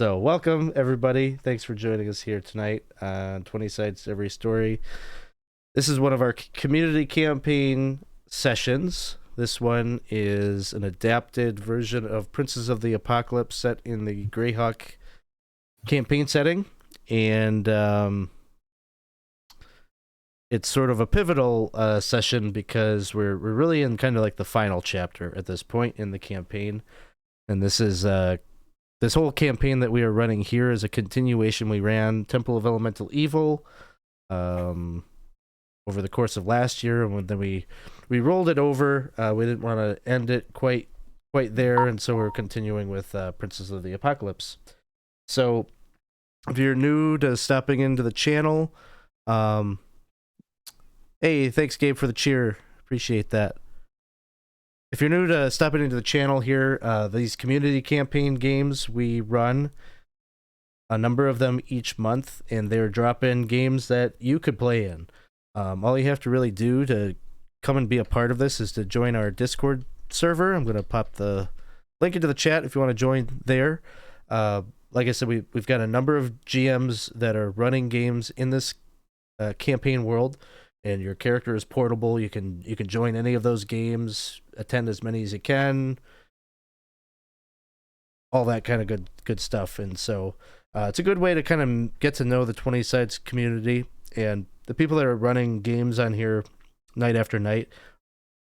So, welcome everybody. Thanks for joining us here tonight on 20 Sides Every Story. This is one of our community campaign sessions. This one is an adapted version of Princes of the Apocalypse set in the Greyhawk campaign setting. And it's sort of a pivotal session because we're really in kind of like the final chapter at this point in the campaign. And this is this whole campaign that we are running here is a continuation. We ran Temple of Elemental Evil over the course of last year, and then we rolled it over. We didn't want to end it quite there, and so we're continuing with Princes of the Apocalypse. So if you're new to stopping into the channel, hey, thanks Gabe for the cheer. Appreciate that. If you're new to stopping into the channel here, these community campaign games, we run a number of them each month, and they're drop-in games that you could play in. All you have to really do to come and be a part of this is to join our Discord server. I'm going to pop the link into the chat if you want to join there. Like I said, we've got a number of GMs that are running games in this campaign world, and your character is portable. You can join any of those games, attend as many as you can, all that kind of good stuff. And so it's a good way to kind of get to know the 20 Sides community and the people that are running games on here night after night.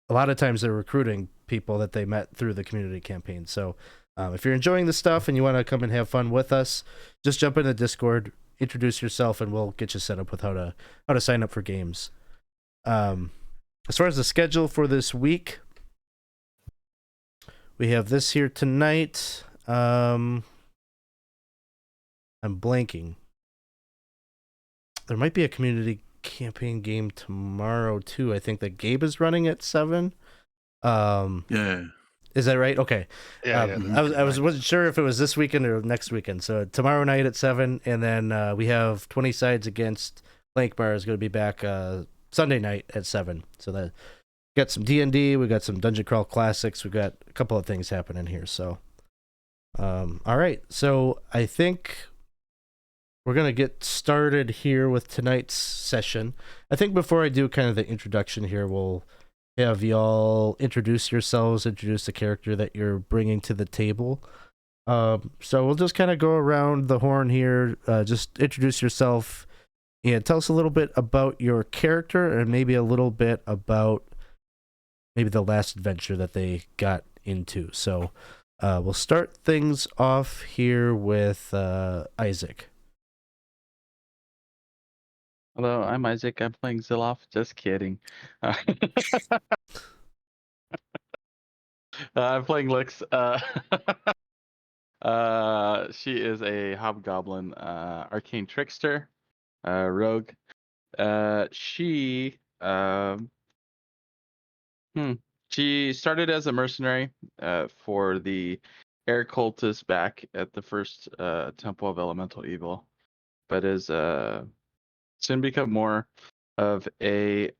A lot of times they're recruiting people that they met through the community campaign. So if you're enjoying the stuff and you want to come and have fun with us, just jump into Discord, introduce yourself, and we'll get you set up with how to sign up for games. As far as the schedule for this week, we have this here tonight. I'm blanking. There might be a community campaign game tomorrow too. I think that Gabe is running at 7. Yeah. Is that right? Okay. Yeah. I wasn't sure if it was this weekend or next weekend. So tomorrow night at 7, and then we have 20 Sides against Blank Bar is going to be back Sunday night at 7. So that got some D&D, we got some Dungeon Crawl Classics, we got a couple of things happening here. So, all right. So I think we're gonna get started here with tonight's session. I think before I do kind of the introduction here, we'll have y'all introduce yourselves, introduce the character that you're bringing to the table. So we'll just kind of go around the horn here. Just introduce yourself and tell us a little bit about your character and maybe a little bit about maybe the last adventure that they got into. So we'll start things off here with Isaac. Hello, I'm Isaac. I'm playing Ziloff. Just kidding. I'm playing Lix. She is a hobgoblin, arcane trickster, rogue. She started as a mercenary for the air cultists back at the first Temple of Elemental Evil, but is soon become more of a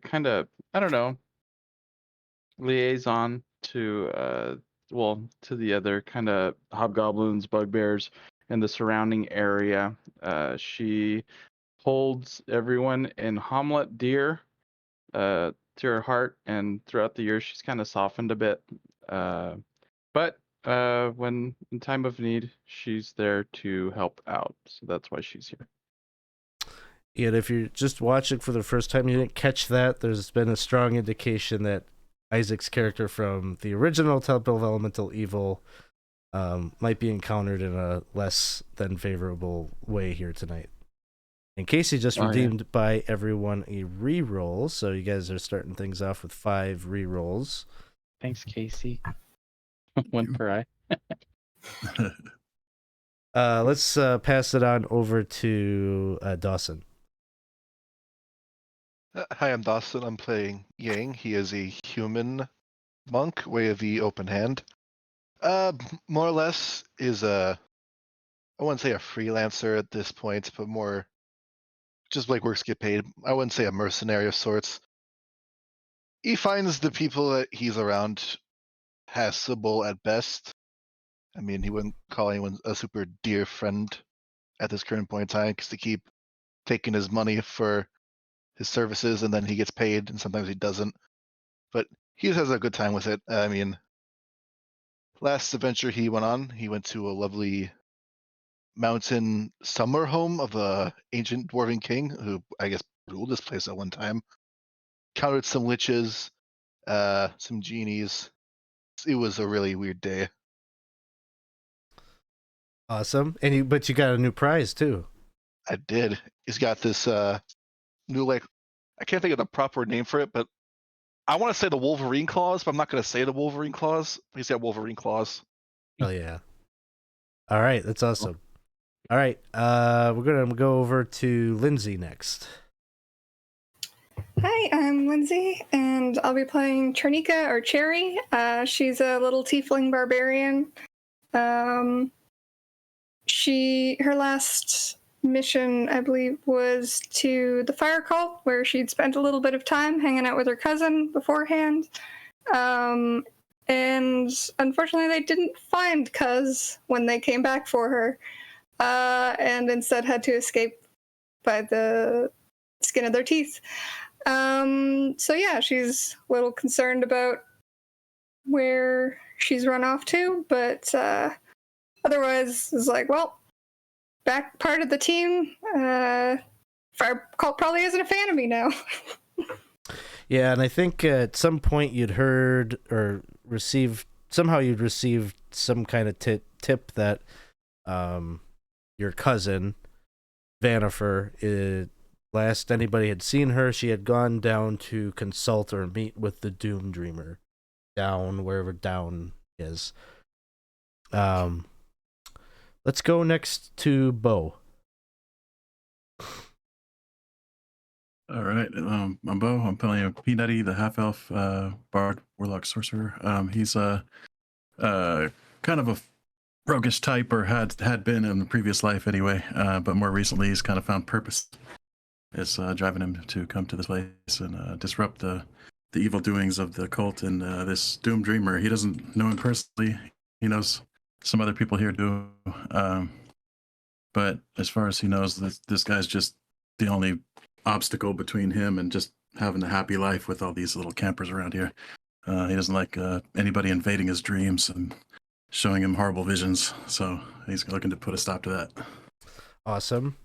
kind of, I don't know, liaison to to the other kind of hobgoblins, bugbears in the surrounding area. She holds everyone in Hamlet dear to her heart, and throughout the years she's kind of softened a bit, but when in time of need, she's there to help out. So that's why she's here. And if you're just watching for the first time, you didn't catch that, there's been a strong indication that Isaac's character from the original Temple of Elemental Evil might be encountered in a less than favorable way here tonight. And Casey just redeemed by everyone a reroll, so you guys are starting things off with 5 rerolls. Thanks, Casey. One per eye. Let's pass it on over to Dawson. Hi, I'm Dawson. I'm playing Yang. He is a human monk, way of the open hand. More or less is I wouldn't say a freelancer at this point, but more just like works get paid. I wouldn't say a mercenary of sorts. He finds the people that he's around passable at best. I mean, he wouldn't call anyone a super dear friend at this current point in time because they keep taking his money for his services and then he gets paid and sometimes he doesn't. But he has a good time with it. I mean, last adventure he went on, he went to a lovely mountain summer home of a ancient dwarven king who I guess ruled this place at one time. Countered some witches, some genies. It was a really weird day. Awesome. And but you got a new prize too. I did. He's got this new, like, I can't think of the proper name for it, but I want to say the Wolverine claws, but I'm not going to say the Wolverine claws. He's got Wolverine claws. Oh yeah. All right, that's awesome. All right, we're gonna go over to Lindsay next. Hi, I'm Lindsay, and I'll be playing Chernika or Cherry. She's a little tiefling barbarian. Her last mission, I believe, was to the fire cult, where she'd spent a little bit of time hanging out with her cousin beforehand. And unfortunately, they didn't find Cuz when they came back for her, and instead had to escape by the skin of their teeth. So yeah, she's a little concerned about where she's run off to, but otherwise is like, well, back part of the team. Fire Cult probably isn't a fan of me now. Yeah, and I think at some point you'd heard or received some kind of tip that your cousin Vanifer, last anybody had seen her, she had gone down to consult or meet with the Doom Dreamer down wherever down is. Let's go next to Bo. All right. I'm Bo. I'm playing Peanutty, the half-elf bard, warlock, sorcerer. He's a kind of a roguish type, or had been in the previous life anyway. But more recently, he's kind of found purpose. It's driving him to come to this place and disrupt the evil doings of the cult and this Doom Dreamer. He doesn't know him personally. He knows some other people here do. But as far as he knows, this guy's just the only obstacle between him and just having a happy life with all these little campers around here. He doesn't like anybody invading his dreams and showing him horrible visions. So he's looking to put a stop to that. Awesome.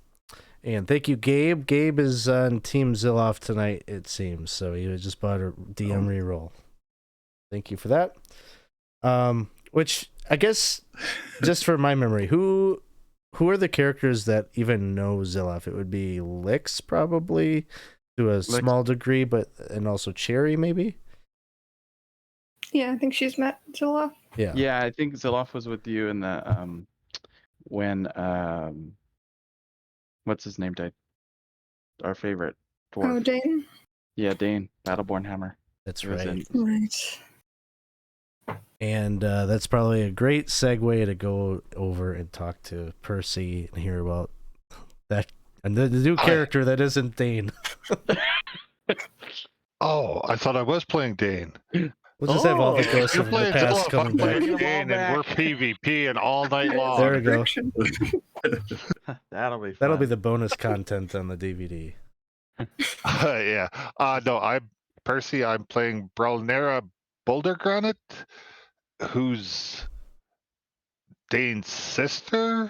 And thank you, Gabe. Gabe is on Team Zilloff tonight, it seems. So he just bought a DM reroll. Thank you for that. Which I guess, just for my memory, who are the characters that even know Zilloff? It would be Lix, probably, to a small degree, and also Cherry, maybe? Yeah, I think she's met Zilloff. Yeah, I think Zilloff was with you in the when what's his name died? Our favorite dwarf. Oh, Dane? Yeah, Dane, Battleborn Hammer. That's He was right. in. Right. And that's probably a great segue to go over and talk to Percy and hear about that and the new character that isn't Dane. Oh, I thought I was playing Dane. We'll just have all the ghosts You're of the playing past Zilloff, coming I'm playing back. Dane, and we're PvP and all night long. There we go. That'll be fun. That'll be the bonus content on the DVD. Yeah. No, I'm Percy. I'm playing Bralnera Boulder Granite, who's Dane's sister,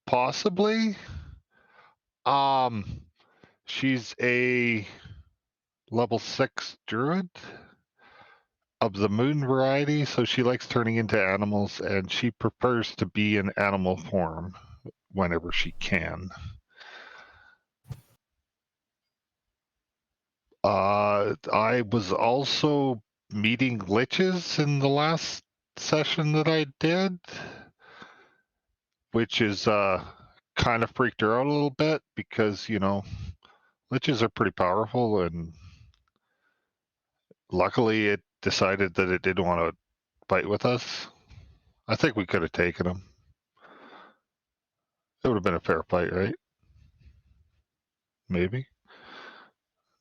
possibly. She's a level 6 druid of the moon variety, so she likes turning into animals, and she prefers to be in animal form whenever she can. I was also meeting liches in the last session that I did, which is kind of freaked her out a little bit because, you know, liches are pretty powerful, and luckily it decided that it didn't want to fight with us. I think we could have taken him. It would have been a fair fight, right? Maybe.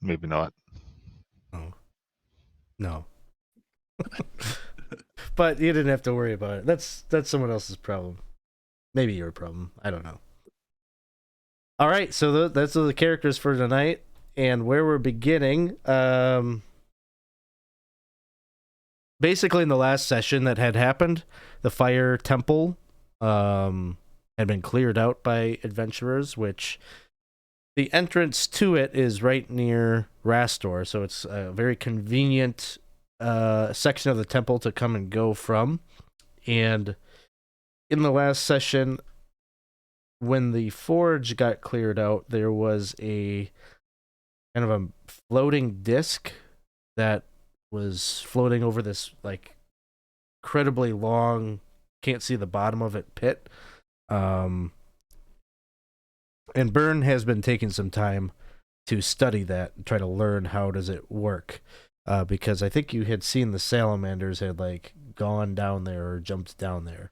Maybe not. No. But you didn't have to worry about it. That's someone else's problem. Maybe your problem. I don't know. All right, so that's the characters for tonight, and where we're beginning. Basically, in the last session that had happened, the Fire Temple had been cleared out by adventurers, which the entrance to it is right near Rastor, so it's a very convenient section of the temple to come and go from. And in the last session, when the forge got cleared out, there was a kind of a floating disc that was floating over this like incredibly long, can't see the bottom of it, pit. And Byrne has been taking some time to study that and try to learn how does it work. Because I think you had seen the salamanders had like gone down there or jumped down there.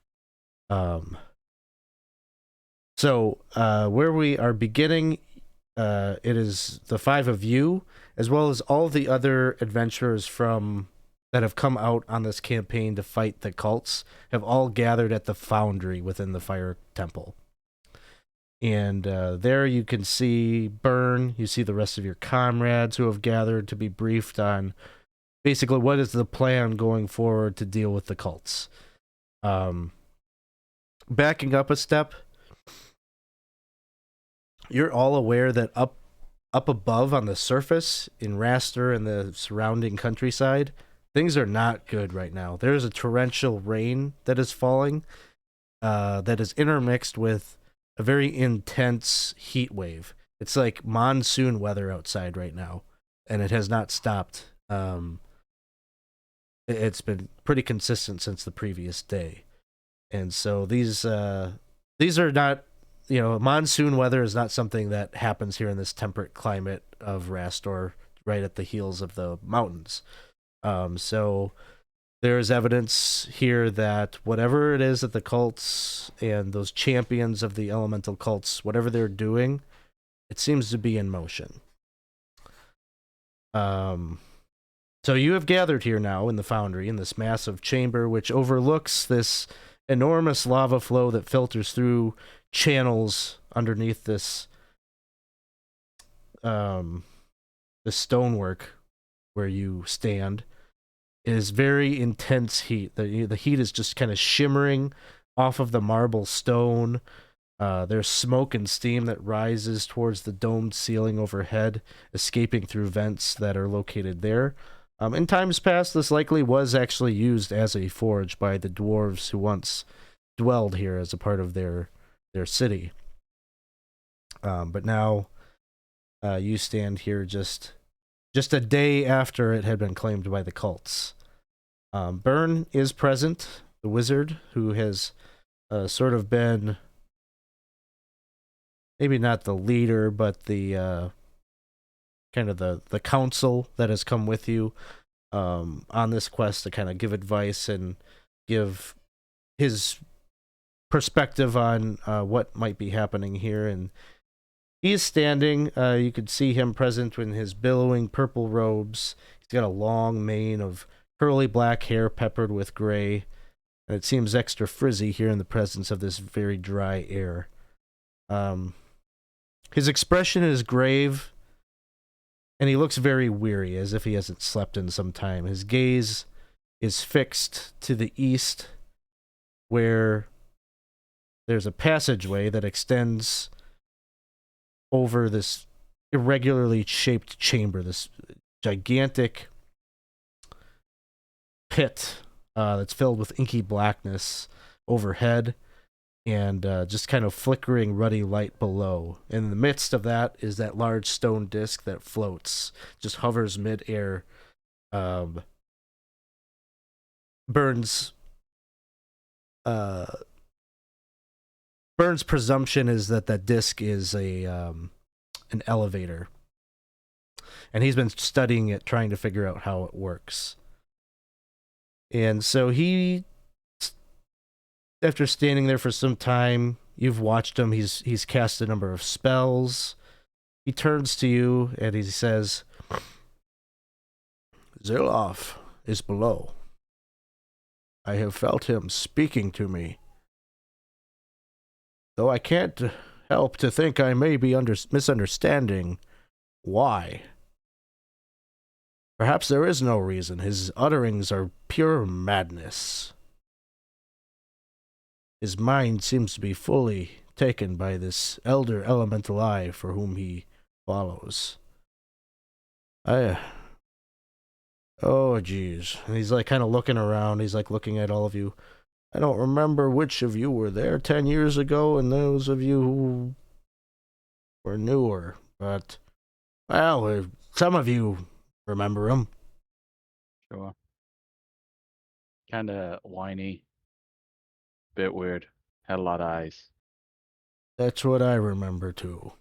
So where we are beginning, it is the 5 of you, as well as all the other adventurers that have come out on this campaign to fight the cults, have all gathered at the foundry within the Fire Temple. And there you can see Byrne, you see the rest of your comrades who have gathered to be briefed on basically what is the plan going forward to deal with the cults. Backing up a step, you're all aware that up above on the surface in Rastor and the surrounding countryside, things are not good right now. There's a torrential rain that is falling that is intermixed with a very intense heat wave. It's like monsoon weather outside right now, and it has not stopped. It's been pretty consistent since the previous day. And so these are not, monsoon weather is not something that happens here in this temperate climate of Rastor, right at the heels of the mountains. So there is evidence here that whatever it is that the cults and those champions of the elemental cults, whatever they're doing, it seems to be in motion. So you have gathered here now in the foundry, in this massive chamber, which overlooks this enormous lava flow that filters through channels underneath this the stonework where you stand. It is very intense heat. The heat is just kind of shimmering off of the marble stone. There's smoke and steam that rises towards the domed ceiling overhead, escaping through vents that are located there. In times past, this likely was actually used as a forge by the dwarves who once dwelled here as a part of their city. But now you stand here just a day after it had been claimed by the cults. Byrne is present, the wizard, who has sort of been maybe not the leader, but the kind of the council that has come with you on this quest to kind of give advice and give his perspective on what might be happening here. And he is standing. You could see him present in his billowing purple robes. He's got a long mane of curly black hair peppered with gray, and it seems extra frizzy here in the presence of this very dry air. His expression is grave, and he looks very weary, as if he hasn't slept in some time. His gaze is fixed to the east, where there's a passageway that extends over this irregularly shaped chamber, this gigantic pit that's filled with inky blackness overhead, and just kind of flickering ruddy light below. In the midst of that is that large stone disc that floats, just hovers mid-air. Byrne's presumption is that disc is an elevator, and he's been studying it, trying to figure out how it works. And so he, after standing there for some time, you've watched him, he's cast a number of spells. He turns to you and he says, "Zerloff is below. I have felt him speaking to me. Though I can't help to think I may be misunderstanding why. Perhaps there is no reason. His utterings are pure madness. His mind seems to be fully taken by this elder elemental eye for whom he follows. Oh, jeez. And he's like kind of looking around. He's like looking at all of you. I don't remember which of you were there 10 years ago and those of you who were newer, but, well, some of you remember him. Sure. Kind of whiny. Bit weird. Had a lot of eyes. That's what I remember too.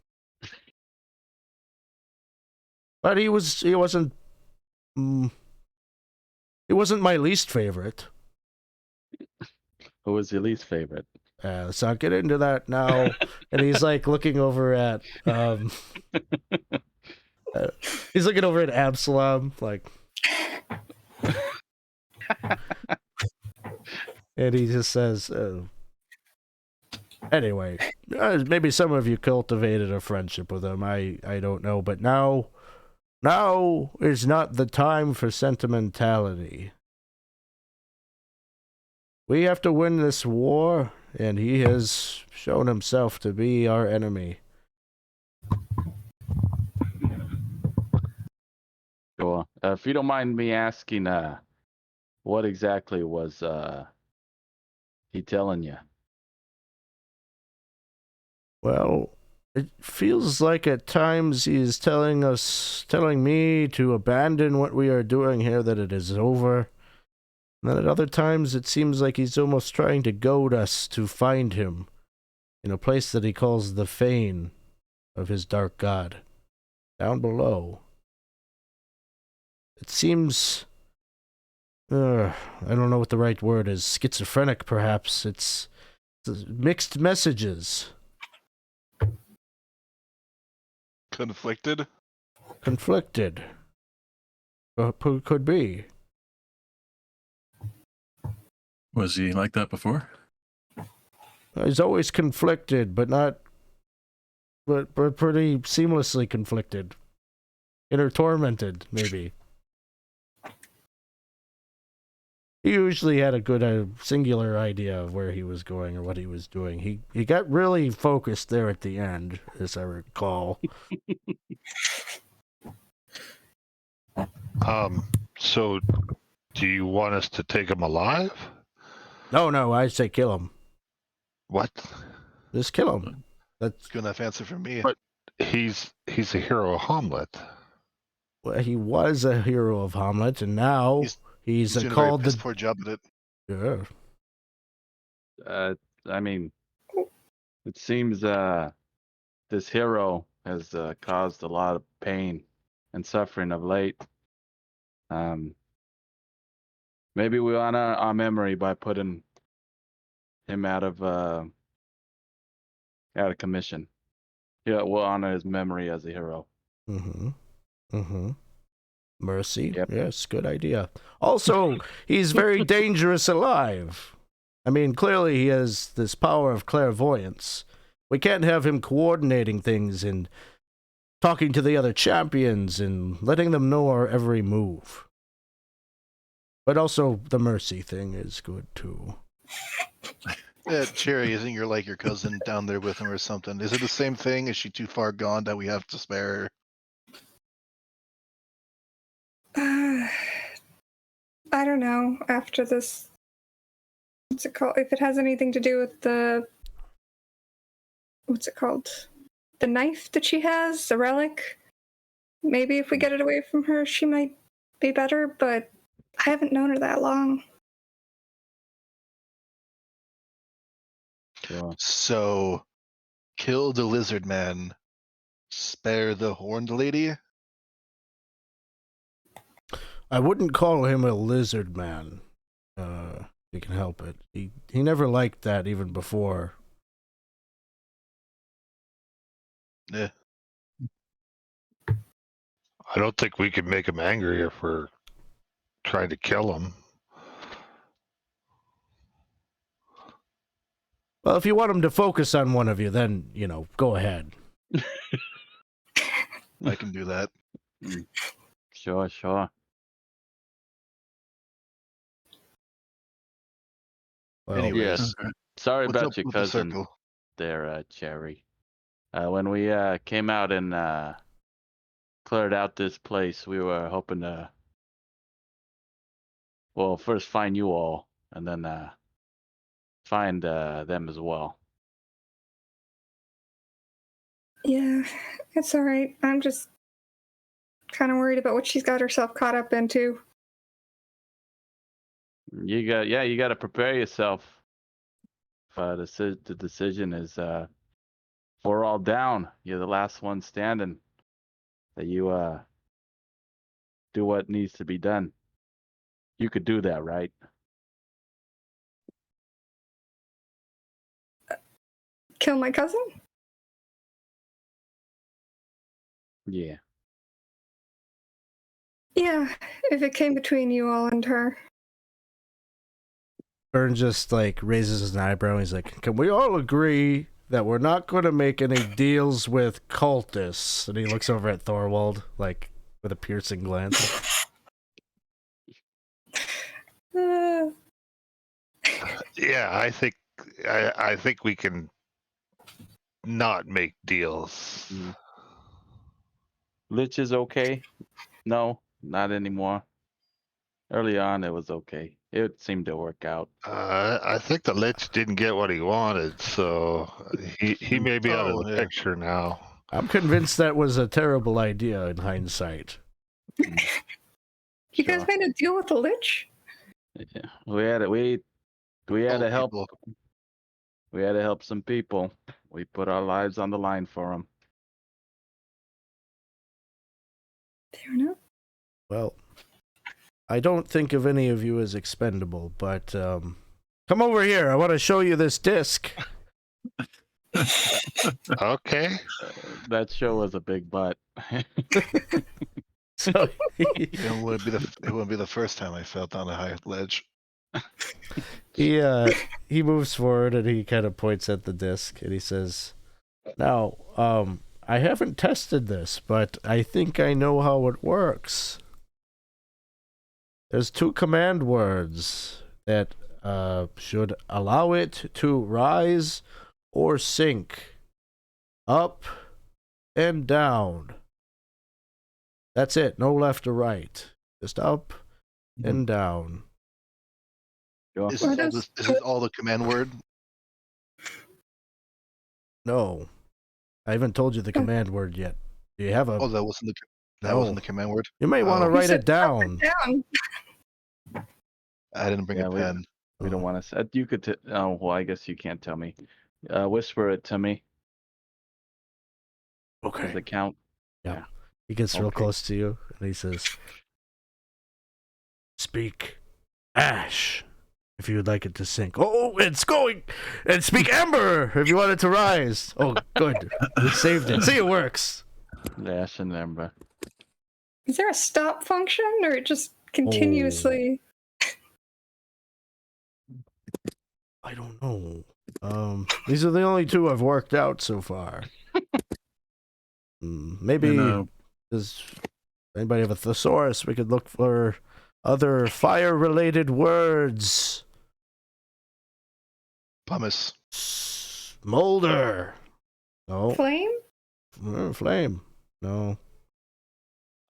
But he wasn't my least favorite. Who was your least favorite? Let's not get into that now. And he's like looking over at he's looking over at Absalom, like, and he just says, anyway, maybe some of you cultivated a friendship with him. I don't know, but now is not the time for sentimentality. We have to win this war, and he has shown himself to be our enemy. Sure. If you don't mind me asking, what exactly was he telling you? Well, it feels like at times he is telling me to abandon what we are doing here, that it is over. And then at other times it seems like he's almost trying to goad us to find him in a place that he calls the Fane of his dark god, down below. It seems, I don't know what the right word is, schizophrenic perhaps. It's mixed messages. Conflicted? Conflicted. Could be. Was he like that before? He's always conflicted, but pretty seamlessly conflicted. Tormented, maybe. He usually had a good singular idea of where he was going or what he was doing. He got really focused there at the end, as I recall. So do you want us to take him alive? No, I say kill him. What? Just kill him. That's Good enough answer for me. But he's a hero of Hamlet. well, he was a hero of Hamlet, and now he's doing called a very the. poor job at it. Yeah. I mean, it seems this hero has caused a lot of pain and suffering of late. Maybe we honor our memory by putting him out of commission. Yeah, we'll honor his memory as a hero. Mercy. Yep. Yes, good idea. Also, he's very dangerous alive. I mean, clearly he has this power of clairvoyance. We can't have him coordinating things and talking to the other champions and letting them know our every move. But also, the mercy thing is good, too. Yeah, Cherry, isn't you're like your cousin down there with him or something? Is it the same thing? Is she too far gone that we have to spare her? I don't know. After this, what's it called? If it has anything to do with the, what's it called? The knife that she has, the relic. Maybe if we get it away from her, she might be better. But I haven't known her that long. Sure. So, kill the lizard man, spare the horned lady? I wouldn't call him a lizard man. If you can help it. He never liked that even before. Yeah. I don't think we can make him angry if we're trying to kill him. Well, if you want him to focus on one of you, then, go ahead. I can do that. Sure. Well, Anyways, Yes. Okay. Sorry what's about up your with the cousin circle? there, Cherry. When we came out and cleared out this place, we were hoping to, well, first find you all, and then find them as well. Yeah, it's all right. I'm just kind of worried about what she's got herself caught up into. You got to prepare yourself. The decision is, we're all down. You're the last one standing. That you do what needs to be done. You could do that, right? Kill my cousin? Yeah. Yeah, if it came between you all and her. Burn just raises an eyebrow. He's like, "Can we all agree that we're not going to make any deals with cultists?" And he looks over at Thorwald with a piercing glance. Yeah, I think we can not make deals. Lich is okay? No, not anymore. Early on, it was okay. It seemed to work out. I think the Lich didn't get what he wanted, so he may be out of the picture now. I'm convinced that was a terrible idea in hindsight. You guys made a deal with the Lich? Yeah, we had to help. People. We had to help some people. We put our lives on the line for them. Fair enough. Well, I don't think of any of you as expendable, but come over here. I want to show you this disc. Okay. That show was a big butt. So It wouldn't be the first time I fell down a high ledge. he moves forward and he kind of points at the disc and he says, "Now, I haven't tested this, but I think I know how it works. There's 2 command words that should allow it to rise or sink, up and down. That's it. No left or right. Just up and down." Sure. Is this all the command word? No, I haven't told you the command word yet. Do you have a? Oh, that wasn't the command word. You may want to Oh. write said it down. Down. I didn't bring a pen. We don't want to. You could. Oh well, I guess you can't tell me. Whisper it to me. Does Okay. it count? Yeah. He gets real Okay. close to you and he says, "Speak ash if you would like it to sink. Oh, it's going! And speak ember if you want it to rise." Oh, good. We saved it. See, it works. Ash and Ember. Is there a stop function or it just continuously? I don't know. These are the only 2 I've worked out so far. Maybe does anybody have a thesaurus? We could look for other fire-related words. Pumice. Smolder. No. Flame? Flame. No.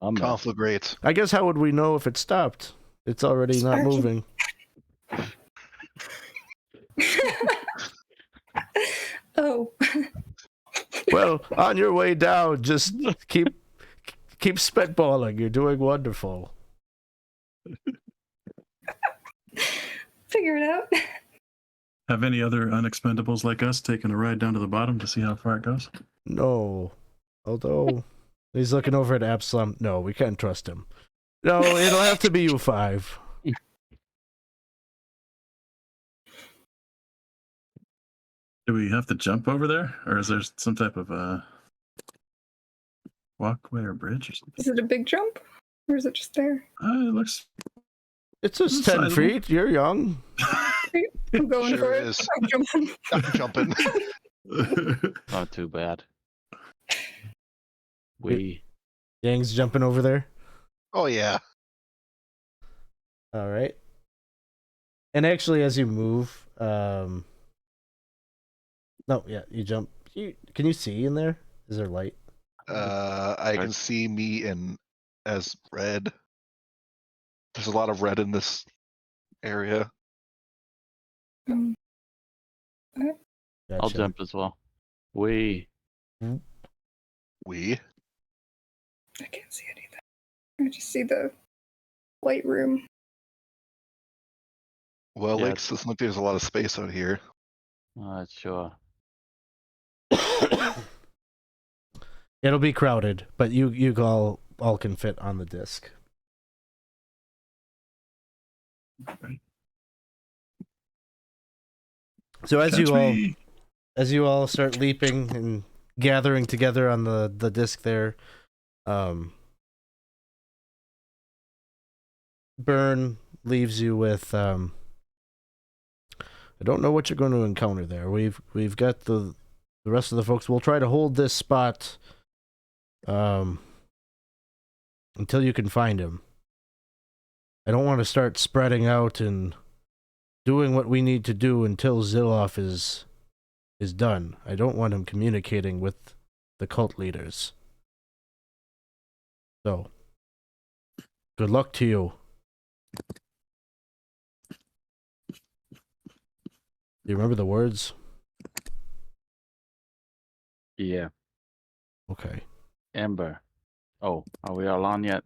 Conflagrate. I guess how would we know if it stopped? It's already not Sparky. moving. Oh. Well, on your way down, just keep spitballing. You're doing wonderful. Figure it out. Have any other unexpendables like us taken a ride down to the bottom to see how far it goes? No. Although he's looking over at Absalom. No, we can't trust him. No, it'll have to be you 5. Do we have to jump over there, or is there some type of walkway or bridge or something? Is it a big jump? Or is it just there? It looks. It's just It's 10 sizable. feet. You're young. I'm going Sure for it. is. I'm jumping. I'm jumping. Not too bad. We. Yang's jumping over there. Oh yeah. All right. And actually, as you move, no, yeah, you jump. Can you see in there? Is there light? I can see me in as red. There's a lot of red in this area. Gotcha. I'll jump as well. We. We. I can't see anything. I just see the light room. Well, Yeah. Lakes doesn't look like there's a lot of space out here. Sure. It'll be crowded, but you all can fit on the disc. So as you all start leaping and gathering together on the disc there, Burn leaves you with I don't know what you're going to encounter there. We've got the rest of the folks. We'll try to hold this spot until you can find him. I don't want to start spreading out and doing what we need to do until Ziloff is done. I don't want him communicating with the cult leaders. So, good luck to you. Do you remember the words? Yeah. Okay. Amber. Oh, are we all on yet?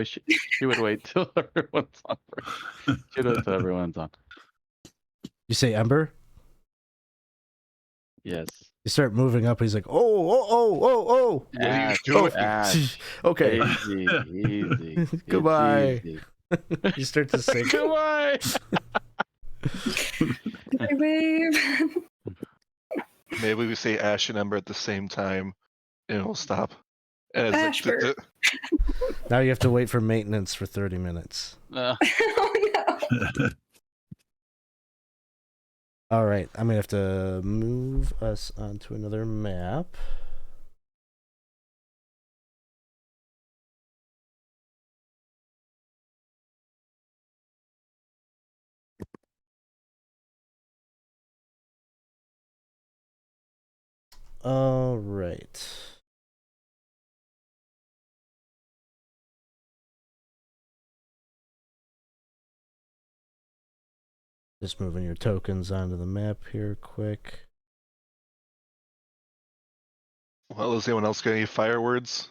She would wait till everyone's on. She would wait till everyone's on. You say Ember? Yes. You start moving up. He's like, oh. What are you Ash, doing? Ash. Okay. Easy. Goodbye. It's easy. You start to sing. Goodbye. I wave. Maybe we say Ash and Ember at the same time, and it'll stop. And it's like, Ashbert. Now you have to wait for maintenance for 30 minutes. Oh no. All right. I'm going to have to move us onto another map. All right. Just moving your tokens onto the map here quick. well, does anyone else got any fire words?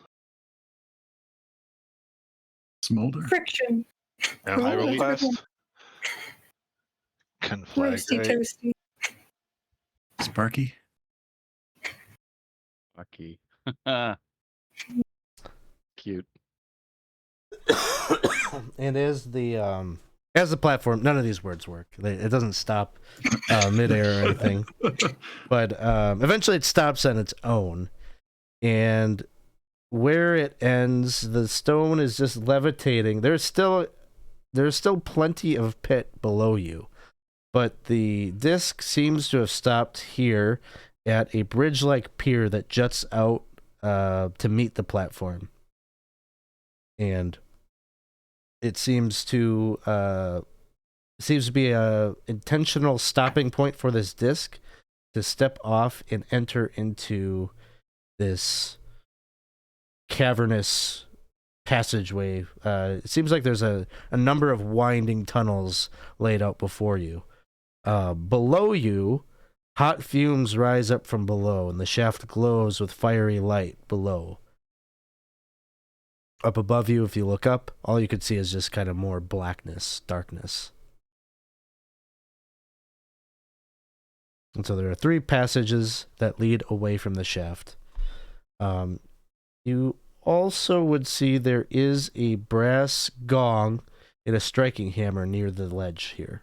Smolder. Friction. And Oh, I roll that's fast. Roasty conflagrate. toasty. Sparky. Lucky. Cute. And as the platform, none of these words work. It doesn't stop midair or anything. But eventually it stops on its own. And where it ends, the stone is just levitating. There's still plenty of pit below you. But the disc seems to have stopped here at a bridge-like pier that juts out to meet the platform. And it seems to be a intentional stopping point for this disc to step off and enter into this cavernous passageway. It seems like there's a number of winding tunnels laid out before you. Below you, hot fumes rise up from below, and the shaft glows with fiery light below. Up above you, if you look up, all you could see is just kind of more blackness, darkness. And so there are 3 passages that lead away from the shaft. You also would see there is a brass gong and a striking hammer near the ledge here.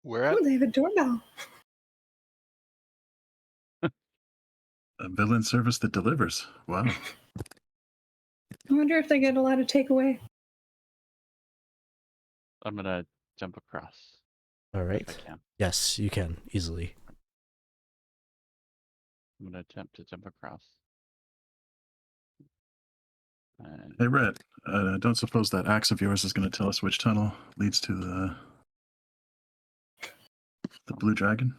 Where at? Oh, they have a doorbell. A villain service that delivers. Wow. I wonder if they get a lot of takeaway. I'm gonna jump across All if right. I can. Yes, you can easily. I'm gonna attempt to jump across. And Hey, Red, don't suppose that axe of yours is going to tell us which tunnel leads to the blue dragon?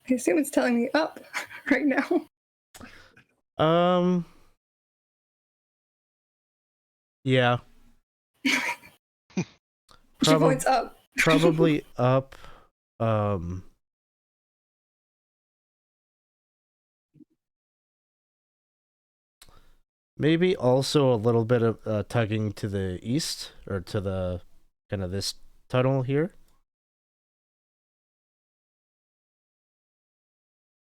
I assume it's telling me up right now. Yeah. She points up. Probably up. Maybe also a little bit of tugging to the east, or to the kind of this tunnel here.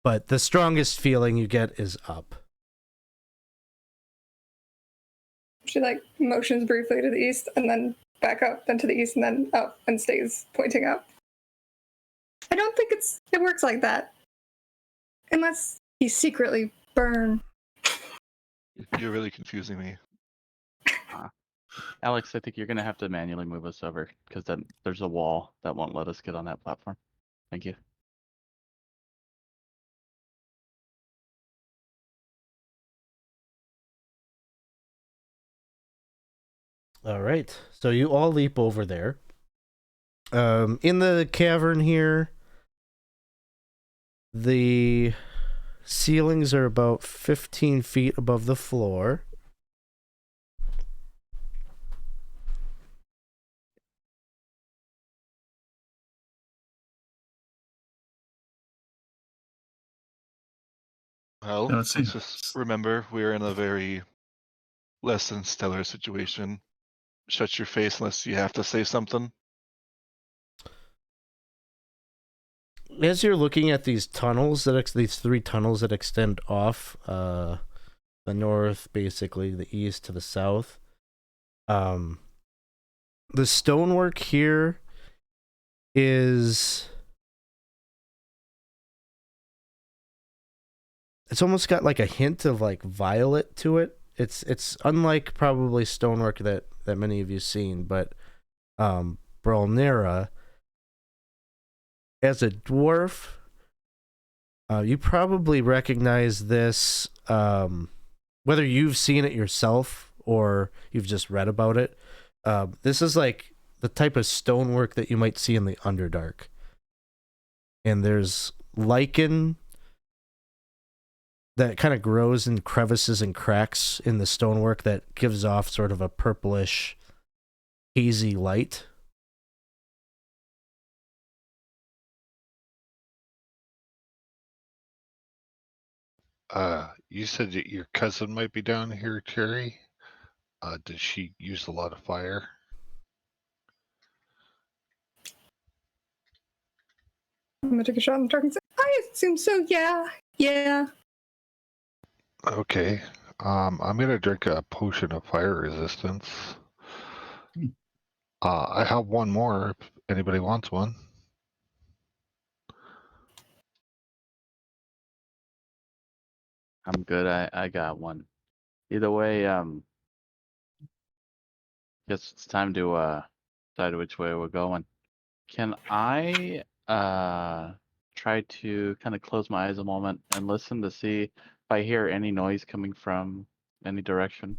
But the strongest feeling you get is up. She like motions briefly to the east and then back up, then to the east and then up, and stays pointing up. I don't think it works like that. Unless you secretly burn. You're really confusing me. Alex, I think you're gonna have to manually move us over because then there's a wall that won't let us get on that platform. Thank you. All right, so you all leap over there. In the cavern here, the ceilings are about 15 feet above the floor. Well, Yeah, let's let's see. just remember we're in a very less than stellar situation. Shut your face unless you have to say something. As you're looking at these tunnels, these three tunnels that extend off the north, basically the east to the south, the stonework here is, it's almost got like a hint of like violet to it. It's unlike probably stonework that many of you've seen, but Brolnera, as a dwarf, you probably recognize this, whether you've seen it yourself or you've just read about it. This is like the type of stonework that you might see in the Underdark. And there's lichen that kind of grows in crevices and cracks in the stonework that gives off sort of a purplish, hazy light. You said that your cousin might be down here, Terry. Did she use a lot of fire? I'm gonna take a shot in the dark and say, I assume so, yeah. Yeah. Okay. I'm gonna drink a potion of fire resistance. I have one more if anybody wants one. I'm good. I got one. Either way, guess it's time to decide which way we're going. Can I try to kind of close my eyes a moment and listen to see if I hear any noise coming from any direction?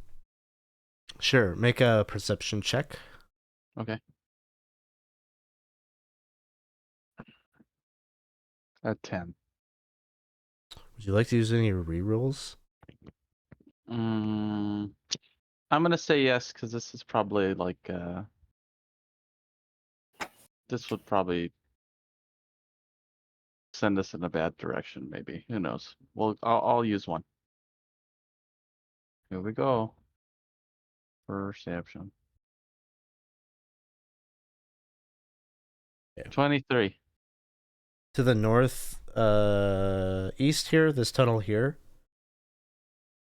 Sure, make a perception check. Okay. At 10. Would you like to use any rerolls? I'm gonna say yes because this is probably like this would probably send us in a bad direction. Maybe, who knows? Well, I'll use one. Here we go. Perception. Yeah. 23. To the north, east here, this tunnel here,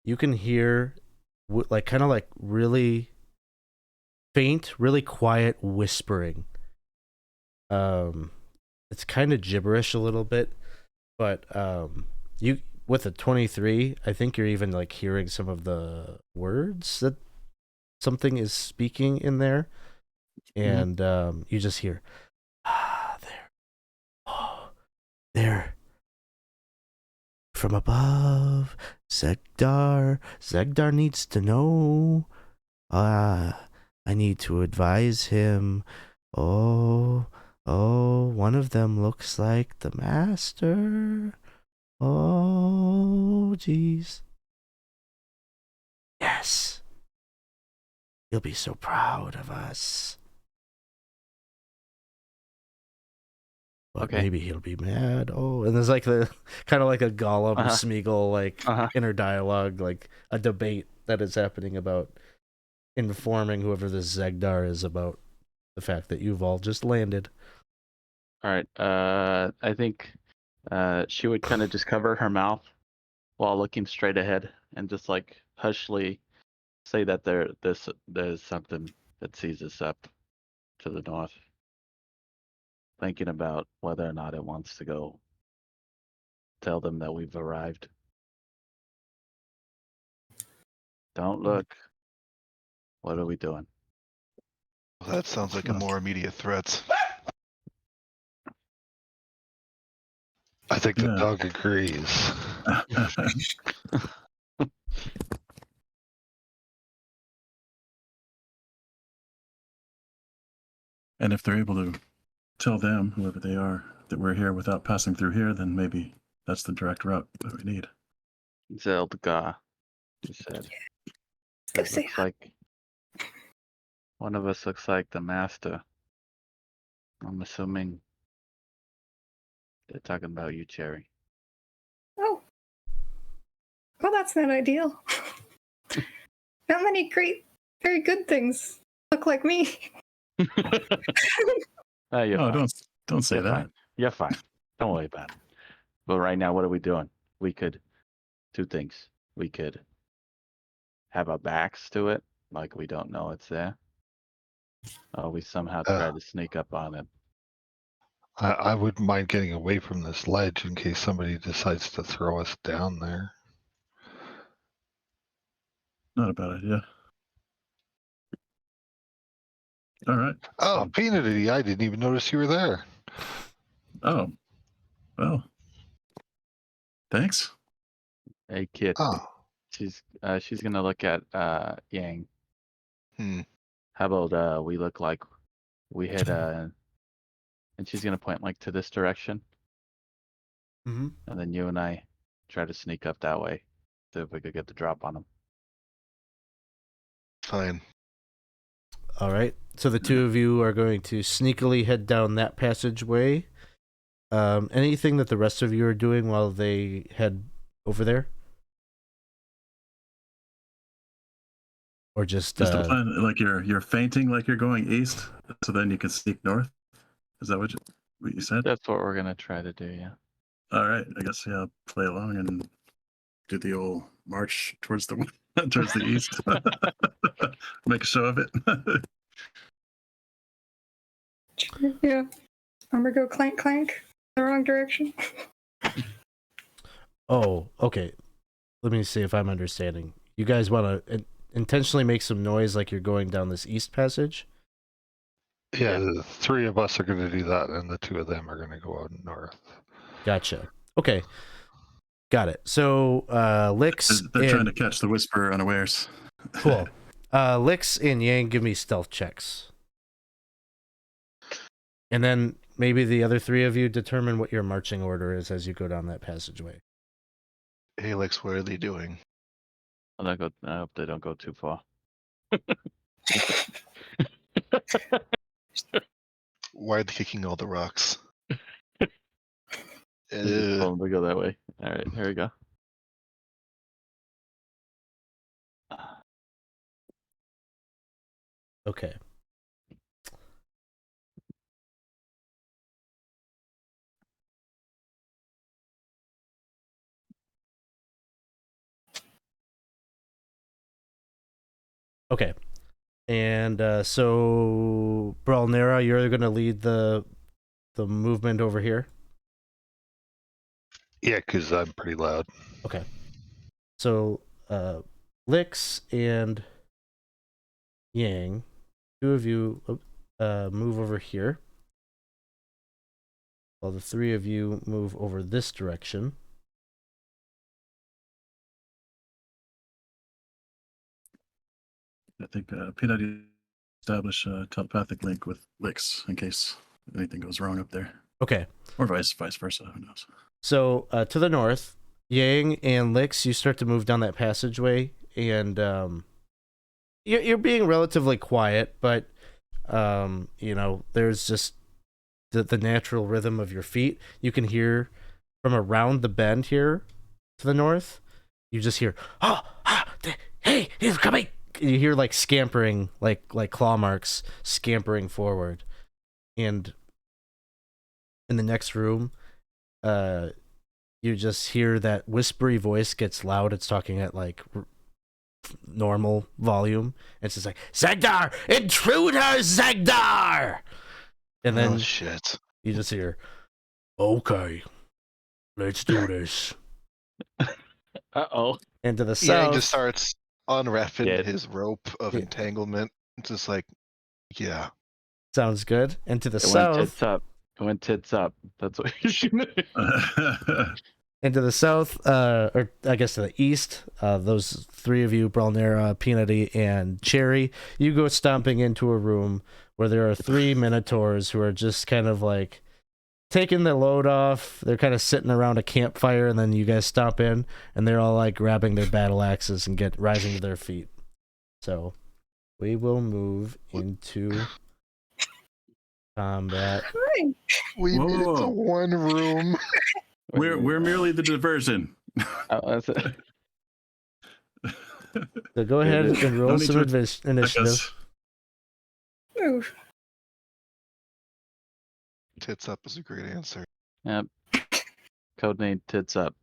you can hear like kind of like really faint, really quiet whispering. It's kind of gibberish a little bit, but you, with a 23, I think you're even like hearing some of the words that something is speaking in there, and you just hear, there, oh, there, from above, Zegdar needs to know. I need to advise him. Oh, one of them looks like the master. Oh, jeez. Yes. He'll be so proud of us. But Okay. maybe he'll be mad. Oh, and there's like the kind of like a Gollum Smeagol like inner dialogue, like a debate that is happening about informing whoever this Zegdar is about the fact that you've all just landed. All right. I think she would kind of just cover her mouth while looking straight ahead and just like hushly say that there's something that sees us up to the north, thinking about whether or not it wants to go tell them that we've arrived. Don't look. What are we doing? Well, that sounds like a more immediate threat. I think the Yeah. dog agrees. And if they're able to tell them, whoever they are, that we're here without passing through here, then maybe that's the direct route that we need. Zeldgar, he said. Go It say looks like one of us looks like the master. I'm assuming they're talking about you, Cherry. Oh. Well, that's not ideal. Not many great, very good things look like me. You're Oh, fine. don't say You're that. fine. You're fine. Don't worry about it. But right now, what are we doing? We could two things. We could have our backs to it, like we don't know it's there. Or we somehow try to sneak up on it. I wouldn't mind getting away from this ledge in case somebody decides to throw us down there. Not a bad idea. All right. Oh, Peanutty, I didn't even notice you were there. Oh, well. Thanks. Hey, kid. Oh, She's gonna look at Yang. Hmm. How about we look like we hit and she's gonna point like to this direction, Mm-hmm. and then you and I try to sneak up that way, see if we could get the drop on them. Fine. All right. So the two of you are going to sneakily head down that passageway. Anything that the rest of you are doing while they head over there? Or just Just the plan, like you're fainting like you're going east, so then you can sneak north. Is that what you said? That's what we're gonna try to do, yeah. All right. I guess I'll play along and do the old march towards the towards the east. Make a show of it. Yeah. Armor go clank clank. The wrong direction. Oh, okay. Let me see if I'm understanding. You guys want to intentionally make some noise like you're going down this east passage? yeah, the three of us are going to do that, and the two of them are going to go out north. Gotcha. Okay. Got it. So, Lix... They're trying to catch the whisper unawares. Cool. Lix and Yang, give me stealth checks. And then maybe the other three of you determine what your marching order is as you go down that passageway. Alex, what are they doing? I hope they don't go too far. Why are they kicking all the rocks? Just told them to go that way. All right, here we go. Okay. Okay. And so, Bralnera, you're going to lead the movement over here? Yeah, because I'm pretty loud. Okay. So, Lix and Yang, two of you move over here, while the three of you move over this direction. I think Peanut establish a telepathic link with Licks in case anything goes wrong up there, Okay. or vice versa. Who knows? So to the north, Yang and Lix, you start to move down that passageway, and you're being relatively quiet, but there's just the natural rhythm of your feet. You can hear from around the bend here to the north. You just hear, hey, he's coming. You hear like scampering, like claw marks scampering forward, and in the next room, you just hear that whispery voice gets loud. It's talking at like normal volume. It's just like, Zegdar! Intruder, Zegdar! And then shit. you just hear, okay, let's do this. Uh-oh. And to the Yang south, just starts unwrapping Dead. his rope of Yeah. entanglement. It's just like, yeah. sounds good. And to the It went south, tits up. It went tits up. That's what you should know. and to the south, or I guess to the east, those three of you, Bralnera, Peanutty, and Cherry, you go stomping into a room where there are three Minotaurs who are just kind of like taking the load off. They're kind of sitting around a campfire, and then you guys stop in, and they're all like grabbing their battle axes and get rising to their feet. So we will move into combat. Hi. We Whoa, made it whoa, to whoa. one room. We're merely the diversion. That's it. So go ahead It is- and roll No need some to I initiative. guess. Ooh. Tits up is a great answer. Yep. Codename tits up.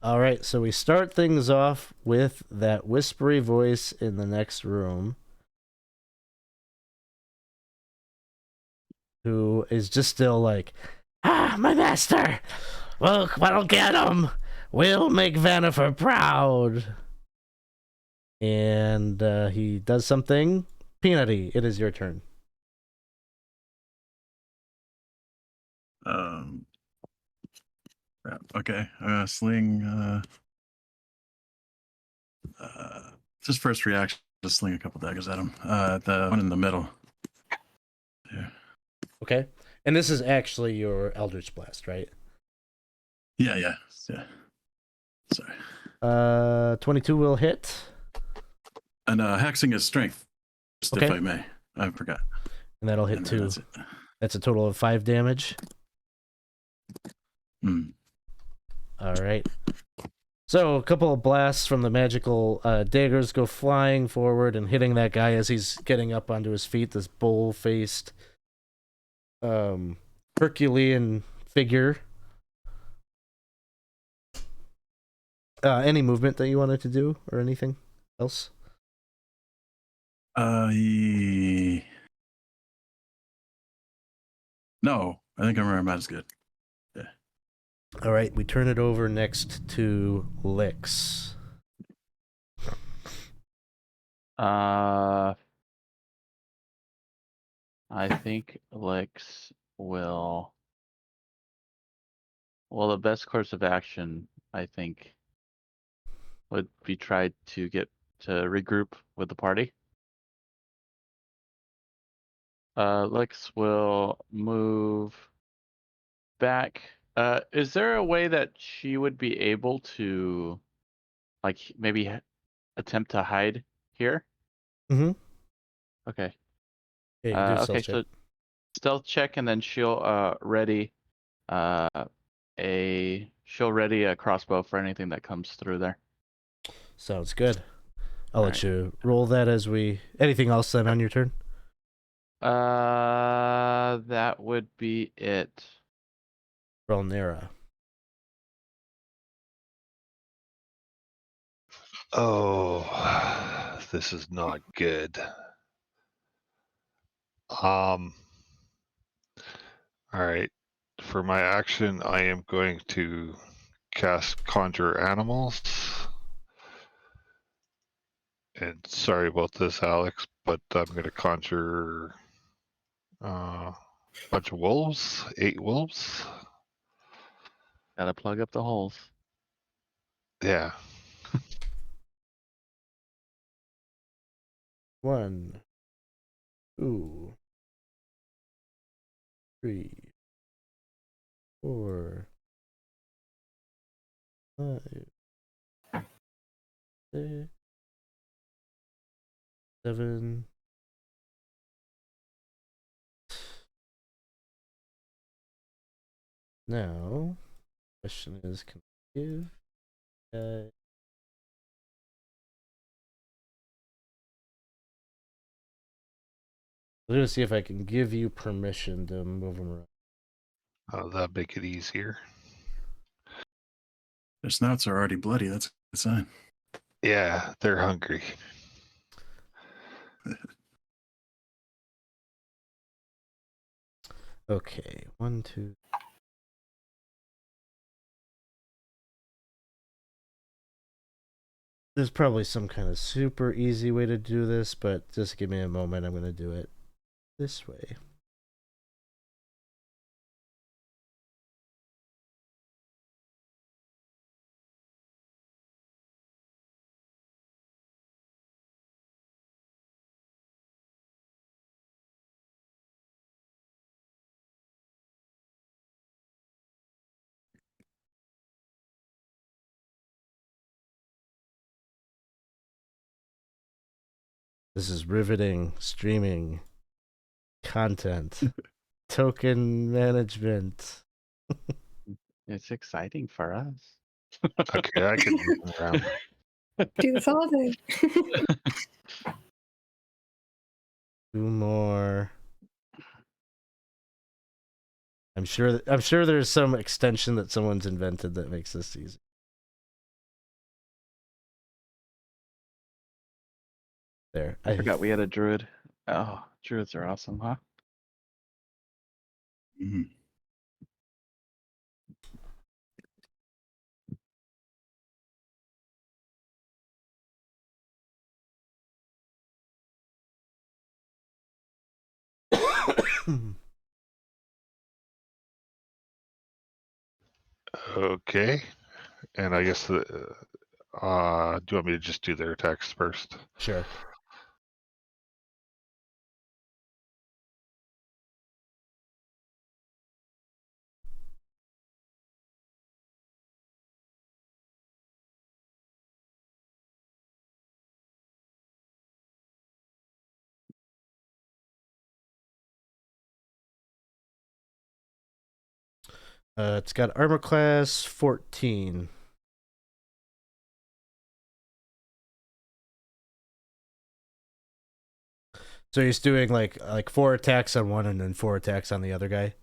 All right, so we start things off with that whispery voice in the next room, who is just still like, my master! Well, what'll get him? We'll make Vanifer proud. And he does something. Peanutty, it is your turn. Crap. Okay. Sling. Just first reaction, just sling a couple daggers at him. The one in the middle. Yeah. Okay. And this is actually your Eldritch Blast, right? Yeah. Sorry. 22 will hit. And hexing is strength, just Okay. if I may. I forgot. And that'll hit And 2. that's it. That's a total of 5 damage. Hmm. All right. So a couple of blasts from the magical daggers go flying forward and hitting that guy as he's getting up onto his feet. This bull-faced Herculean figure. Any movement that you wanted to do or anything else? No, I think I'm about as good. All right, we turn it over next to Lix. I think Lex will. Well, the best course of action, I think, would be try to get to regroup with the party. Lex will move back. Is there a way that she would be able to, like, maybe attempt to hide here? Mm-hmm. Okay. Yeah, you can do a stealth Okay, check. so stealth check, and then she'll ready a crossbow for anything that comes through there. Sounds good. I'll let Alright. you roll that as we... Anything else then on your turn? That would be it. Bralnera. Oh, this is not good. All right. For my action, I am going to cast Conjure Animals. And sorry about this, Alex, but I'm going to conjure a bunch of wolves, 8 wolves. Gotta plug up the holes. Yeah. 1, 2, 3, 4, 5, 6, 7. Now, question is, can I give guy I'm gonna see if I can give you permission to move them around. Oh, that'd make it easier. Their snouts are already bloody. That's a good sign. Yeah, they're hungry. Okay, 1, 2. There's probably some kind of super easy way to do this, but just give me a moment. I'm gonna do it this way. This is riveting streaming content. Token management. It's exciting for us. Okay, I can move them around. Do this all day. 2 more. I'm sure there's some extension that someone's invented that makes this easy. There. I forgot we had a druid. Oh, druids are awesome, huh? Mm-hmm. Okay. And I guess do you want me to just do their attacks first? Sure. It's got armor class 14. So he's doing like 4 attacks on one and then 4 attacks on the other guy.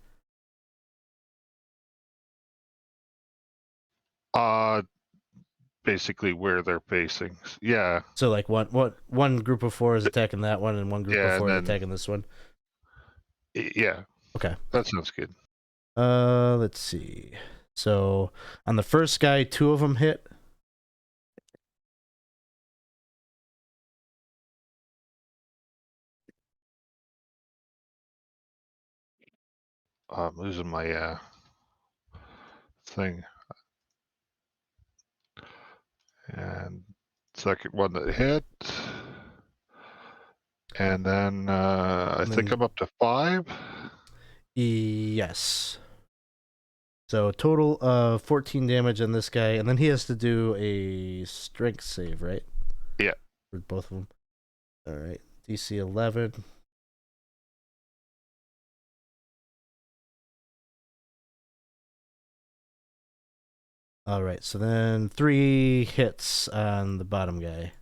Basically where they're facing. Yeah. So like one group of 4 is attacking that one and one group of 4 is attacking this one. Yeah. Okay. That sounds good. Let's see. So on the first guy, 2 of them hit. I'm losing my thing. And second one that hit. And then I think I'm up to 5. Yes. So total of 14 damage on this guy, and then he has to do a strength save, right? Yeah. For both of them. All right. DC 11. All right. So then 3 hits on the bottom guy.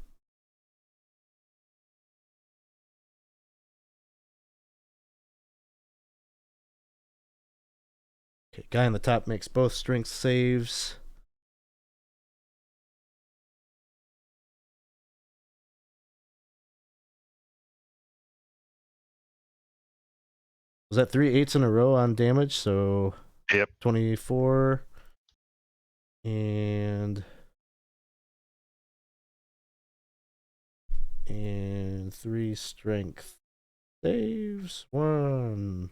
Okay. Guy on the top makes both strength saves. Was that 3 8s in a row on damage? So Yep. 24 and 3 strength saves. 1.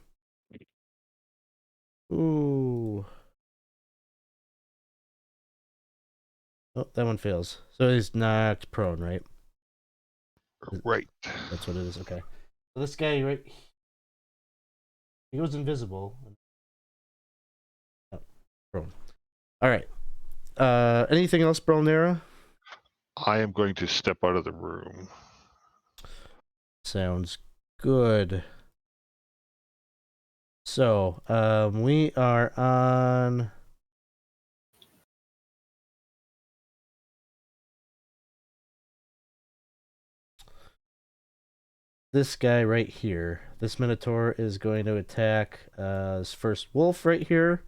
Ooh. Oh, that one fails. So he's knocked prone, right? Right. That's what it is. Okay. So this guy, right? He goes invisible. Oh, prone. All right. Anything else, Bronera? I am going to step out of the room. Sounds good. So, we are on this guy right here. This Minotaur is going to attack this first wolf right here.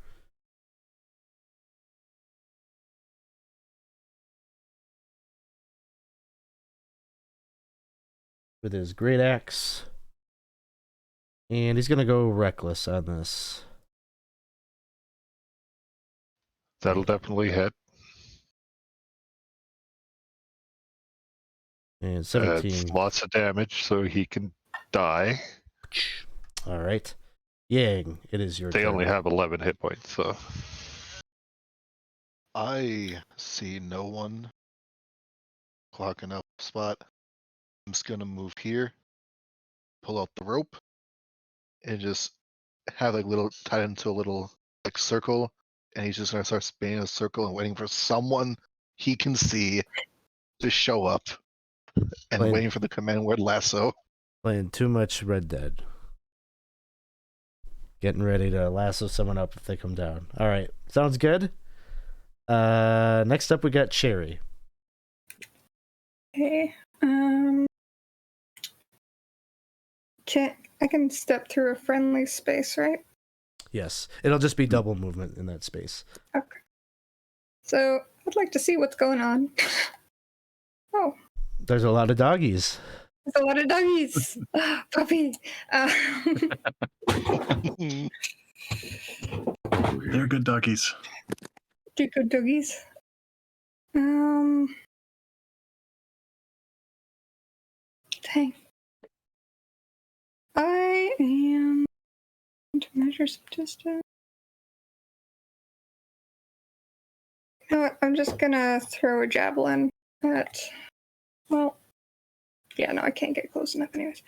With his great axe. And he's going to go reckless on this. That'll definitely hit. And 17. Lots of damage, so he can die. All right. Yang, it is your They turn. only have 11 hit points, so. I see no one clocking up spot. I'm just gonna move here, pull out the rope, and just have like little tied into a little like circle, and he's just gonna start spinning a circle and waiting for someone he can see to show up, and Playing- waiting for the command word lasso. Playing too much Red Dead. Getting ready to lasso someone up if they come down. All right. Sounds good. Next up we got Cherry. Okay. I can step through a friendly space, right? Yes. It'll just be double movement in that space. Okay. So I'd like to see what's going on. Oh, There's a lot of doggies. there's a lot of doggies. Puppy. They're good doggies. Do good doggies. Dang. I am to measure some distance. You know what? I'm just gonna throw a javelin at. Well, yeah, no, I can't get close enough, anyways.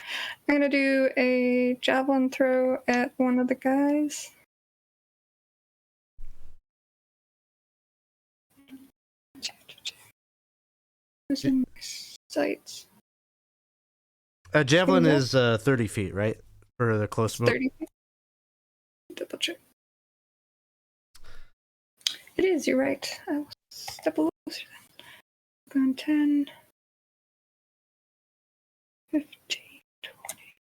I'm gonna do a javelin throw at one of the guys. Using my sights. Javelin Yeah. is 30 feet, right? For the close move. 30 feet. Double check. It is, you're right. I will step a little closer then. Going 10, 15, 20.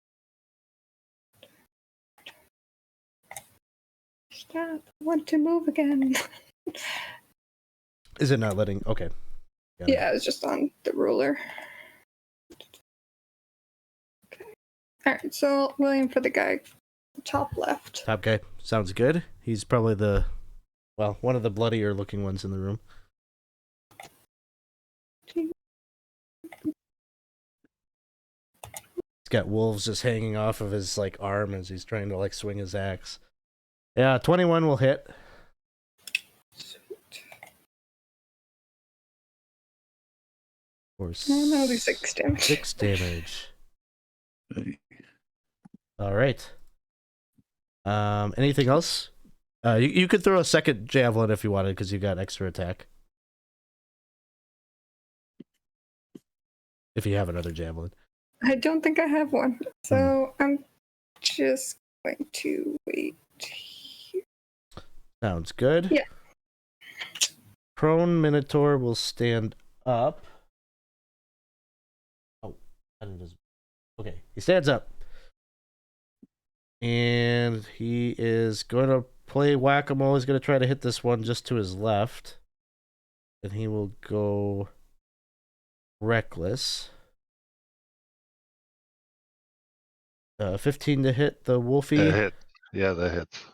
Stop. I want to move again. Is it not letting? Okay. Got it. Yeah, it's just on the ruler. Okay. Alright, so William for the guy top left. Top guy. Sounds good. He's probably one of the bloodier looking ones in the room. He's got wolves just hanging off of his arm as he's trying to swing his axe. Yeah, 21 will hit. Sweet. Or And that'll do 6 damage. 6 damage. Hey. All right. Anything else? You could throw a second javelin if you wanted, because you got extra attack. If you have another javelin. I don't think I have one. So I'm just going to wait here. Sounds good. Yeah. Prone Minotaur will stand up. Oh, okay. He stands up. And he is going to play whack-a-mole. He's going to try to hit this one just to his left. And he will go reckless. 15 to hit the wolfie. That hit. Yeah, that hits.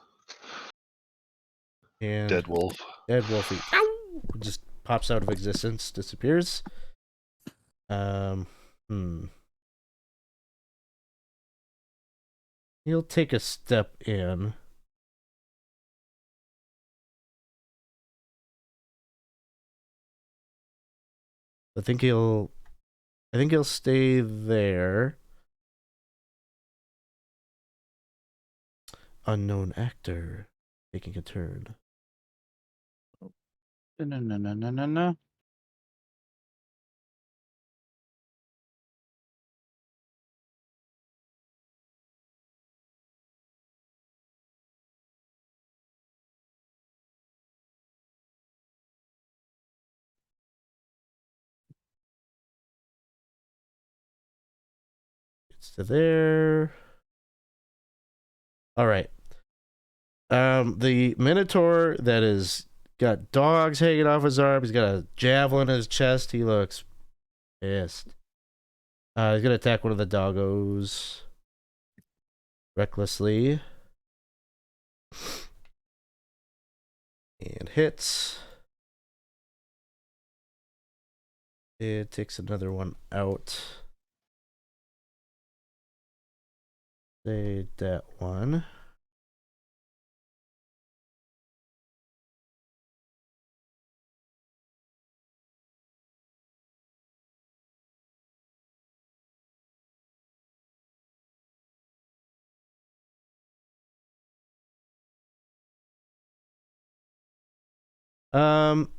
And Dead wolf. dead wolfie. Ow! Just pops out of existence, disappears. He'll take a step in. I think he'll stay there. Unknown actor taking a turn. No. It's to there. All right. The Minotaur that is got dogs hanging off his arm. He's got a javelin in his chest. He looks pissed. He's gonna attack one of the doggos recklessly. And hits. It takes another one out. Say that one.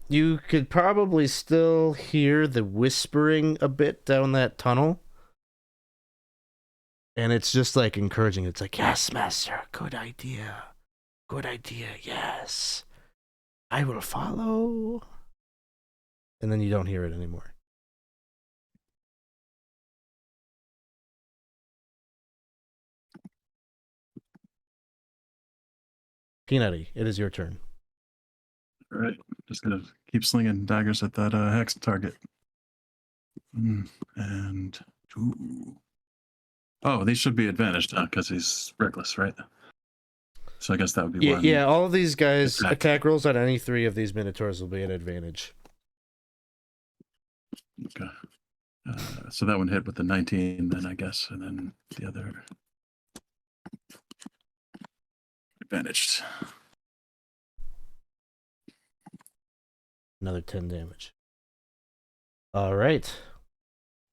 You could probably still hear the whispering a bit down that tunnel. And it's just like encouraging. It's like, yes, master, good idea. Good idea, yes. I will follow. And then you don't hear it anymore. Peanutty, it is your turn. All right, just gonna keep slinging daggers at that hex target. And ooh. Oh, these should be advantaged because he's reckless, right? So I guess that would be one. Yeah, all of these guys attack. attack rolls on any 3 of these Minotaurs will be an advantage. Okay. So that one hit with the 19, then I guess, and then the other advantaged. Another 10 damage. All right.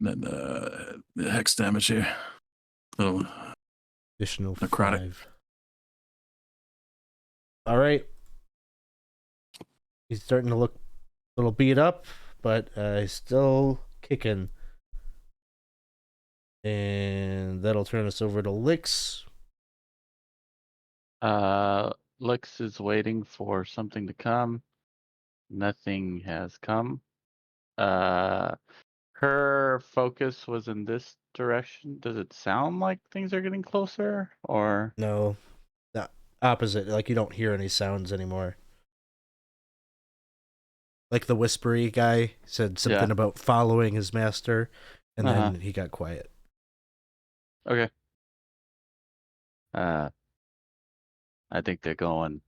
Then the hex damage here. Little Additional necrotic. 5. All right. He's starting to look a little beat up, but he's still kicking. And that'll turn us over to Lix. Lix is waiting for something to come. Nothing has come. Her focus was in this direction. Does it sound like things are getting closer, or No, the opposite. Like you don't hear any sounds anymore. Like the whispery guy said something about following his master, and then he got quiet. Okay. I think they're going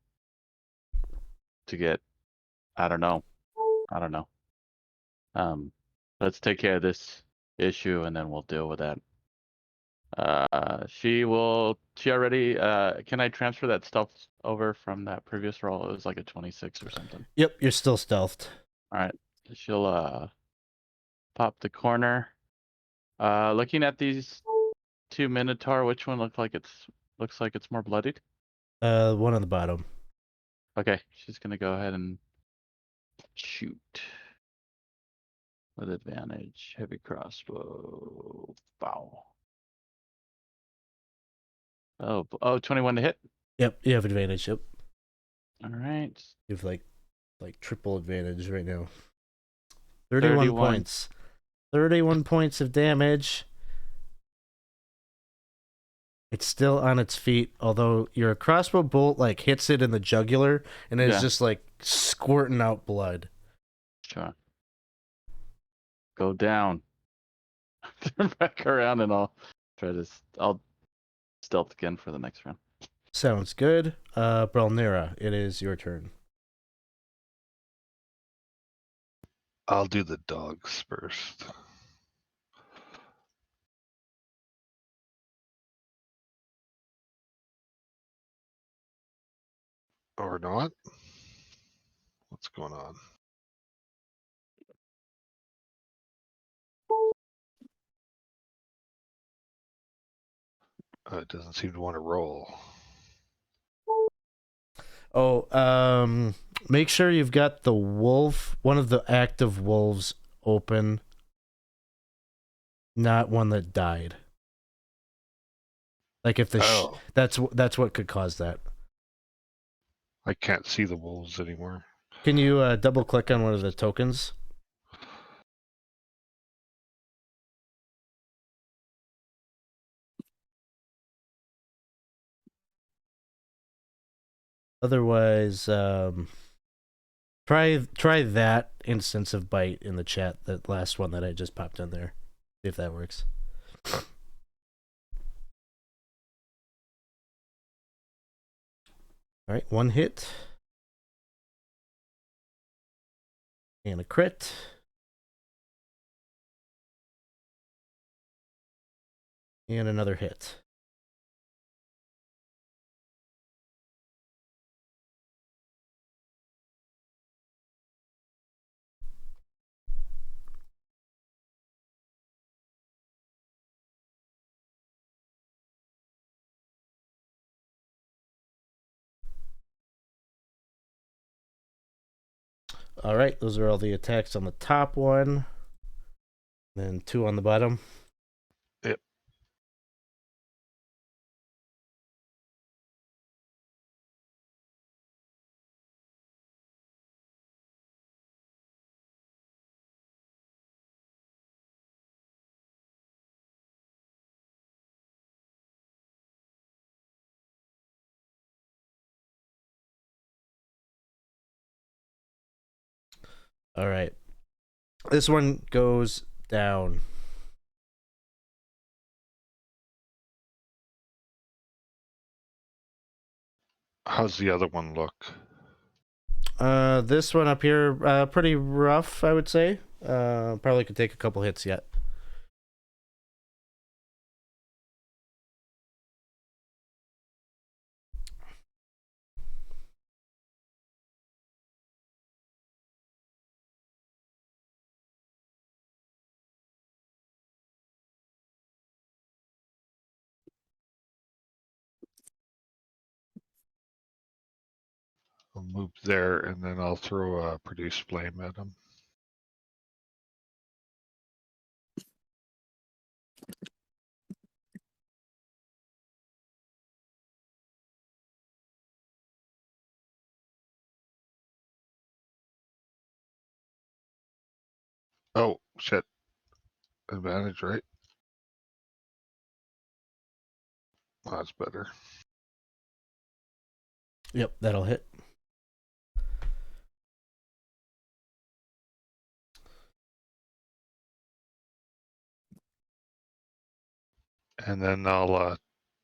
to get. I don't know. Let's take care of this issue and then we'll deal with that. She already. Can I transfer that stuff over from that previous roll? It was like a 26 or something. Yep, you're still stealthed. All right. She'll pop the corner. Looking at these 2 Minotaur, which one looks like it's more bloodied? One on the bottom. Okay, she's gonna go ahead and shoot with advantage. Heavy crossbow. Bow. Oh, 21 to hit. Yep, you have advantage. Yep. All right. You have like triple advantage right now. 31 points. 31 points of damage. It's still on its feet, although your crossbow bolt like hits it in the jugular and it's just like squirting out blood. Sure. Go down. Turn back around and I'll try to. stealth again for the next round. Sounds good. Brelnera, it is your turn. I'll do the dogs first. Or not. What's going on? It doesn't seem to want to roll. Oh, make sure you've got the wolf, one of the active wolves open, not one that died. Like if the that's what could cause that. I can't see the wolves anymore. Can you double click on one of the tokens? Otherwise, try that instance of bite in the chat. That last one that I just popped in there. See if that works. All right, one hit. And a crit. And another hit. All right, those are all the attacks on the top one. Then 2 on the bottom. Yep. All right. This one goes down. How's the other one look? This one up here, pretty rough, I would say. Probably could take a couple hits yet. I'll move there and then I'll throw a produce flame at him. Oh, shit. Advantage, right? That's better. Yep, that'll hit. And then I'll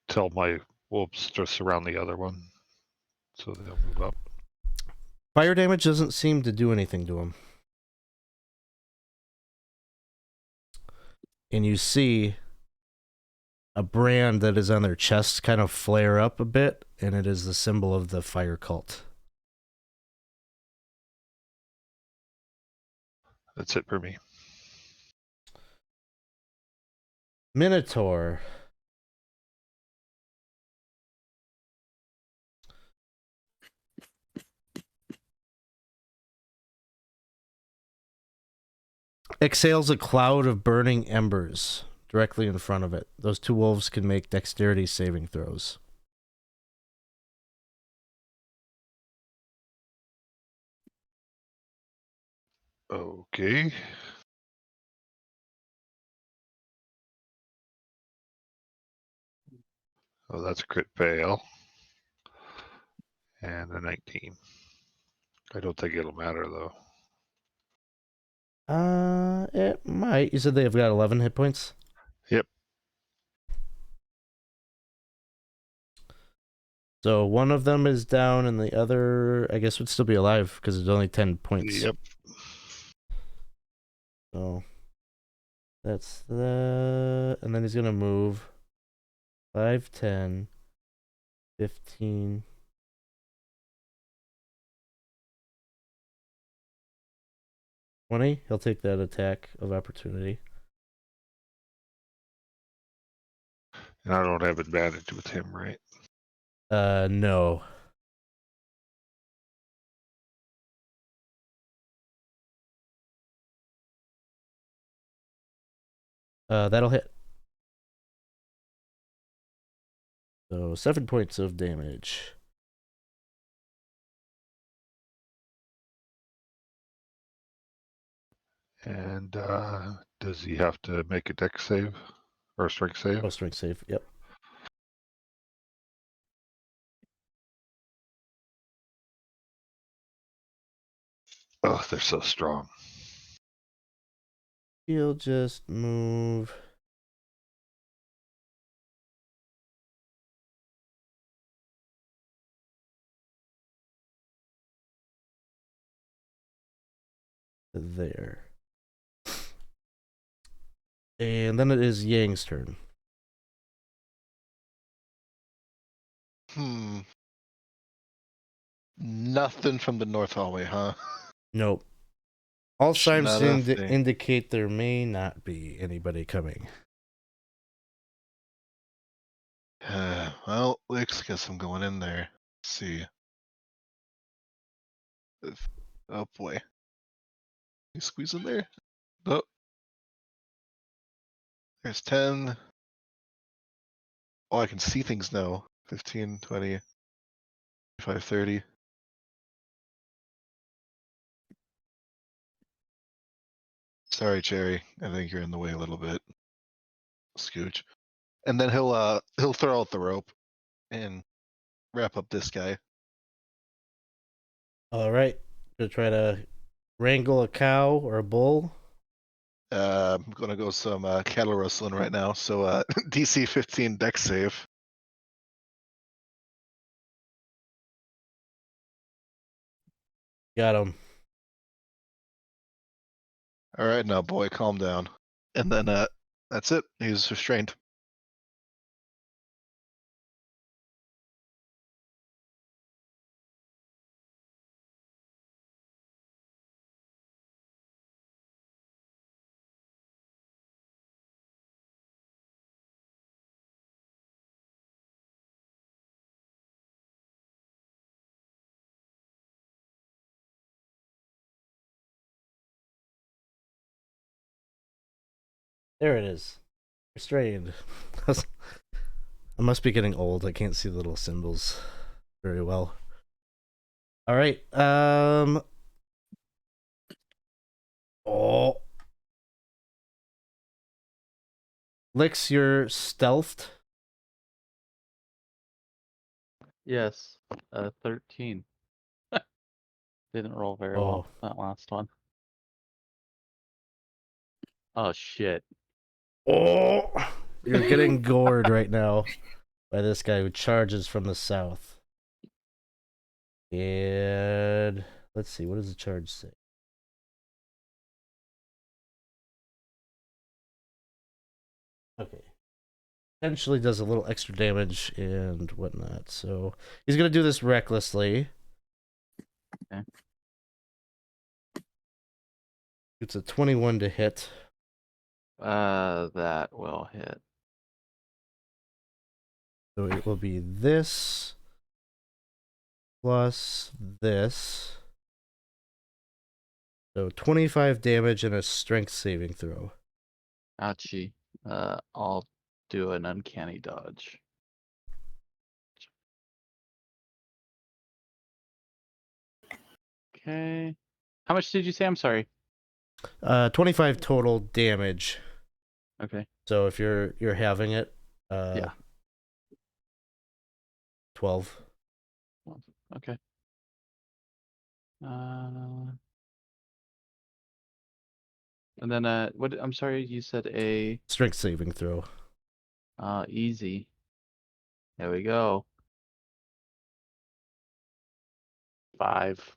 tell my wolves to surround the other one so they'll move up. Fire damage doesn't seem to do anything to him. And you see a brand that is on their chest kind of flare up a bit, and it is the symbol of the fire cult. That's it for me. Minotaur. Exhales a cloud of burning embers directly in front of it. Those 2 wolves can make dexterity saving throws. Okay. Oh, that's a crit fail. And a 19. I don't think it'll matter though. It might. You said they've got 11 hit points? Yep. So one of them is down, and the other, I guess, would still be alive because it's only 10 points. Yep. So that's the, and then he's gonna move 5, 10, 15. 20. He'll take that attack of opportunity. And I don't have advantage with him, right? No. That'll hit. So 7 points of damage. And does he have to make a dex save or a strength save? Oh, strength save. Yep. Oh, they're so strong. He'll just move. There. And then it is Yang's turn. Nothing from the north hallway, huh? Nope. All signs seem to Nothing. indicate there may not be anybody coming. Well, Wix, guess I'm going in there. Let's see. Oh boy. You squeeze in there? Oh. There's 10. Oh, I can see things now. 15, 20, 25, 30. Sorry, Cherry. I think you're in the way a little bit. Scooch. And then he'll throw out the rope and wrap up this guy. All right. Gonna try to wrangle a cow or a bull. I'm gonna go some cattle rustling right now. So DC 15 dex save. Got him. All right, now boy, calm down. And then that's it. He's restrained. There it is. Restrained. I must be getting old. I can't see the little symbols very well. All right. Oh. Licks, you're stealthed. Yes. 13. Didn't roll very well, that last one. Oh, shit. Oh. You're getting gored right now by this guy who charges from the south. And let's see, what does the charge say? Okay. Potentially does a little extra damage and whatnot. So he's gonna do this recklessly. Okay. It's a 21 to hit. That will hit. So it will be this plus this. So 25 damage and a strength saving throw. Ouchie. I'll do an uncanny dodge. Okay. How much did you say? I'm sorry. 25 total damage. Okay. So if you're having it, Yeah. 12. Okay. And then what? I'm sorry, you said a Strength saving throw. easy. There we go. 5.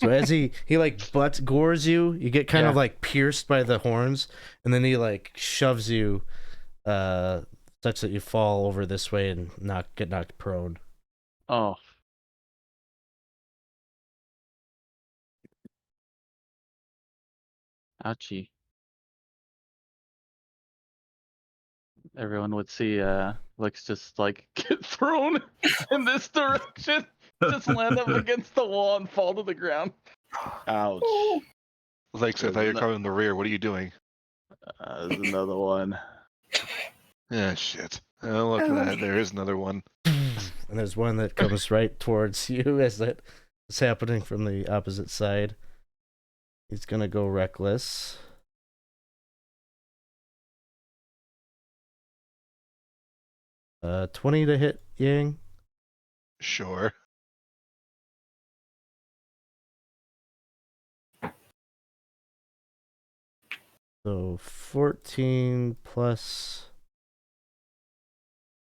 So as he like gores you, you get kind of Yeah. like pierced by the horns, and then he like shoves you, such that you fall over this way and get knocked prone. Oh. Ouchie. Everyone would see Lex just like get thrown in this direction, just land up against the wall and fall to the ground. Ouch. Lex, I thought you were coming in the rear. What are you doing? There's another one. Yeah, shit. Oh, look at that. There is another one. And there's one that comes right towards you as that is happening from the opposite side. He's gonna go reckless. Uh, 20 to hit Yang. Sure. So 14 plus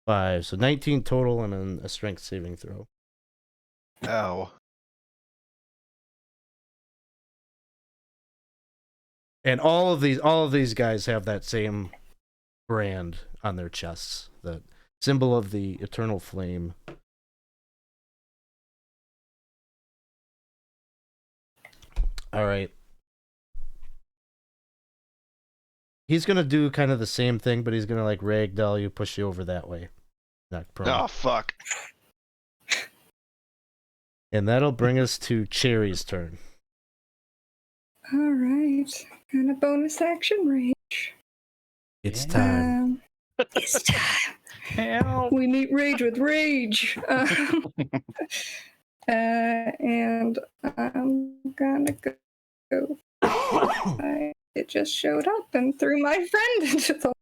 5, so 19 total, and then a strength saving throw. Ow. And all of these guys have that same brand on their chests, the symbol of the eternal flame. All right. He's gonna do kind of the same thing, but he's gonna like ragdoll you, push you over that way, knock prone. Oh, fuck. And that'll bring us to Cherry's turn. All right. And a bonus action rage. It's time. It's time. Help. We meet rage with rage. And I'm gonna go. It just showed up and threw my friend into the.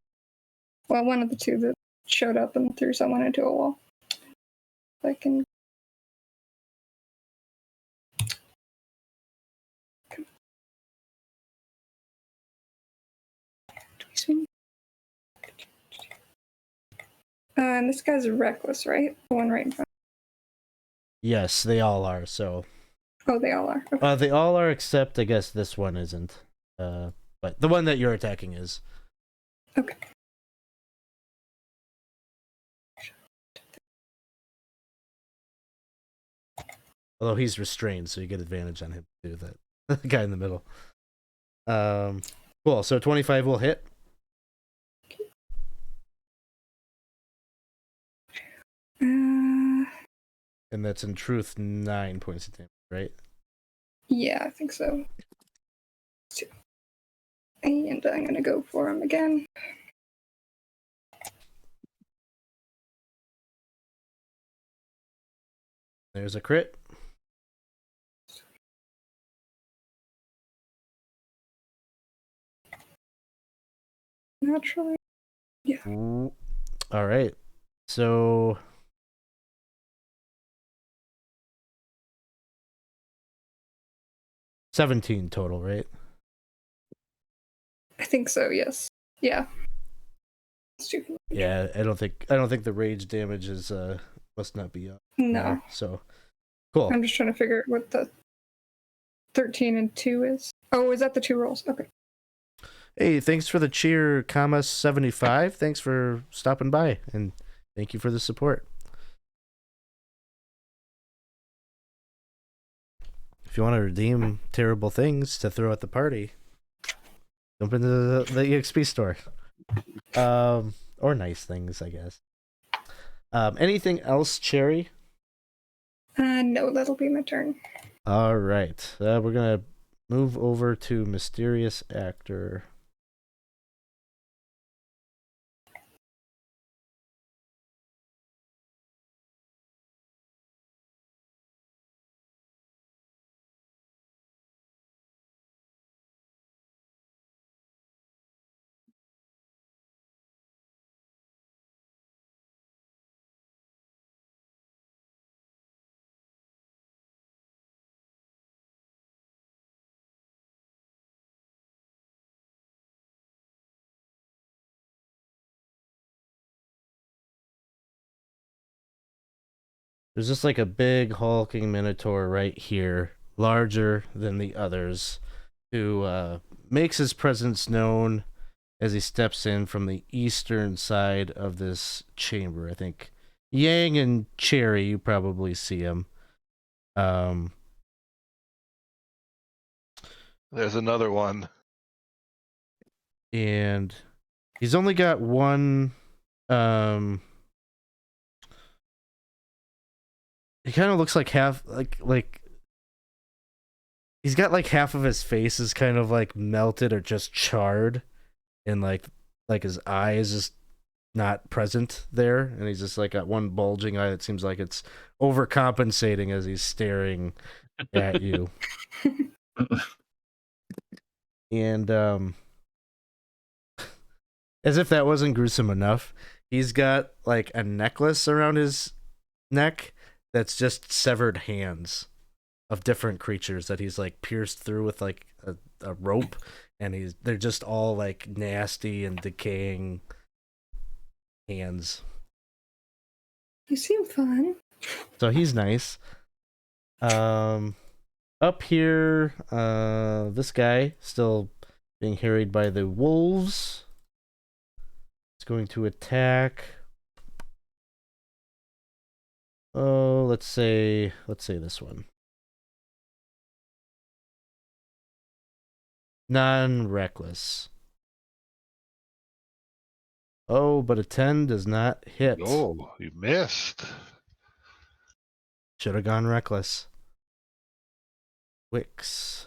Well, one of the two that showed up and threw someone into a wall. I can. And this guy's reckless, right? The one right in front. Yes, they all are. So. Oh, they all are. Okay. They all are, except I guess this one isn't. But the one that you're attacking is. Okay. Although he's restrained, so you get advantage on him too. That the guy in the middle. Cool. So 25 will hit. And that's in truth 9 points of damage, right? Yeah, I think so. And I'm gonna go for him again. There's a crit. Naturally. Yeah. Ooh. All right. So 17 total, right? I think so, yes. Yeah. Yeah, I don't think the rage damage is must not be up. No. So cool. I'm just trying to figure out what the 13 and 2 is. Oh, is that the 2 rolls? Okay. Hey, thanks for the cheer, comma 75. Thanks for stopping by, and thank you for the support. If you want to redeem terrible things to throw at the party, jump into the EXP store. Or nice things, I guess. Anything else, Cherry? No, that'll be my turn. All right. We're gonna move over to Mysterious Actor. There's just like a big hulking minotaur right here, larger than the others, who makes his presence known as he steps in from the eastern side of this chamber. I think Yang and Cherry, you probably see him. There's another one. And he's only got one. He kind of looks like half, like he's got like half of his face is kind of like melted or just charred, and like his eye is just not present there, and he's just like got one bulging eye that seems like it's overcompensating as he's staring at you. And as if that wasn't gruesome enough, he's got like a necklace around his neck that's just severed hands of different creatures that he's like pierced through with like a rope, and they're just all like nasty and decaying hands. You seem fun. So he's nice. Up here, this guy still being harried by the wolves. It's going to attack. Oh, let's say this one. Non-reckless. Oh, but a 10 does not hit. Oh, you missed. Should have gone reckless. Wix.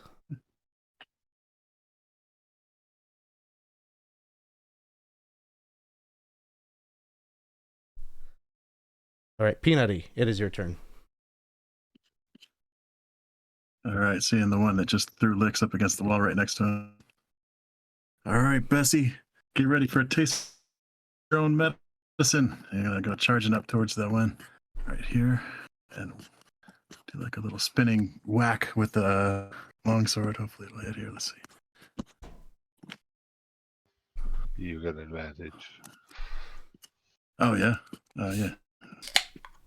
All right, Peanutty, it is your turn. All right, seeing the one that just threw licks up against the wall right next to him. All right, Bessie, get ready for a taste of your own medicine. You're gonna go charging up towards that one right here, and do like a little spinning whack with the longsword. Hopefully it'll hit here. Let's see. You got advantage. Oh yeah, yeah.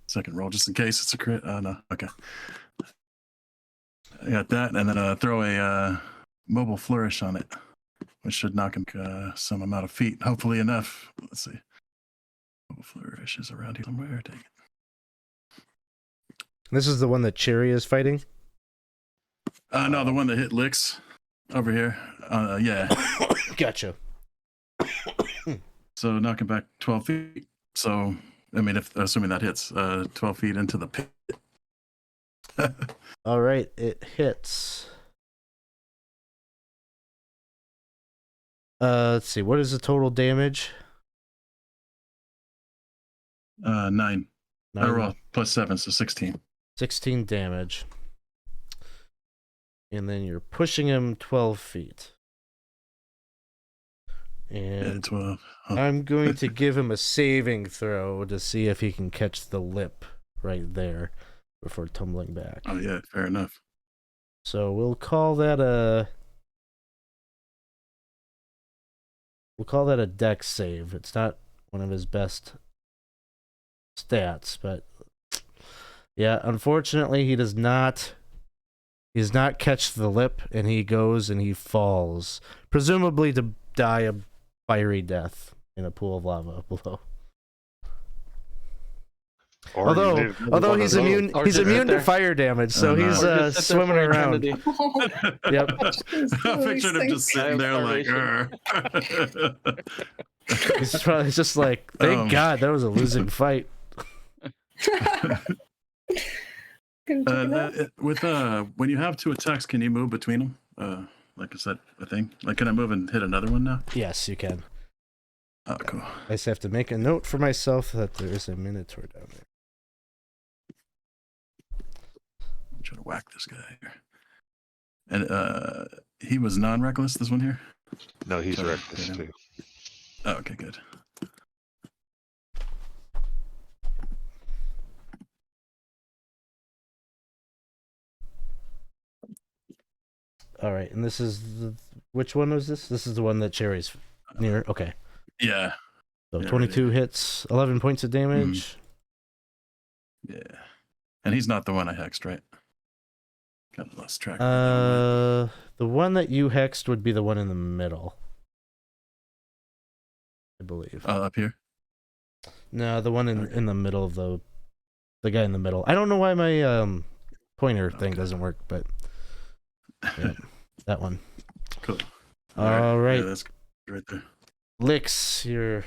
Second roll just in case it's a crit. Oh no, okay. I got that, and then throw a mobile flourish on it, which should knock him some amount of feet. Hopefully enough. Let's see. Mobile flourish is around here somewhere. Take it. This is the one that Cherry is fighting? No, the one that hit licks over here. Yeah. Gotcha. So knock him back 12 feet. So, I mean, if assuming that hits 12 feet into the pit. All right, it hits. Let's see. What is the total damage? 9. Well, plus 7, so 16. 16 damage. And then you're pushing him 12 feet. And Yeah, 12. Oh. I'm going to give him a saving throw to see if he can catch the lip right there before tumbling back. Oh, yeah, fair enough. So we'll call that a dex save. It's not one of his best stats, but yeah, unfortunately he does not catch the lip, and he goes and he falls, presumably to die a fiery death in a pool of lava below. Or Although he's immune to fire damage, so he's swimming around. Yep. I pictured him just sitting there like, He's probably just like, thank God that was a losing fight. With when you have 2 attacks, can you move between them? Like, is that a thing? Like, can I move and hit another one now? Yes, you can. Oh, cool. I just have to make a note for myself that there is a minotaur down there. I'm trying to whack this guy here. And he was non-reckless, this one here? No, he's Sorry, reckless yeah. too. Oh, okay, good. All right, and this is which one was this? This is the one that Cherry's near. Okay. Yeah. So Yeah, 22 hits, 11 points of damage. Yeah. And he's not the one I hexed, right? Got lost track of it. The one that you hexed would be the one in the middle, I believe. Up here. No, the one Okay. in the middle of the guy in the middle. I don't know why my pointer thing doesn't work, but yeah, that one. Cool. All right. Yeah, that's right there. Licks, you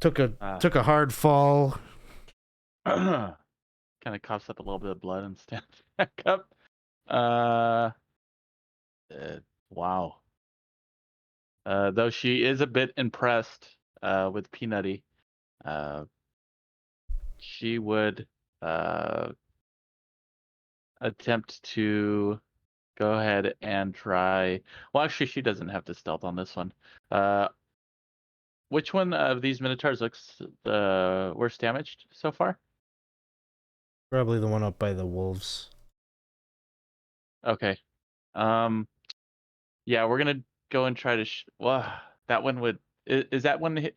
took a hard fall. Kind of coughs up a little bit of blood and stands back up. Wow. Though she is a bit impressed with Peanutty, she would attempt to go ahead and try. Well, actually, she doesn't have to stealth on this one. Which one of these Minotaurs looks the worst damaged so far? Probably the one up by the wolves. Okay. Yeah, we're gonna go and try to. Well, that one would. Is that one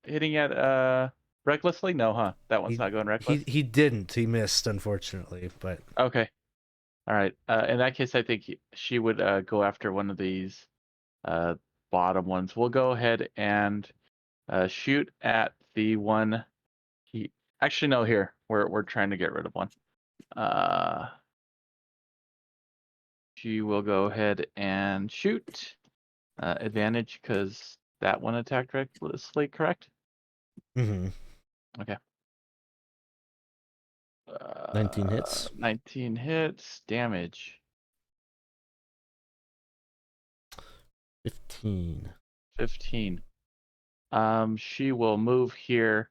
hitting at recklessly? No, huh? That one's not going reckless. He didn't. He missed, unfortunately. But Okay. All right. In that case, I think she would go after one of these bottom ones. We'll go ahead and shoot at the one. Actually, no. Here, we're trying to get rid of one. She will go ahead and shoot. Advantage because that one attacked recklessly, correct? Mm-hmm. Okay. 19 hits. 19 hits. Damage. 15. 15. She will move here.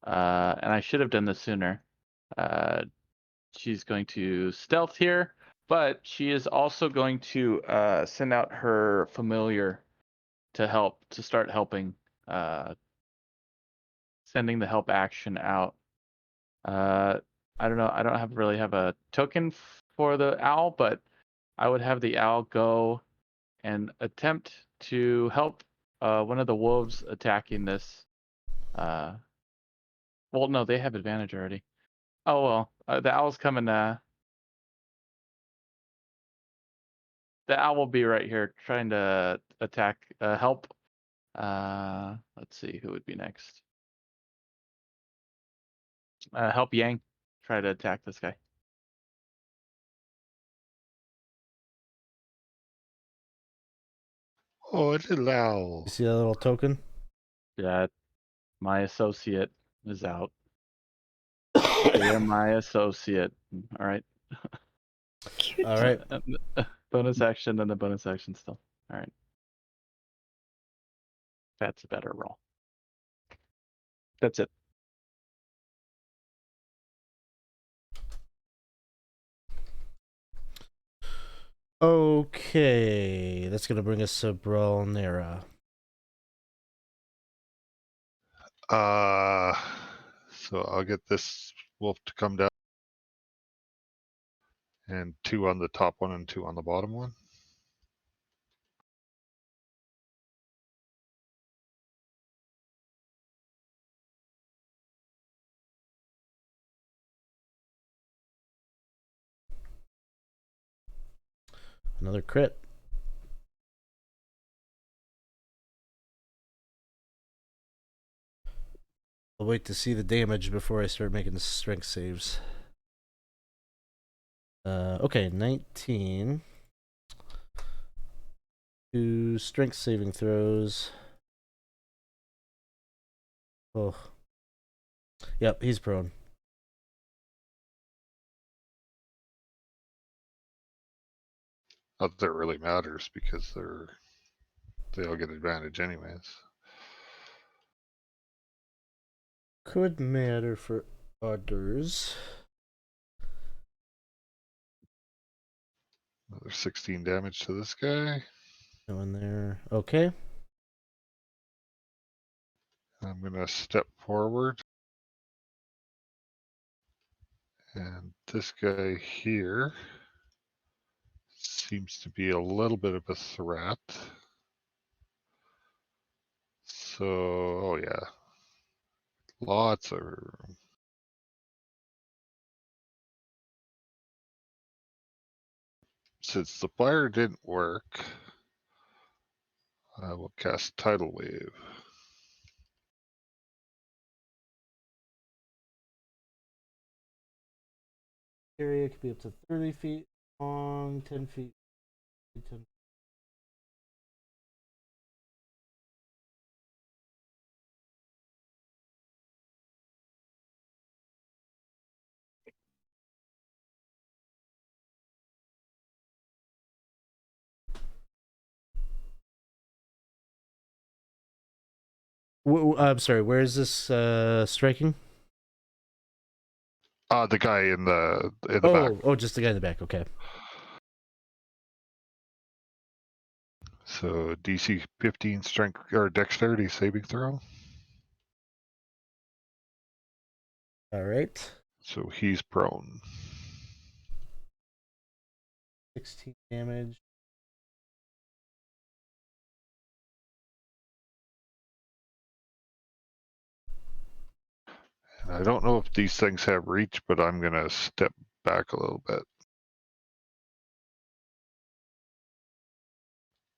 And I should have done this sooner. She's going to stealth here, but she is also going to send out her familiar to start helping. Sending the help action out. I don't know. I don't really have a token for the owl, but I would have the owl go and attempt to help one of the wolves attacking this. Well, no, they have advantage already. Oh well, the owl's coming. The owl will be right here trying to attack. Help. Let's see who would be next. Help Yang try to attack this guy. Oh, little owl. You see that little token? Yeah, my associate is out. You're my associate. All right. Cute. All right. Bonus action and a bonus action still. All right. That's a better roll. That's it. Okay, that's gonna bring us to Bralnera. So I'll get this wolf to come down. And 2 on the top one and 2 on the bottom one. Another crit. I'll wait to see the damage before I start making the strength saves. Okay, 19. 2 strength saving throws. Oh. Yep, he's prone. Not that it really matters because they all get advantage anyways. Could matter for others. Another 16 damage to this guy. No in there. Okay. I'm gonna step forward. And this guy here seems to be a little bit of a threat. So, oh yeah. Lots of room. since the fire didn't work, I will cast Tidal Wave. Area could be up to 30 feet long, 10 feet. 10. I'm sorry, where is this striking? The guy in the back. Oh, just the guy in the back. Okay. So DC 15 strength or dexterity saving throw. All right. So he's prone. 16 damage. And I don't know if these things have reach, but I'm gonna step back a little bit.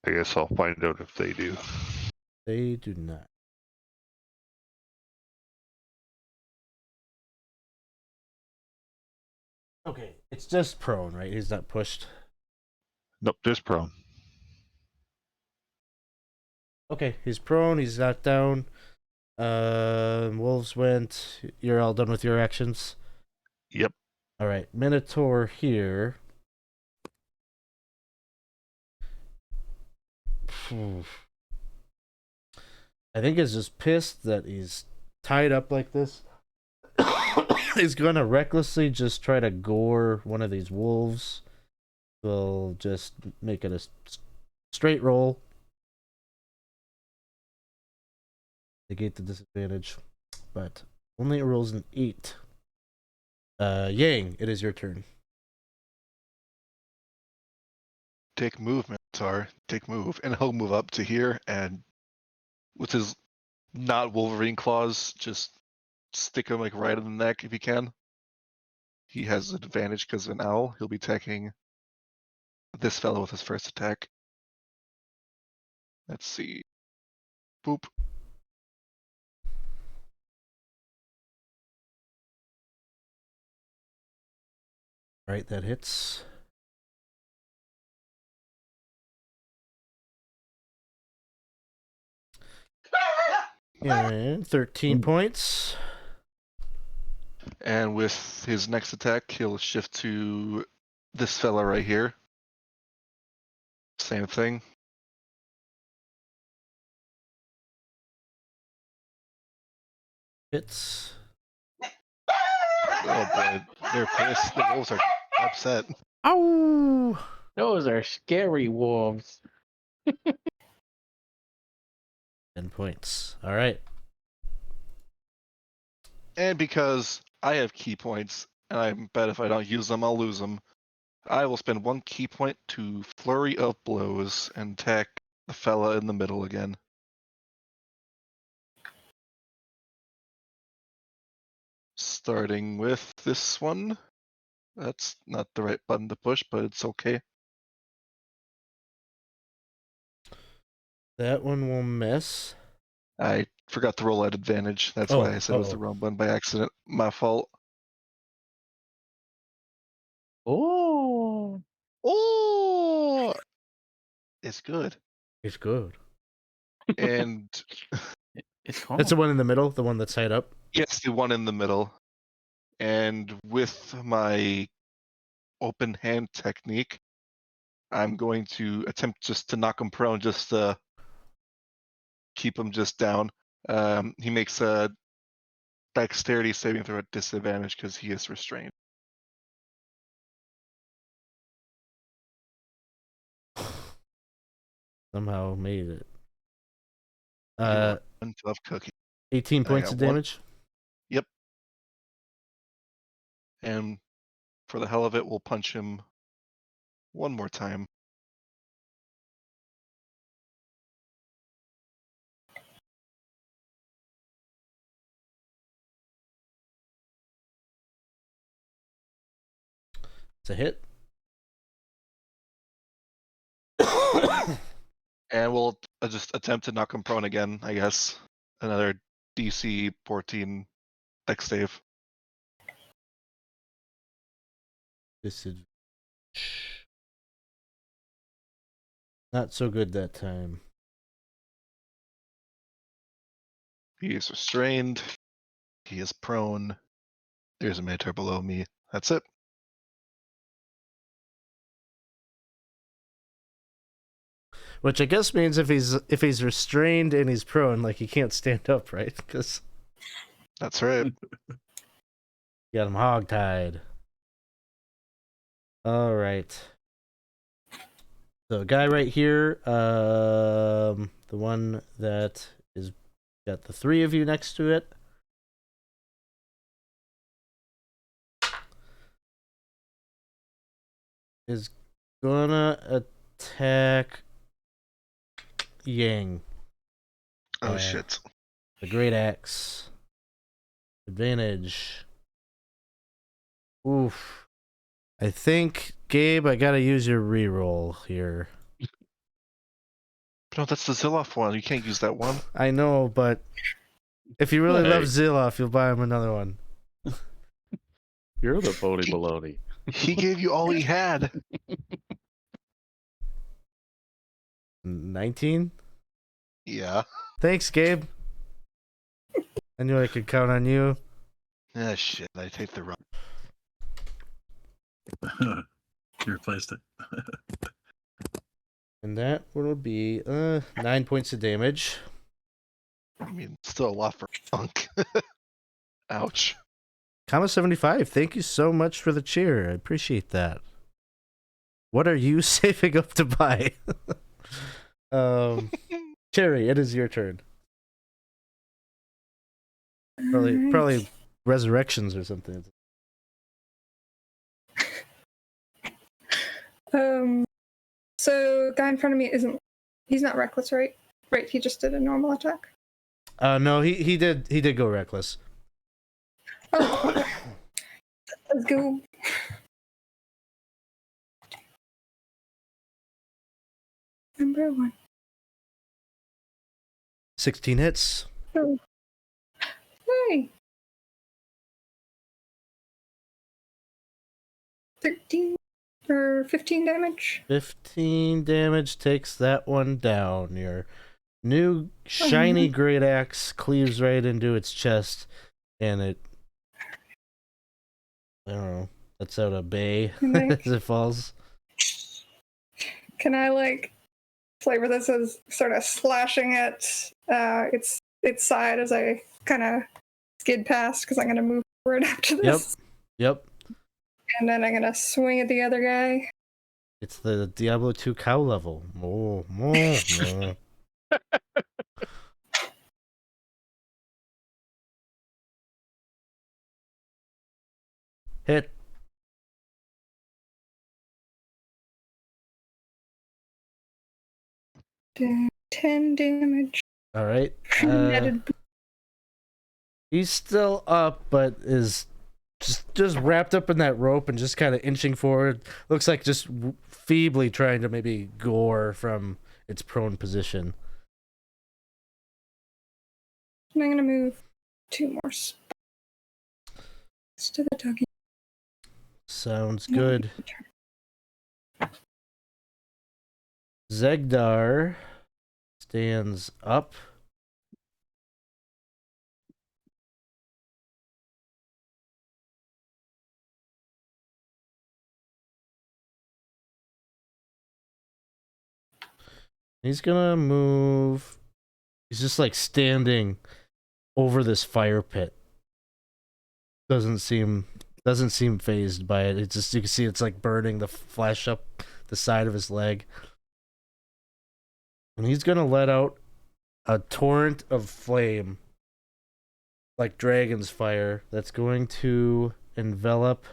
I guess I'll find out if they do. They do not. Okay, it's just prone, right? He's not pushed. Nope, just prone. Okay, he's prone. He's not down. Wolves went. You're all done with your actions. Yep. All right, Minotaur here. I think is just pissed that he's tied up like this. He's gonna recklessly just try to gore one of these wolves. We'll just make it a straight roll. Negate the disadvantage, but only rolls an 8. Yang, it is your turn. Take movement, Tar. Take move. And he'll move up to here and with his not Wolverine claws, just stick him like right in the neck if he can. He has an advantage because of an owl. He'll be attacking this fellow with his first attack. Let's see. Boop. Right, that hits. And 13 points. And with his next attack, he'll shift to this fella right here. Same thing. Hits. Oh boy, they're pissed. The wolves are upset. Ow! Those are scary wolves. 10 points. All right. And because I have key points, and I bet if I don't use them, I'll lose them, I will spend 1 key point to flurry of blows and attack the fella in the middle again. Starting with this one. That's not the right button to push, but it's okay. That one will miss. I forgot to roll at advantage. That's why I said it was the wrong button by accident. My fault. Oh, Oh, it's good. It's good. And it's calm. That's the one in the middle, the one that's tied up. yes, the one in the middle. And with my open hand technique, I'm going to attempt just to knock him prone, just to keep him just down. He makes a dexterity saving throw at disadvantage because he is restrained. Somehow made it. You are one tough cookie. 18 points got of one. damage. Yep. And for the hell of it, we'll punch him one more time. It's a hit. And we'll just attempt to knock him prone again, I guess. Another DC 14 dex save. Disadvantage. Not so good that time. He is restrained. He is prone. There's a Minotaur below me. That's it. Which I guess means if he's restrained and he's prone, like he can't stand up, right? Because That's right. you got him hogtied. All right. So guy right here, the one that is got the three of you next to it. Is gonna attack Yang. Oh shit. The Great Axe. Advantage. Oof. I think, Gabe, I gotta use your reroll here. No, that's the Zilloff one. You can't use that one. I know, but if you really Hey. love Ziloff, you'll buy him another one. You're the Bodie Baloney. He gave you all he had. 19? Yeah. Thanks, Gabe. I knew I could count on you. Ah, shit. I take the run. You replaced it. And that will be 9 points of damage. I mean, still a lot for funk. Ouch. Comma 75, thank you so much for the cheer. I appreciate that. What are you saving up to buy? Cherry, it is your turn. Probably resurrections or something. So guy in front of me he's not reckless, right? Right, he just did a normal attack. No, he did go reckless. Oh, okay. Let's go. Number 1. 16 hits. Oh. Hey. 13 or 15 damage. 15 damage takes that one down. Your new shiny great axe cleaves right into its chest, and it, I don't know, lets out a bay as it falls. Can I flavor this as sort of slashing at its side as I kind of skid past, because I'm going to move forward after this. Yep. And then I'm going to swing at the other guy. It's the Diablo 2 cow level. More. Hit. Uh, 10 damage. All right. Netted. He's still up, but is just wrapped up in that rope and just kind of inching forward. Looks like just feebly trying to maybe gore from its prone position. And I'm going to move 2 more spots to the doggy. Sounds good. Zegdar stands up. He's gonna move. He's just standing over this fire pit. Doesn't seem phased by it. It's just, you can see it's burning the flesh up the side of his leg. And he's gonna let out a torrent of flame, like dragon's fire, that's going to envelop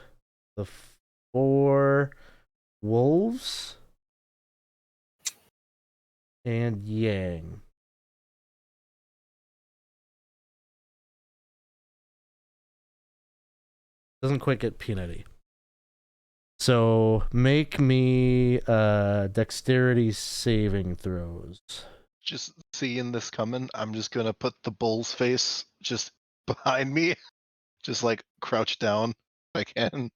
the 4 wolves and Yang. Doesn't quite get peanutty. So make me dexterity saving throws. Just seeing this coming, I'm just gonna put the bull's face just behind me, just like crouch down if I can.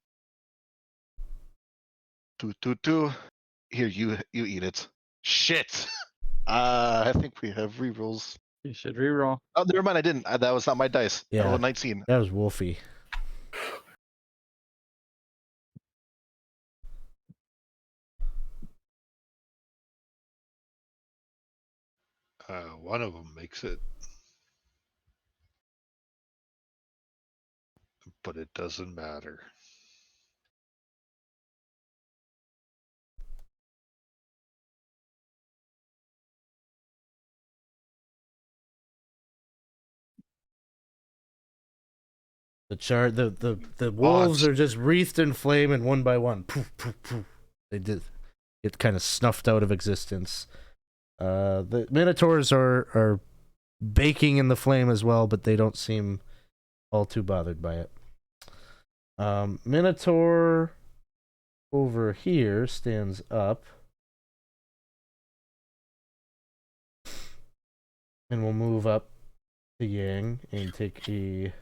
Two. Here, you eat it. Shit. I think we have rerolls. You should reroll. Oh, never mind. I didn't. That was not my dice. I Yeah. rolled a 19. That was Wolfie. One of them makes it, but it doesn't matter. The wolves are just wreathed in flame, and one by one, poof, poof, poof, they did get kind of snuffed out of existence. The minotaurs are baking in the flame as well, but they don't seem all too bothered by it. Minotaur over here stands up, and we'll move up to Yang and take a.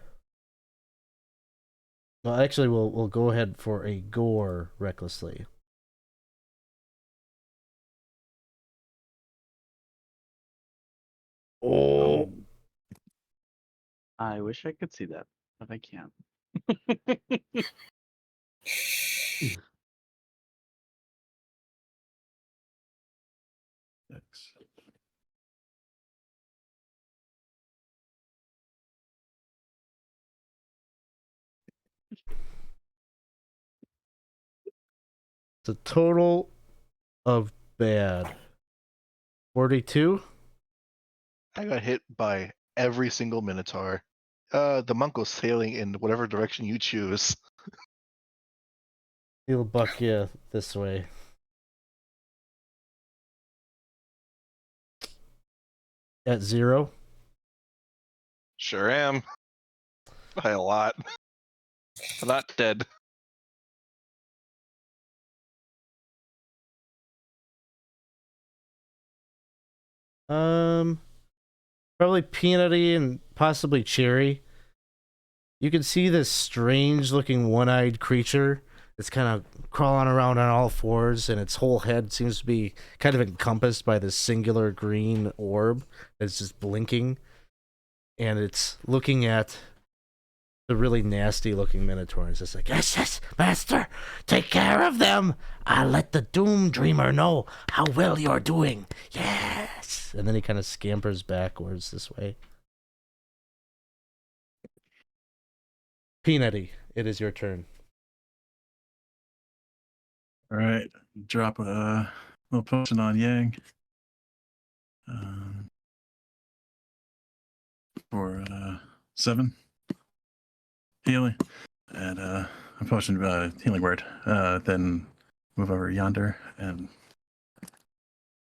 Well, actually, we'll go ahead for a gore recklessly. Oh, I wish I could see that, but I can't. Thanks. it's a total of bad 42. I got hit by every single minotaur. The monk was sailing in whatever direction you choose. He'll buck you this way. At 0. Sure am. By a lot. I'm not dead. Probably peanutty and possibly cherry. You can see this strange looking one-eyed creature that's kind of crawling around on all fours, and its whole head seems to be kind of encompassed by this singular green orb that's just blinking, and it's looking at the really nasty looking minotaur. It's just like, yes, master, take care of them. I'll let the Doom Dreamer know how well you're doing. Yes. And then he kind of scampers backwards this way. Peanutty, it is your turn. All right, drop a little potion on Yang. For 7 healing, and a potion healing word. Then move over yonder and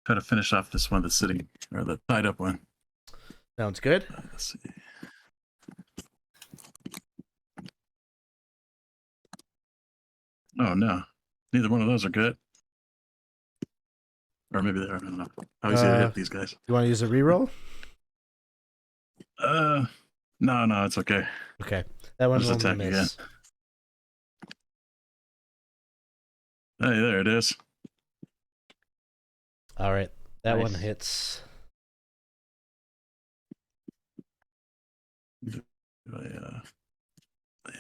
try to finish off this one that's sitting, or the tied up one. Sounds good. Let's see. Oh no, neither one of those are good. Or maybe they are. I don't know. How easy to hit these guys. You want to use a reroll? No, it's okay. Okay, that one Just will attack miss. Hey, there it is. All right, that one Nice. hits.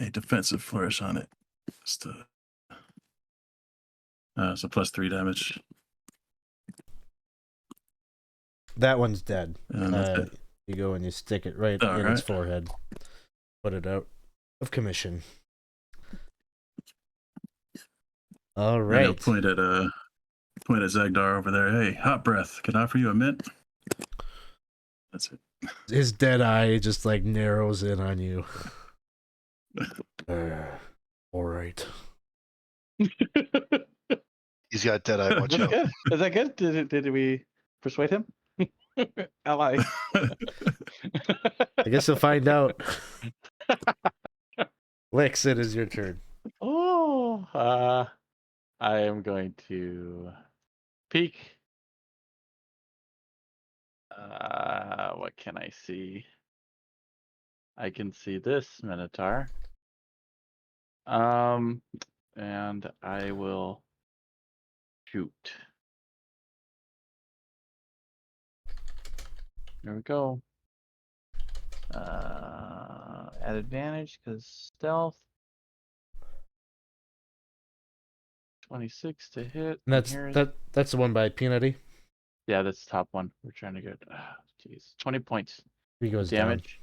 A defensive flourish on it. Just so plus 3 damage. That one's dead. And that's it. You go and you stick it right All in its right. forehead. Put it out of commission. All And right. he'll point at Zagdar over there. Hey, hot breath. Can I offer you a mint? That's it. His dead eye just like narrows in on you. All right. He's got dead eye. Watch Is that out. good? Is that good? Did we persuade him? Ally. I guess you'll find out. Lix, it is your turn. Oh, I am going to peek. What can I see? I can see this Minotaur. And I will shoot. There we go. At advantage because stealth. 26 to hit. And that's the one by Peanutty. Yeah, that's the top one. We're trying to get. Jeez, 20 points. He goes damage.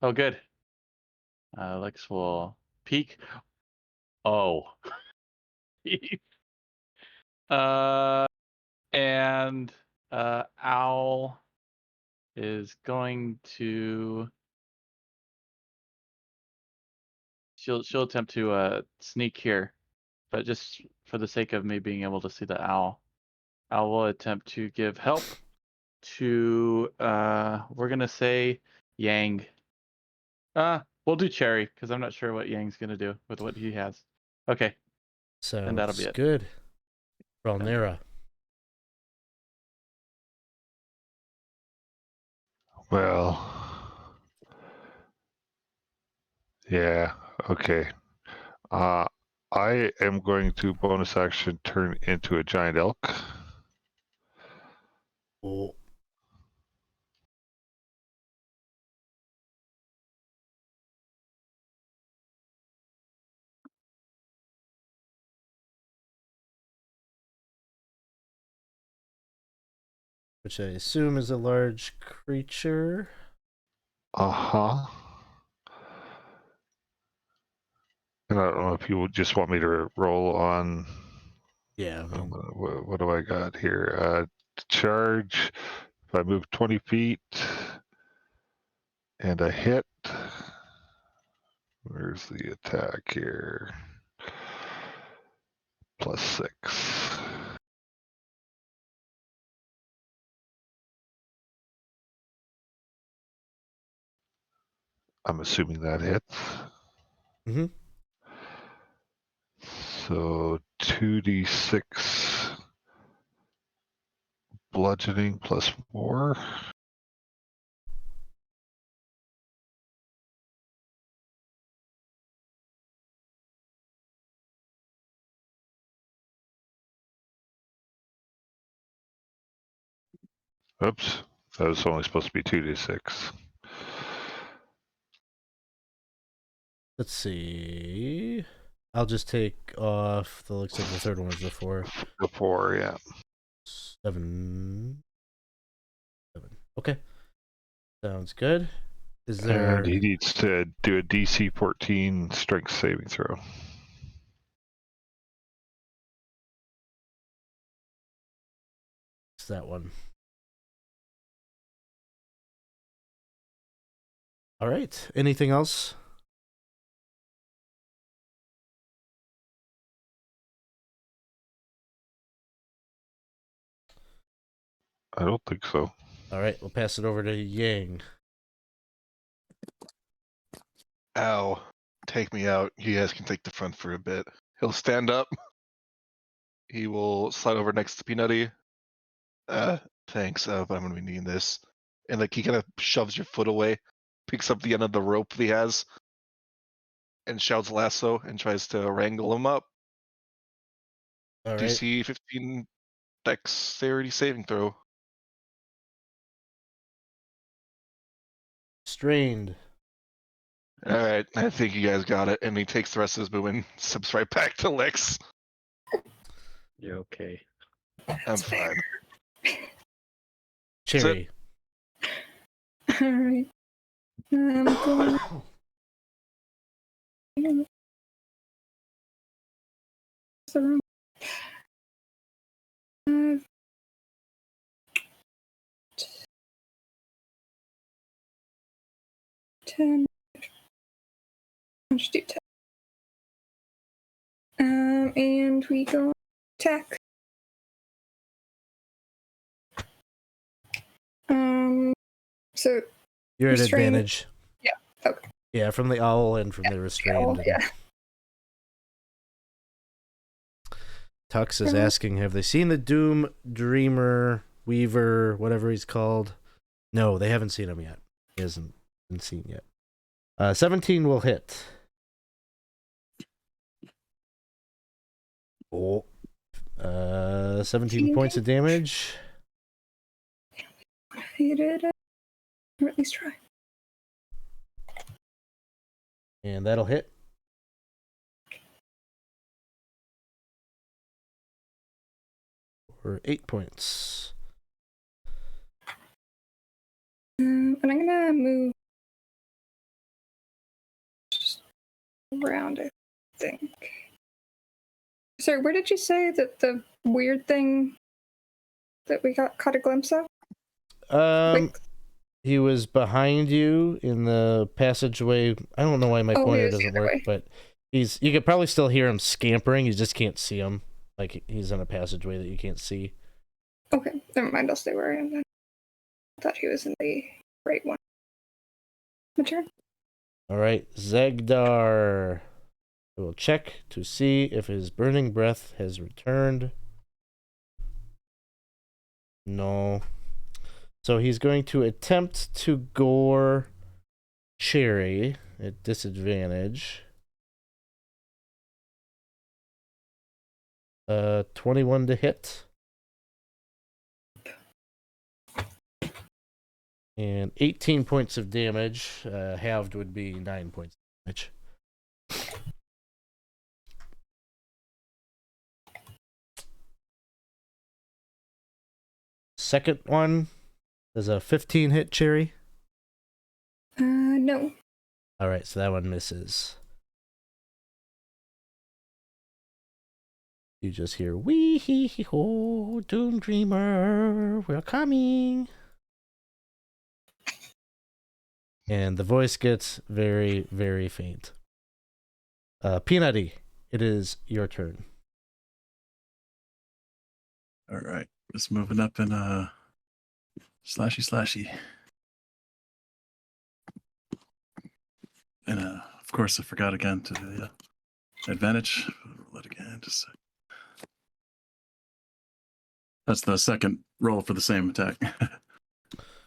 Oh, good. Lex will peek. Oh. And Owl is going to. She'll attempt to sneak here, but just for the sake of me being able to see the owl, Owl will attempt to give help to we're gonna say Yang. We'll do Cherry because I'm not sure what Yang's gonna do with what he has. Okay, So and that'll be it. Good. Ralnera. Well, yeah, okay. I am going to bonus action turn into a giant elk. Oh. Which I assume is a large creature. Uh-huh. And I don't know if you would just want me to roll on. Yeah. I mean, What do I got here? Charge. If I move 20 feet and I hit. Where's the attack here? +6. I'm assuming that hits. Mm-hmm. So 2d6 bludgeoning +4. Oops, that was only supposed to be 2d6. Let's see. I'll just take off the looks like the third one was the 4. The 4, yeah. 7. Okay. Sounds good. Is there? And he needs to do a DC 14 strength saving throw. It's that one. All right. Anything else? I don't think so. All right. We'll pass it over to Yang. Ow. Take me out. You guys can take the front for a bit. He'll stand up. He will slide over next to Peanutty. Thanks, but I'm gonna be needing this. And like he kind of shoves your foot away, picks up the end of the rope that he has, and shouts lasso and tries to wrangle him up. All right. DC 15 dexterity saving throw. Strained. All right, I think you guys got it. And he takes the rest of his movement and steps right back to Lex. You're okay. I'm fine. Cherry. All right. I'm going. 5, 10. I'll just do 10. And we go attack. So You're at restrained. advantage. Yeah. Okay. Yeah, from the owl and from the restrained. Yeah. Tux is asking, have they seen the Doom Dreamer Weaver, whatever he's called? No, they haven't seen him yet. He hasn't been seen yet. 17 will hit. Oh. 17 points of damage. Hated it. Or at least try. And that'll hit. For 8 points. And I'm gonna move just around, I think. Sorry, where did you say that the weird thing that we caught a glimpse of? He was behind you in the passageway. I don't know why my pointer doesn't work, but you could probably still hear him scampering. You just can't see him. Like, he's in a passageway that you can't see. Okay, never mind. I'll stay where I am then. I thought he was in the right one. My turn. All right, Zegdar. I will check to see if his burning breath has returned. No. So he's going to attempt to gore Cherry at disadvantage. 21 to hit. And 18 points of damage. Halved would be 9 points of damage. Second one. Does a 15 hit Cherry? No. Alright, so that one misses. You just hear, wee hee hee ho, Doom Dreamer, we're coming. And the voice gets very, very faint. Peanutty, it is your turn. All right, just moving up in slashy. And of course, I forgot again to the advantage. Roll it again. Just that's the second roll for the same attack.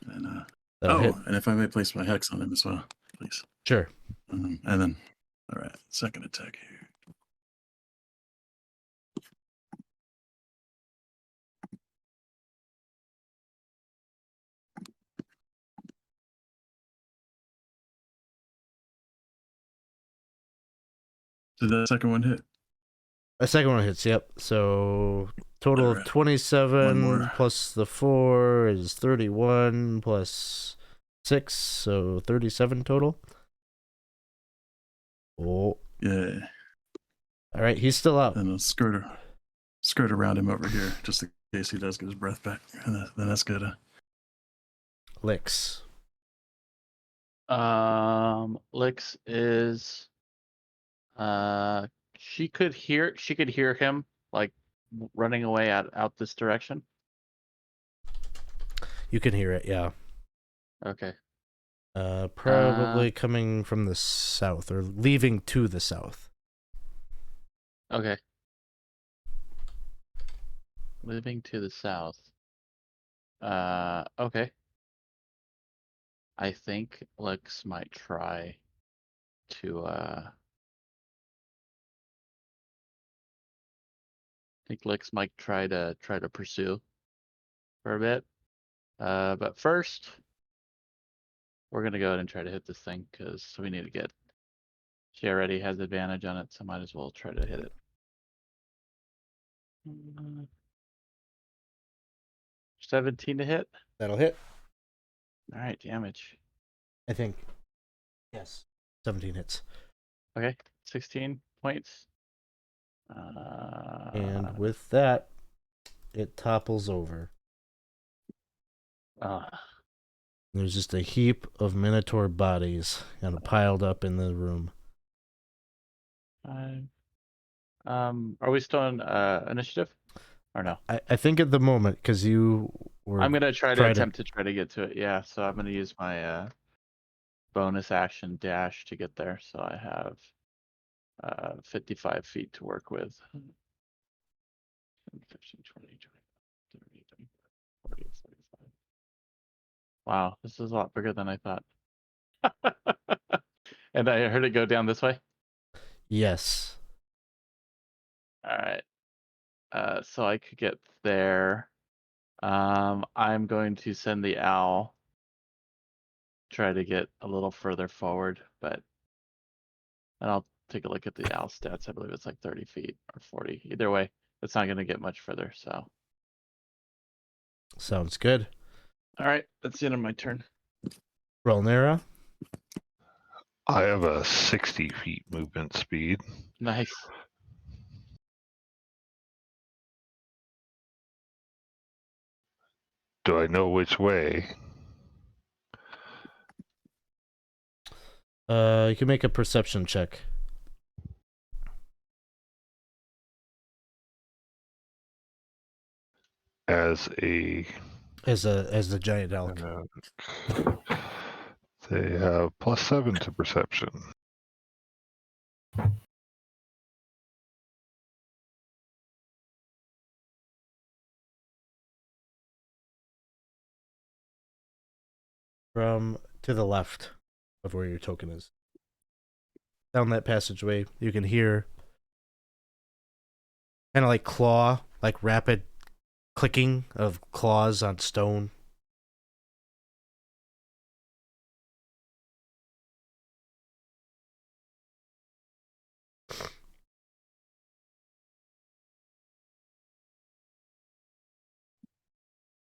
And and if I may place my hex on him as well, please. Sure. And then, all right, second attack here. Did the second one hit? The second one hits, yep. So total of 27 plus the 4 is 31 plus 6, so 37 total. Oh. Yeah. All right, he's still up. And I'll skirt around him over here just in case he does get his breath back. And then that's good. Licks. Licks is she could hear him like running away out this direction. You can hear it, yeah. Okay. Probably coming from the south or leaving to the south. Okay. Moving to the south. Okay. I think Lex might try to I think Lex might try to pursue for a bit. But first we're gonna go ahead and try to hit this thing because we need to get. She already has advantage on it, so might as well try to hit it. 17 to hit. That'll hit. All right, damage. I think. Yes. 17 hits. Okay, 16 points. And with that, it topples over. There's just a heap of Minotaur bodies kind of piled up in the room. Are we still in initiative? Or no? I think at the moment, because you were... I'm going to try to get to it, yeah. So I'm going to use my bonus action dash to get there. So I have 55 feet to work with. 10, 15, 20, 25, 30, 35, 40, 45. Wow, this is a lot bigger than I thought. And I heard it go down this way. Yes. All right. So I could get there. I'm going to send the owl. Try to get a little further forward, and I'll take a look at the owl stats. I believe it's like 30 feet or 40. Either way, it's not going to get much further. So. Sounds good. All right, that's the end of my turn. Roll Nera. I have a 60 feet movement speed. Nice. Do I know which way? You can make a perception check. As the giant elk. They have +7 to perception. From to the left of where your token is. Down that passageway, you can hear kind of like claw, like rapid clicking of claws on stone.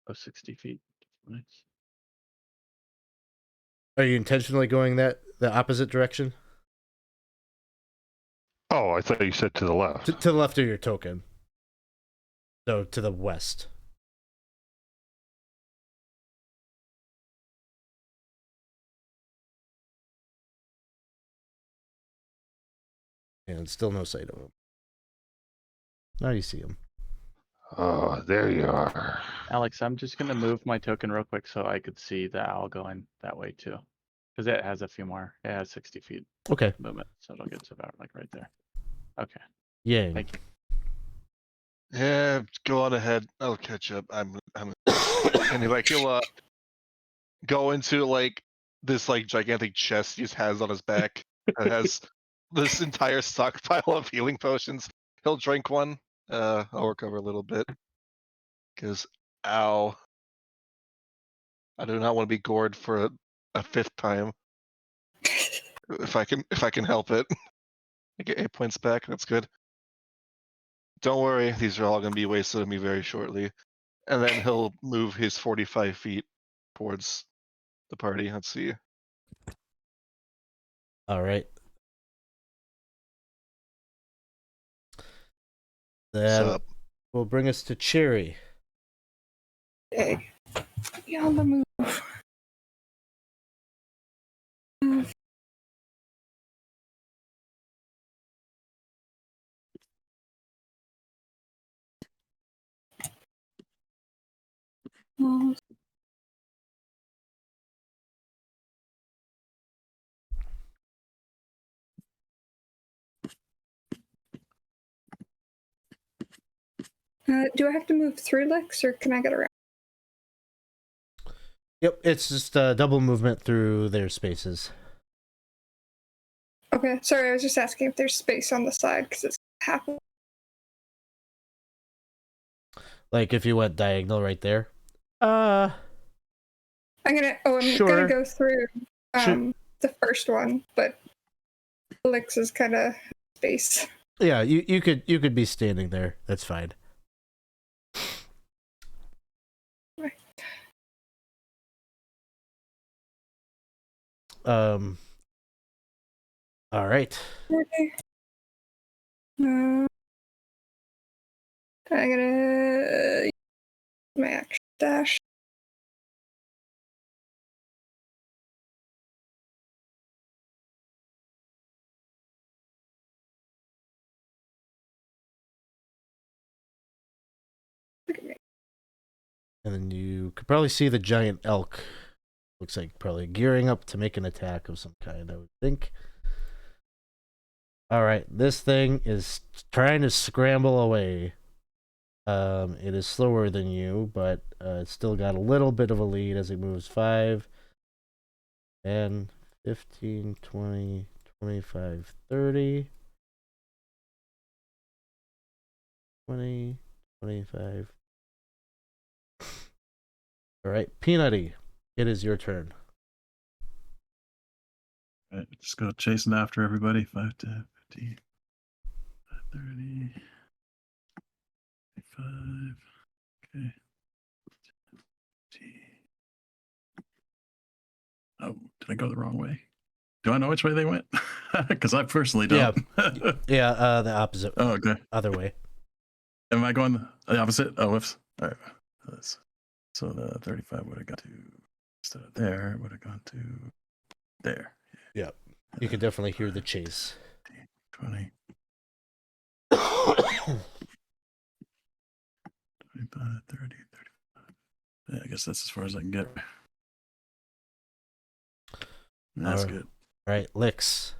Oh, 60 feet. Nice. Are you intentionally going the opposite direction? Oh, I thought you said to the left. To the left of your token. So to the west. And still no sight of him. Now you see him. Oh, there you are. Alex, I'm just going to move my token real quick so I could see the owl going that way too. Because it has a few more. It has 60 feet Okay. movement. So it'll get to about like right there. Okay. Yang. Thank you. Yeah, go on ahead. I'll catch up. I'm and like he'll go into like this like gigantic chest he just has on his back that has this entire stockpile of healing potions. He'll drink one. I'll recover a little bit. Because ow. I do not want to be gored for a fifth time. If I can help it. I get 8 points back, that's good. Don't worry, these are all gonna be wasted on me very shortly. And then he'll move his 45 feet towards the party. Let's see. All right. That Sup? will bring us to Cherry. Okay. Be on the move. Do I have to move through licks, or can I get around? Yep, it's just double movement through their spaces. Okay, sorry, I was just asking if there's space on the side, because it's half. Like if you went diagonal right there. I'm gonna Sure. go through Sure. the first one, but licks is kind of space. Yeah, you could be standing there. That's fine. Right. All right. Okay. I'm gonna my action dash. Look at me. And then you could probably see the giant elk. Looks like probably gearing up to make an attack of some kind, I would think. All right, this thing is trying to scramble away. It is slower than you, but it's still got a little bit of a lead as it moves 5, 10, 15, 20, 25, 30, 20, 25. All right, Peanutty, it is your turn. All right, just go chasing after everybody. 5, 10, 15, 30, 25. Okay. 15. Oh, did I go the wrong way? Do I know which way they went? Because I personally don't. Yeah, the opposite. Oh, okay. Other way. Am I going the opposite? Oh, whoops. All right. So the 35 would have gone to, instead of there, it would have gone to there. Yeah. You can definitely hear the chase. 20, 25, 30, 35. Yeah, I guess that's as far as I can get. That's All right. good. All right, Licks.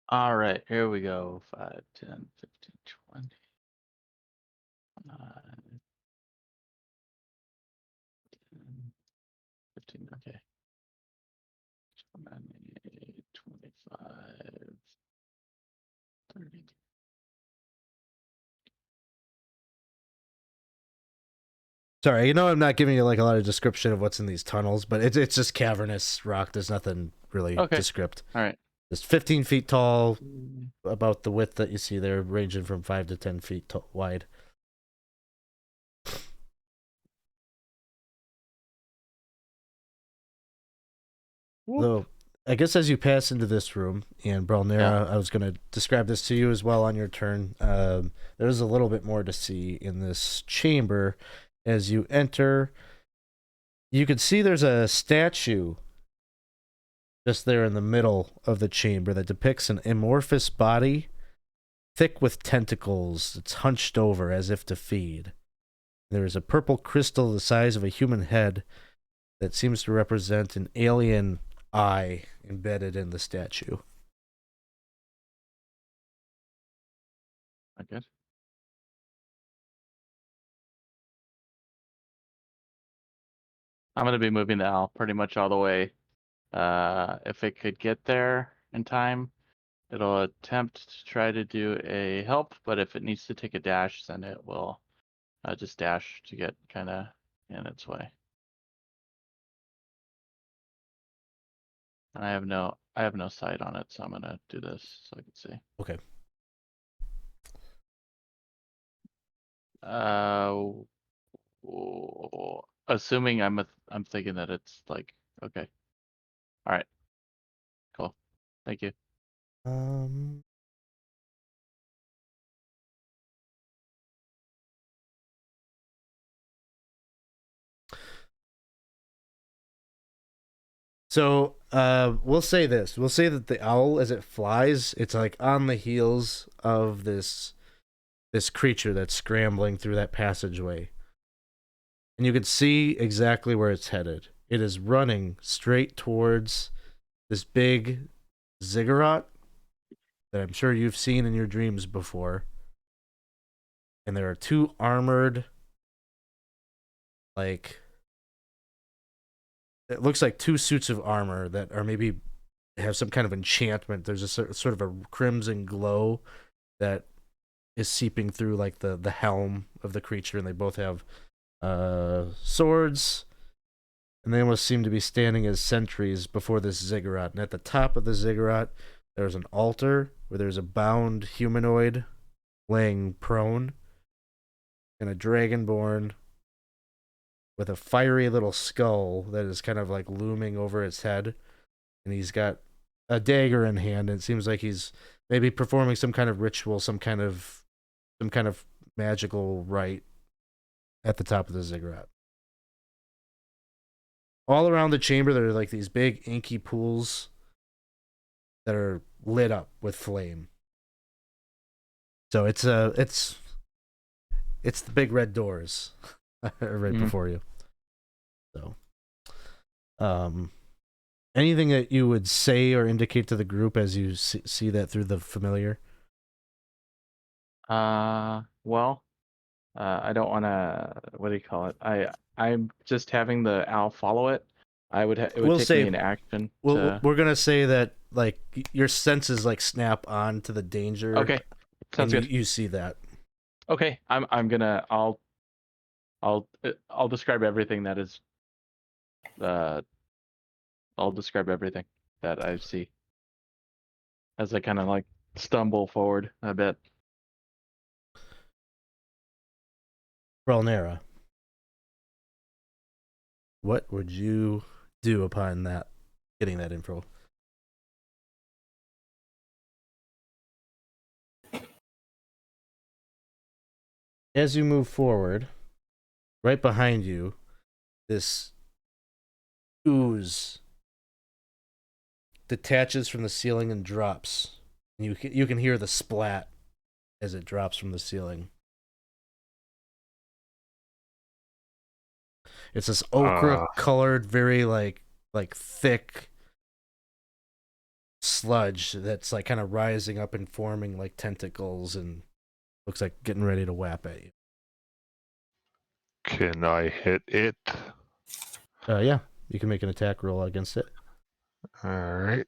All right, here we go. 5, 10, 15, 20. 10, 15, okay. 20, 25, 30. Sorry, you know I'm not giving you like a lot of description of what's in these tunnels, but it's just cavernous rock. There's nothing really Okay. descript. All right. It's 15 feet tall, about the width that you see there, ranging from 5 to 10 feet wide. Though, I guess as you pass into this room, and Brelnera, I was going to describe this to you as well on your turn. There's a little bit more to see in this chamber. As you enter, you can see there's a statue just there in the middle of the chamber that depicts an amorphous body, thick with tentacles. It's hunched over as if to feed. There is a purple crystal the size of a human head that seems to represent an alien eye embedded in the statue. I guess. I'm going to be moving the owl pretty much all the way. If it could get there in time, it'll attempt to try to do a help, but if it needs to take a dash, then it will just dash to get kind of in its way. And I have no sight on it, so I'm gonna do this so I can see. Okay. Assuming I'm thinking that it's like okay. All right. Cool. Thank you. So, we'll say this. We'll say that the owl, as it flies, it's like on the heels of this creature that's scrambling through that passageway. And you can see exactly where it's headed. It is running straight towards this big ziggurat that I'm sure you've seen in your dreams before. And there are 2 armored, like, it looks like 2 suits of armor that are maybe have some kind of enchantment. There's a sort of a crimson glow that is seeping through like the helm of the creature, and they both have swords, and they almost seem to be standing as sentries before this ziggurat. And at the top of the ziggurat, there's an altar where there's a bound humanoid laying prone, and a dragonborn with a fiery little skull that is kind of like looming over its head, and he's got a dagger in hand, and it seems like he's maybe performing some kind of ritual, some kind of magical rite at the top of the ziggurat. All around the chamber, there are like these big inky pools that are lit up with flame. So it's the big red doors right before you. So, anything that you would say or indicate to the group as you see that through the familiar? Well, I don't want to. What do you call it? I'm just having the owl follow it. It would We'll take say- me an action Well, to. we're gonna say that like your senses like snap on to the danger. Okay, sounds and good. You see that. Okay, I'm gonna I'll describe everything that is. I'll describe everything that I see as I kind of like stumble forward a bit. Bralnera, what would you do upon getting that info? As you move forward, right behind you, this ooze detaches from the ceiling and drops. You can hear the splat as it drops from the ceiling. It's this ochre colored, very like thick sludge that's like kind of rising up and forming like tentacles and looks like getting ready to whap at you. Can I hit it? Yeah, you can make an attack roll against it. All right.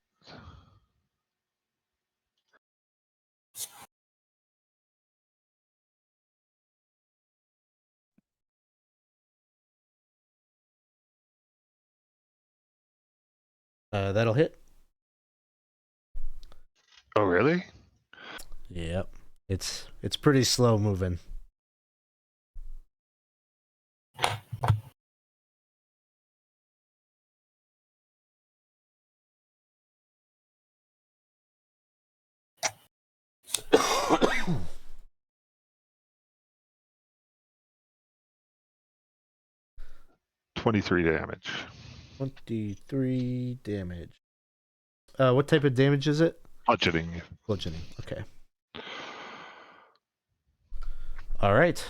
That'll hit. Oh, really? Yep. It's pretty slow moving. $23 damage. 23 damage. What type of damage is it? Bludgeoning. Bludgeoning. Okay. All right.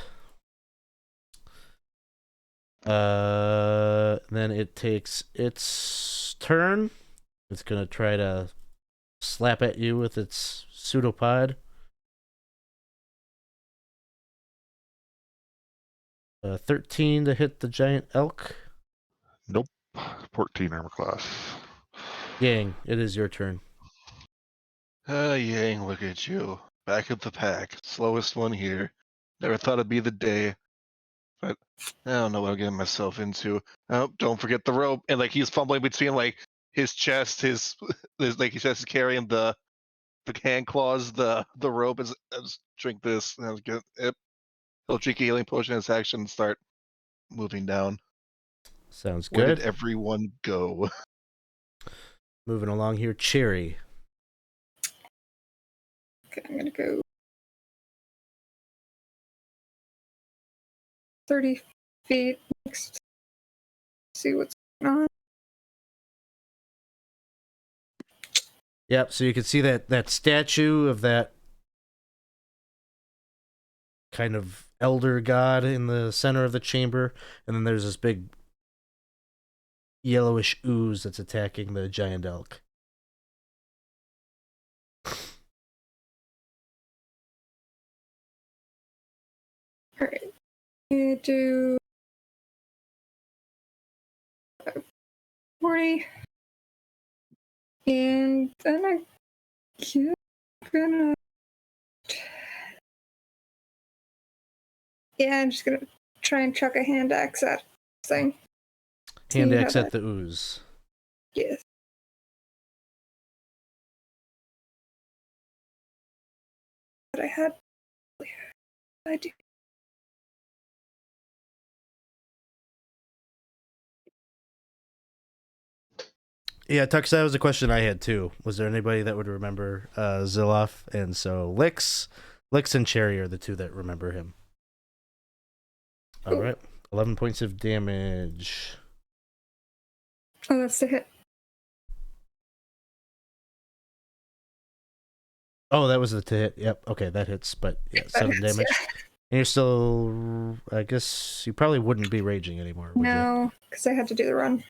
Then it takes its turn. It's gonna try to slap at you with its pseudopod. 13 to hit the giant elk. Nope. 14 armor class. Yang, it is your turn. Yang, look at you. Back of the pack. Slowest one here. Never thought it'd be the day. But I don't know what I'm getting myself into. Oh, don't forget the rope. And like he's fumbling between like his chest, his like his chest is carrying the hand claws, the rope is drink this. And I was good. Yep. He'll drink a healing potion as action and start moving down. Sounds Where good. did everyone go? Moving along here, Cherry. Okay, I'm gonna go 30 feet next. See what's going on. Yep, so you can see that statue of that kind of elder god in the center of the chamber, and then there's this big yellowish ooze that's attacking the giant elk. Alright. You do 40. And then I'm gonna. Yeah, I'm just gonna try and chuck a hand axe at this thing. Hand See axe how at the ooze. Yes. But I had. I do. Yeah, Tux, that was a question I had too. Was there anybody that would remember Zilloff? And so Lix and Cherry are the two that remember him. All right, 11 points of damage. Oh, that's the hit. Oh, that was the hit. Yep. Okay, that hits. But yeah, That 7 hits, damage. yeah. And you're still. I guess you probably wouldn't be raging anymore. Would you? No, because I had to do the run.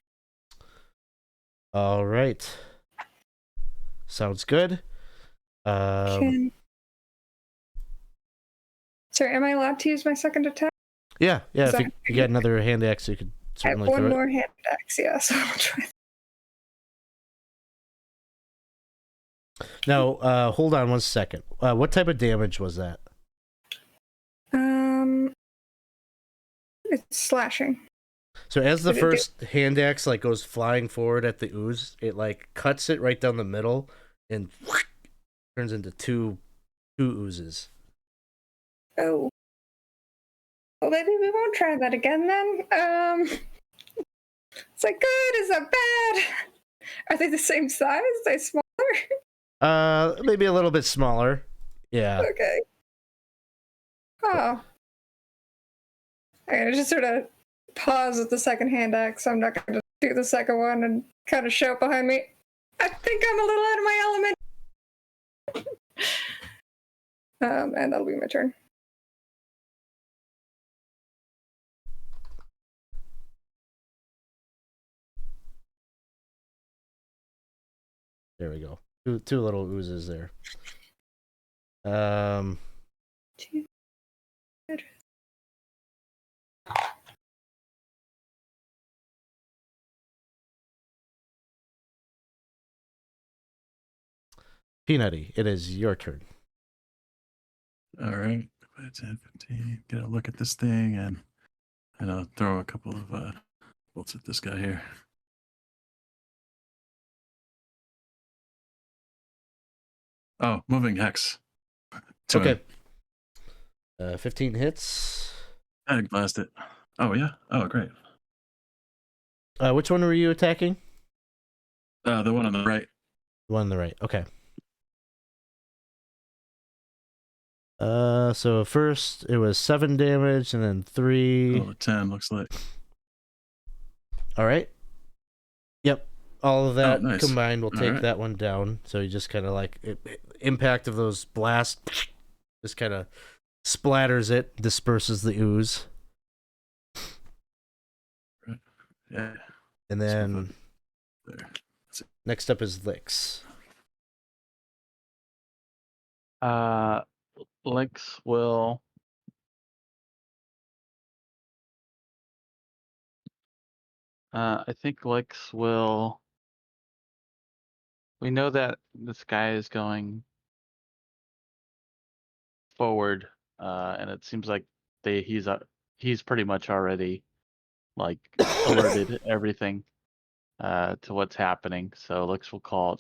All right. Sounds good. Can Sorry, am I allowed to use my second attack? Yeah. Is If you got another hand axe, you could I have certainly one throw it. more hand axe, yeah, so I'll try. Now, hold on 1 second. What type of damage was that? It's slashing. So as the Did it do- first hand axe like goes flying forward at the ooze, it like cuts it right down the middle and turns into two oozes. Oh. Well, maybe we won't try that again then. Is that good? Is that bad? Are they the same size? Are they smaller? Maybe a little bit smaller. Yeah. Okay. Oh. I'm gonna just sort of pause at the second hand axe. I'm not gonna do the second one and kind of shout behind me. I think I'm a little out of my element. And that'll be my turn. There we go. Two little oozes there. Two. Peanutty, it is your turn. All right. 10, 15. Get a look at this thing and I'll throw a couple of bolts at this guy here. Oh, moving hex. To him. Okay. 15 hits. I blast it. Oh yeah. Oh great. Which one were you attacking? The one on the right. The one on the right. Okay. So first it was 7 damage and then 3. Oh, 10 looks like. All right. Yep. All of that nice. combined will All take right. that one down. So you just kind of like impact of those blasts just kind of splatters it, disperses the ooze. Yeah. And then There. next up is Licks. Lynx will I think Lynx will. We know that this guy is going forward, and it seems like he's pretty much already like alerted everything to what's happening. So Lynx will call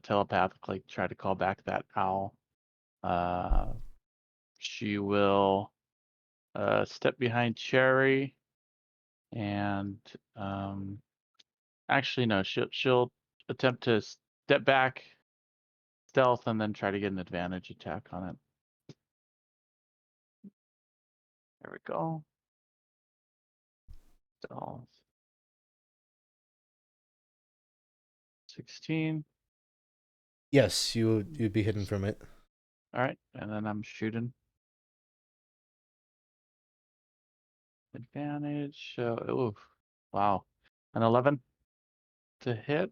telepathically, try to call back that owl. She will step behind Cherry, and actually no, she'll attempt to step back, stealth, and then try to get an advantage attack on it. There we go. Stealth. 16. Yes, you'd be hidden from it. All right, and then I'm shooting. Advantage. Ooh, wow, an 11 to hit.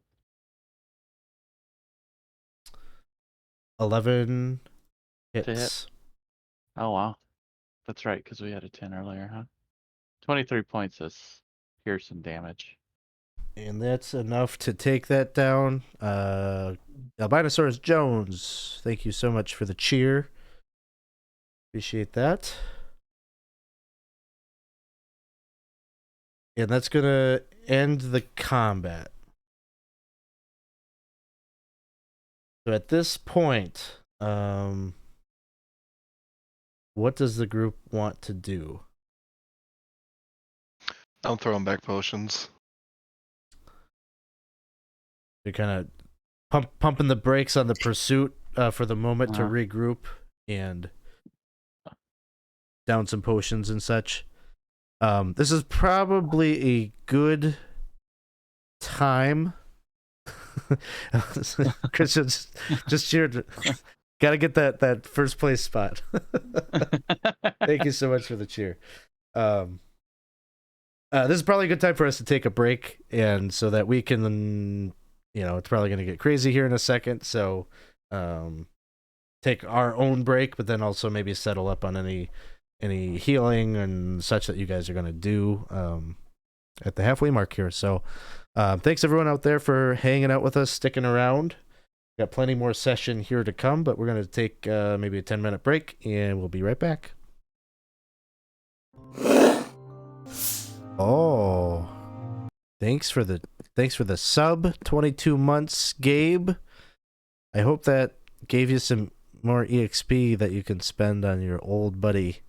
11 hits. To hit. Oh wow, that's right, because we had a 10 earlier, huh? 23 points of piercing damage. And that's enough to take that down. Albinosaurus Jones, thank you so much for the cheer. Appreciate that. And that's going to end the combat. So at this point, what does the group want to do? I'm throwing back potions. They're kind of pumping the brakes on the pursuit for the moment to regroup and down some potions and such. This is probably a good time. Christian just cheered. Got to get that first place spot. Thank you so much for the cheer. This is probably a good time for us to take a break, and so that we can, it's probably going to get crazy here in a second. So take our own break, but then also maybe settle up on any any healing and such that you guys are going to do at the halfway mark here. So thanks everyone out there for hanging out with us, sticking around. Got plenty more session here to come, but we're going to take maybe a 10-minute break, and we'll be right back. Oh, thanks for the sub, 22 months, Gabe. I hope that gave you some more EXP that you can spend on your old buddy,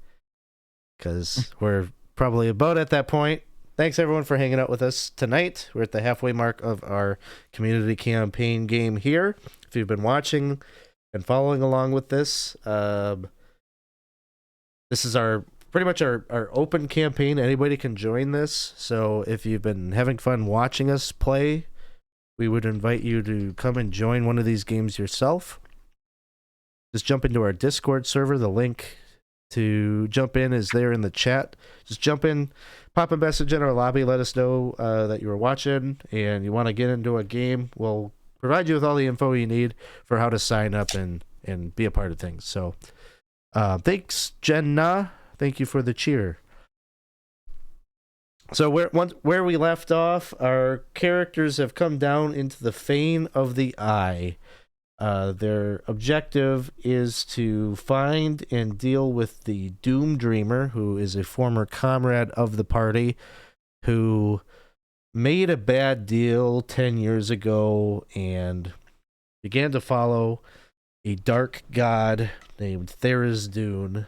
because we're probably about at that point. Thanks everyone for hanging out with us tonight. We're at the halfway mark of our community campaign game here. If you've been watching and following along with this, this is pretty much our open campaign. Anybody can join this. So if you've been having fun watching us play, we would invite you to come and join one of these games yourself. Just jump into our Discord server. The link to jump in is there in the chat. Just jump in, pop a message in our lobby, let us know that you were watching and you want to get into a game. We'll provide you with all the info you need for how to sign up and be a part of things. So thanks, Jenna. Thank you for the cheer. So where we left off, our characters have come down into the Fane of the Eye. Their objective is to find and deal with the Doom Dreamer, who is a former comrade of the party, who made a bad deal 10 years ago and began to follow a dark god named Tharizdun,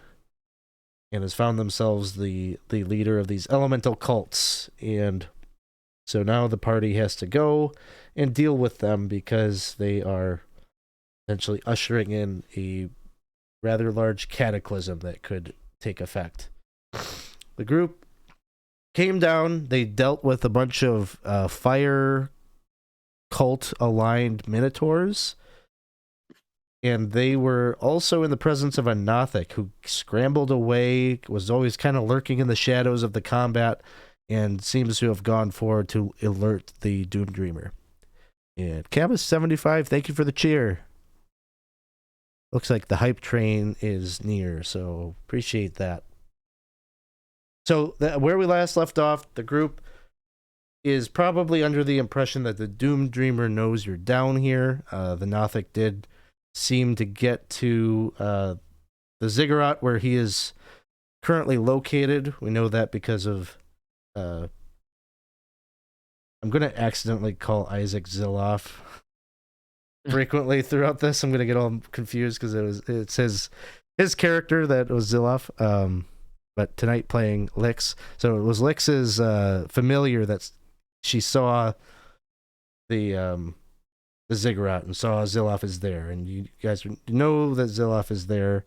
and has found themselves the leader of these elemental cults. And so now the party has to go and deal with them because they are essentially ushering in a rather large cataclysm that could take effect. The group came down, they dealt with a bunch of fire cult aligned minotaurs, and they were also in the presence of a Nothic who scrambled away, was always kind of lurking in the shadows of the combat, and seems to have gone forward to alert the Doom Dreamer. And Camus75, thank you for the cheer. Looks like the hype train is near, so appreciate that. So where we last left off, the group is probably under the impression that the Doom Dreamer knows you're down here. The Nothic did seem to get to the ziggurat where he is currently located. We know that because of I'm going to accidentally call Isaac Zilloff frequently throughout this. I'm going to get all confused because it's his character that was Zilloff. But tonight playing Lix. So it was Lix's familiar that she saw the ziggurat and saw Zilloff is there. And you guys know that Zilloff is there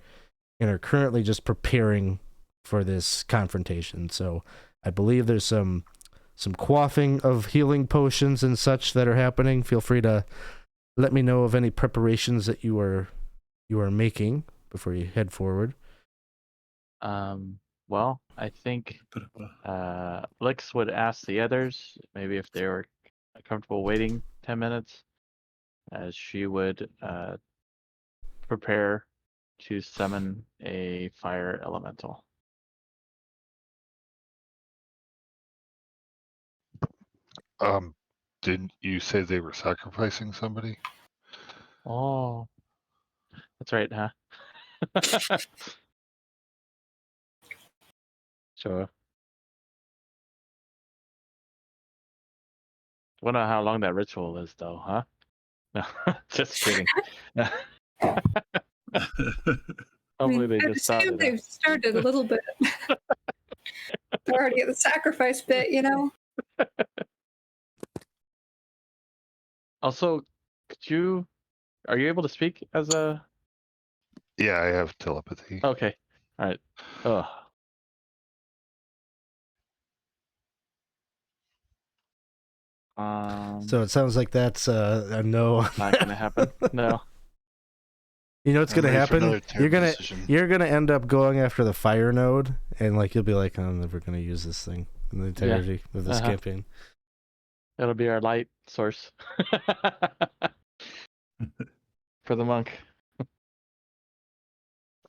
and are currently just preparing for this confrontation. So I believe there's some quaffing of healing potions and such that are happening. Feel free to let me know of any preparations that you are making before you head forward. Well, I think Lix would ask the others maybe if they were comfortable waiting 10 minutes, as she would prepare to summon a fire elemental. Didn't you say they were sacrificing somebody? Oh, that's right, huh? Sure. Wonder how long that ritual is, though, huh? No, just kidding. Hopefully they just started. They've started a little bit. They're already at the sacrifice bit, you know. Also, are you able to speak as a? Yeah, I have telepathy. Okay, all right. Oh. So it sounds like that's a no. Not gonna happen. No. You know what's gonna happen? Decision. You're gonna end up going after the fire node, and like you'll be like, I'm never gonna use this thing in the entirety of this campaign. It'll be our light source for the monk.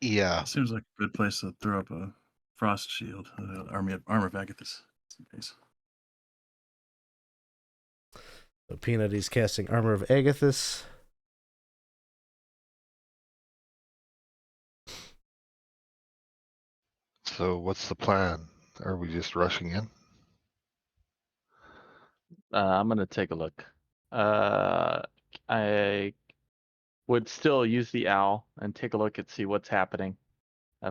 Yeah. Seems like a good place to throw up a Frost Shield, Armor of Agathis. So Peanut is casting Armor of Agathis. So what's the plan? Are we just rushing in? I'm gonna take a look. I would still use the owl and take a look and see what's happening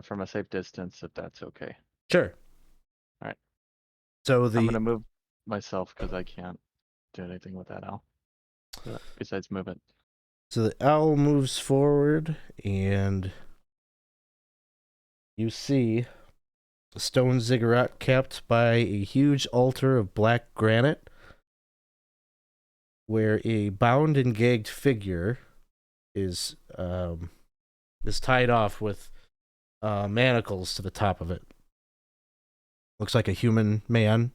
from a safe distance, if that's okay. Sure. All right. So I'm the gonna move myself because I can't do anything with that owl besides move it. So the owl moves forward, and you see a stone ziggurat capped by a huge altar of black granite, where a bound and gagged figure is tied off with manacles to the top of it. Looks like a human man,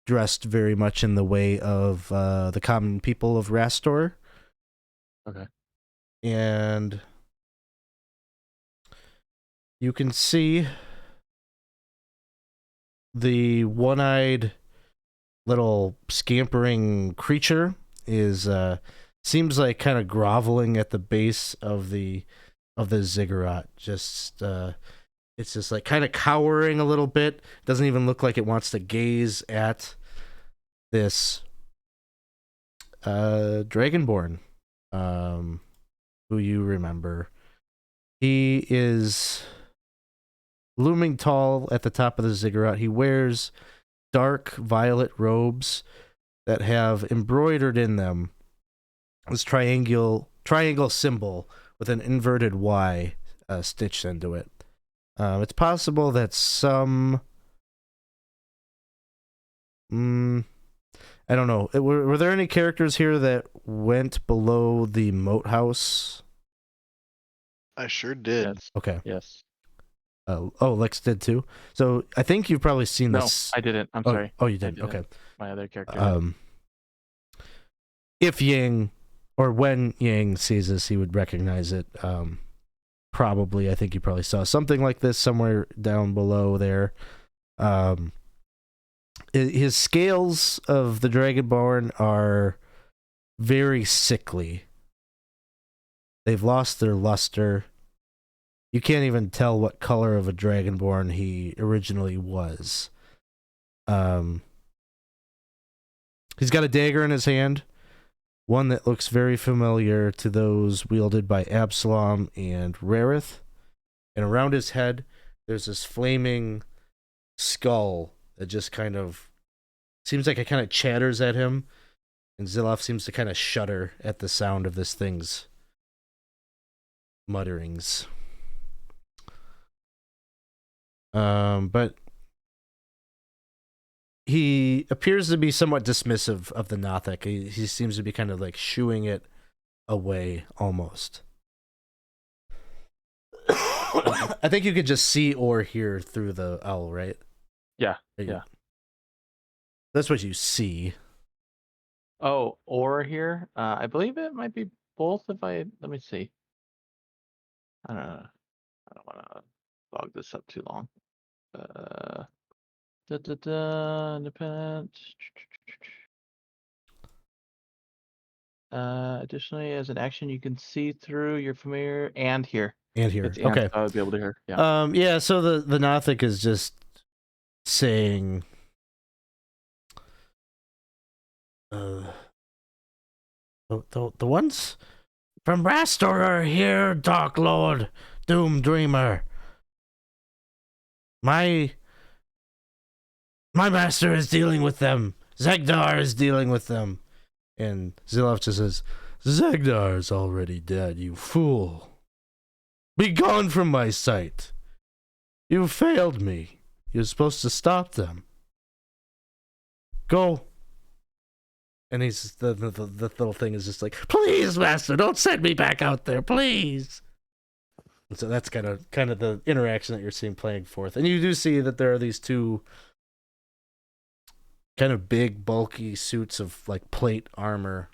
dressed very much in the way of the common people of Rastor. Okay. And you can see the one-eyed little scampering creature is seems like kind of groveling at the base of the ziggurat. Just it's just like kind of cowering a little bit. Doesn't even look like it wants to gaze at this Dragonborn, who you remember. He is looming tall at the top of the ziggurat. He wears dark violet robes that have embroidered in them this triangle symbol with an inverted Y stitched into it. It's possible that some I don't know. Were there any characters here that went below the moat house? I sure did. Yes. Okay. Yes. Oh, Lex did too. So I think you've probably seen No, this. I didn't. I'm Oh, sorry. oh, you I did. didn't. Okay. My other character. did. If Yang, or when Yang sees this, he would recognize it. Probably, I think you probably saw something like this somewhere down below there. His scales of the Dragonborn are very sickly. They've lost their luster. You can't even tell what color of a Dragonborn he originally was. He's got a dagger in his hand, one that looks very familiar to those wielded by Absalom and Rarith. And around his head, there's this flaming skull that just kind of seems like it kind of chatters at him. And Zilaf seems to kind of shudder at the sound of this thing's mutterings. But he appears to be somewhat dismissive of the Nothic. He seems to be kind of like shooing it away almost. I think you could just see or hear through the owl, right? Yeah. Right. Yeah. That's what you see. Oh, or here. I believe it might be both. Let me see. I don't want to log this up too long. Independent. Additionally, as an action, you can see through your familiar and hear. And hear. It's and, Okay. so I would be able to hear. Yeah. Yeah, so the Nothic is just saying the ones from Rastor are here, Dark Lord, Doom Dreamer. My master is dealing with them. Zegdar is dealing with them. And Zilaf just says, Zegdar is already dead, you fool. Be gone from my sight. You failed me. You're supposed to stop them. Go. And he's the little thing is just like, please, master, don't send me back out there, please. And so that's kind of the interaction that you're seeing playing forth. And you do see that there are these two kind of big, bulky suits of like plate armor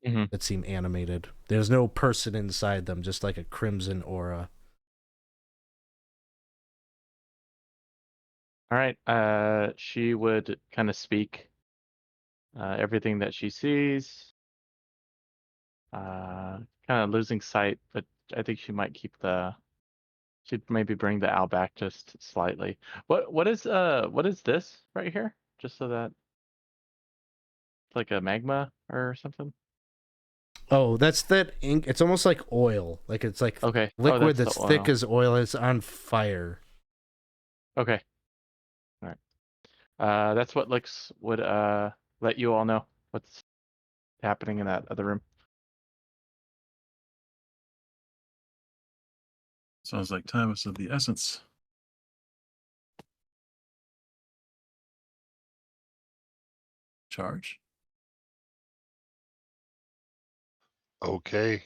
that seem animated. There's no person inside them, just like a crimson aura. All right. She would kind of speak everything that she sees. Kind of losing sight, but I think she might keep the. She'd maybe bring the owl back just slightly. What is this right here? Just so that it's like a magma or something. Oh, that's that ink. It's almost like oil. Like it's like Okay. liquid that's that's the thick oil. as oil. It's on fire. Okay. All right. That's what Lix would let you all know what's happening in that other room. Sounds like time is of the essence. Charge. Okay.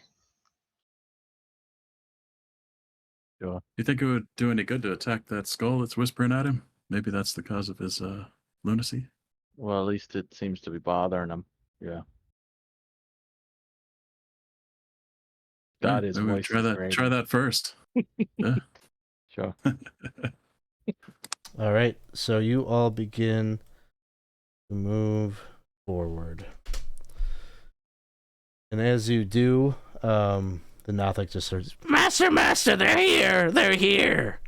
Sure. You think it would do any good to attack that skull that's whispering at him? Maybe that's the cause of his lunacy. Well, at least it seems to be bothering him. Yeah. God, his Maybe we voice try is that. great. Try that first. Yeah. Sure. All right, so you all begin to move forward, and as you do, the Nothic just starts, Master, they're here.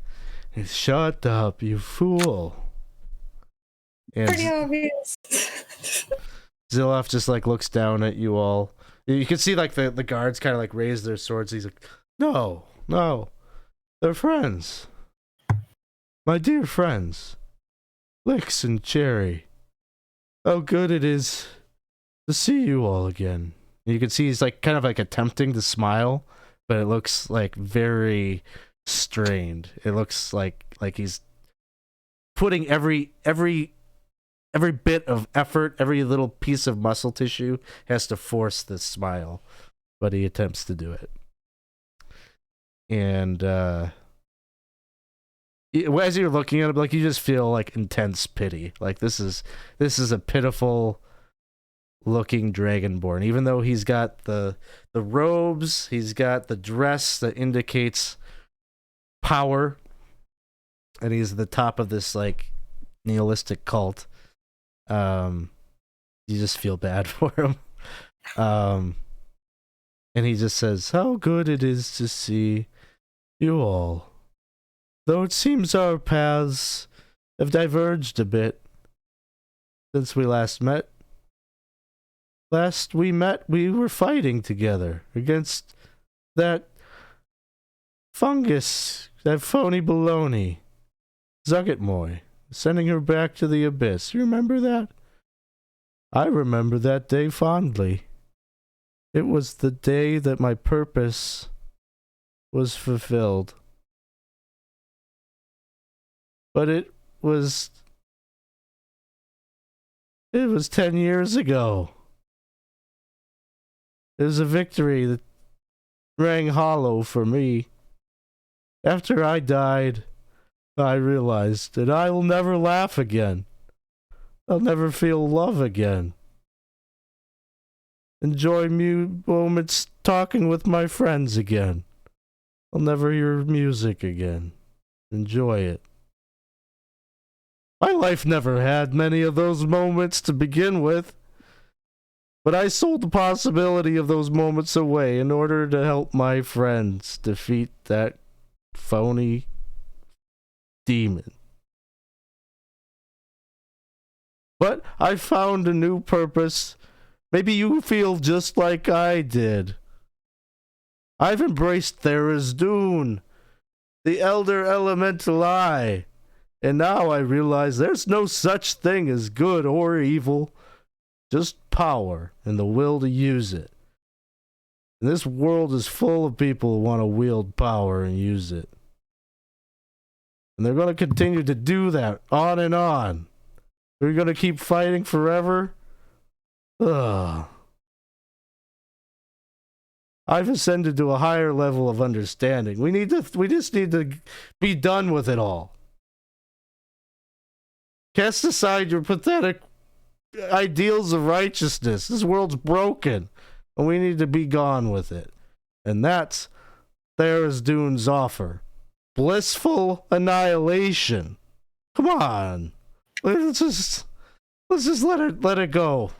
He's, shut up, you fool. And Pretty obvious. Zilloff just like looks down at you all. You can see like the guards kind of like raise their swords. He's like, no, they're friends. My dear friends, Lix and Cherry. How good it is to see you all again. And you can see he's like kind of like attempting to smile, but it looks like very strained. It looks like he's putting every bit of effort, every little piece of muscle tissue has to force this smile, but he attempts to do it. And as you're looking at him, like you just feel like intense pity. Like this is a pitiful looking dragonborn. Even though he's got the robes, he's got the dress that indicates power, and he's at the top of this like nihilistic cult. You just feel bad for him. And he just says, how good it is to see you all. Though it seems our paths have diverged a bit since we last met. Last we met, we were fighting together against that fungus, that phony baloney, Zuggetmoy, sending her back to the abyss. You remember that? I remember that day fondly. It was the day that my purpose was fulfilled. But it was 10 years ago. It was a victory that rang hollow for me. After I died, I realized that I will never laugh again. I'll never feel love again. Enjoy moments talking with my friends again. I'll never hear music again. Enjoy it. My life never had many of those moments to begin with, but I sold the possibility of those moments away in order to help my friends defeat that phony demon. But I found a new purpose. Maybe you feel just like I did. I've embraced Tharizdun, the Elder Elemental Eye. And now I realize there's no such thing as good or evil, just power and the will to use it. And this world is full of people who want to wield power and use it. And they're going to continue to do that on and on. We're going to keep fighting forever. Ugh. I've ascended to a higher level of understanding. We just need to be done with it all. Cast aside your pathetic ideals of righteousness. This world's broken, and we need to be gone with it. And that's Tharizdun's offer. Blissful annihilation. Come on. Let's just let it go.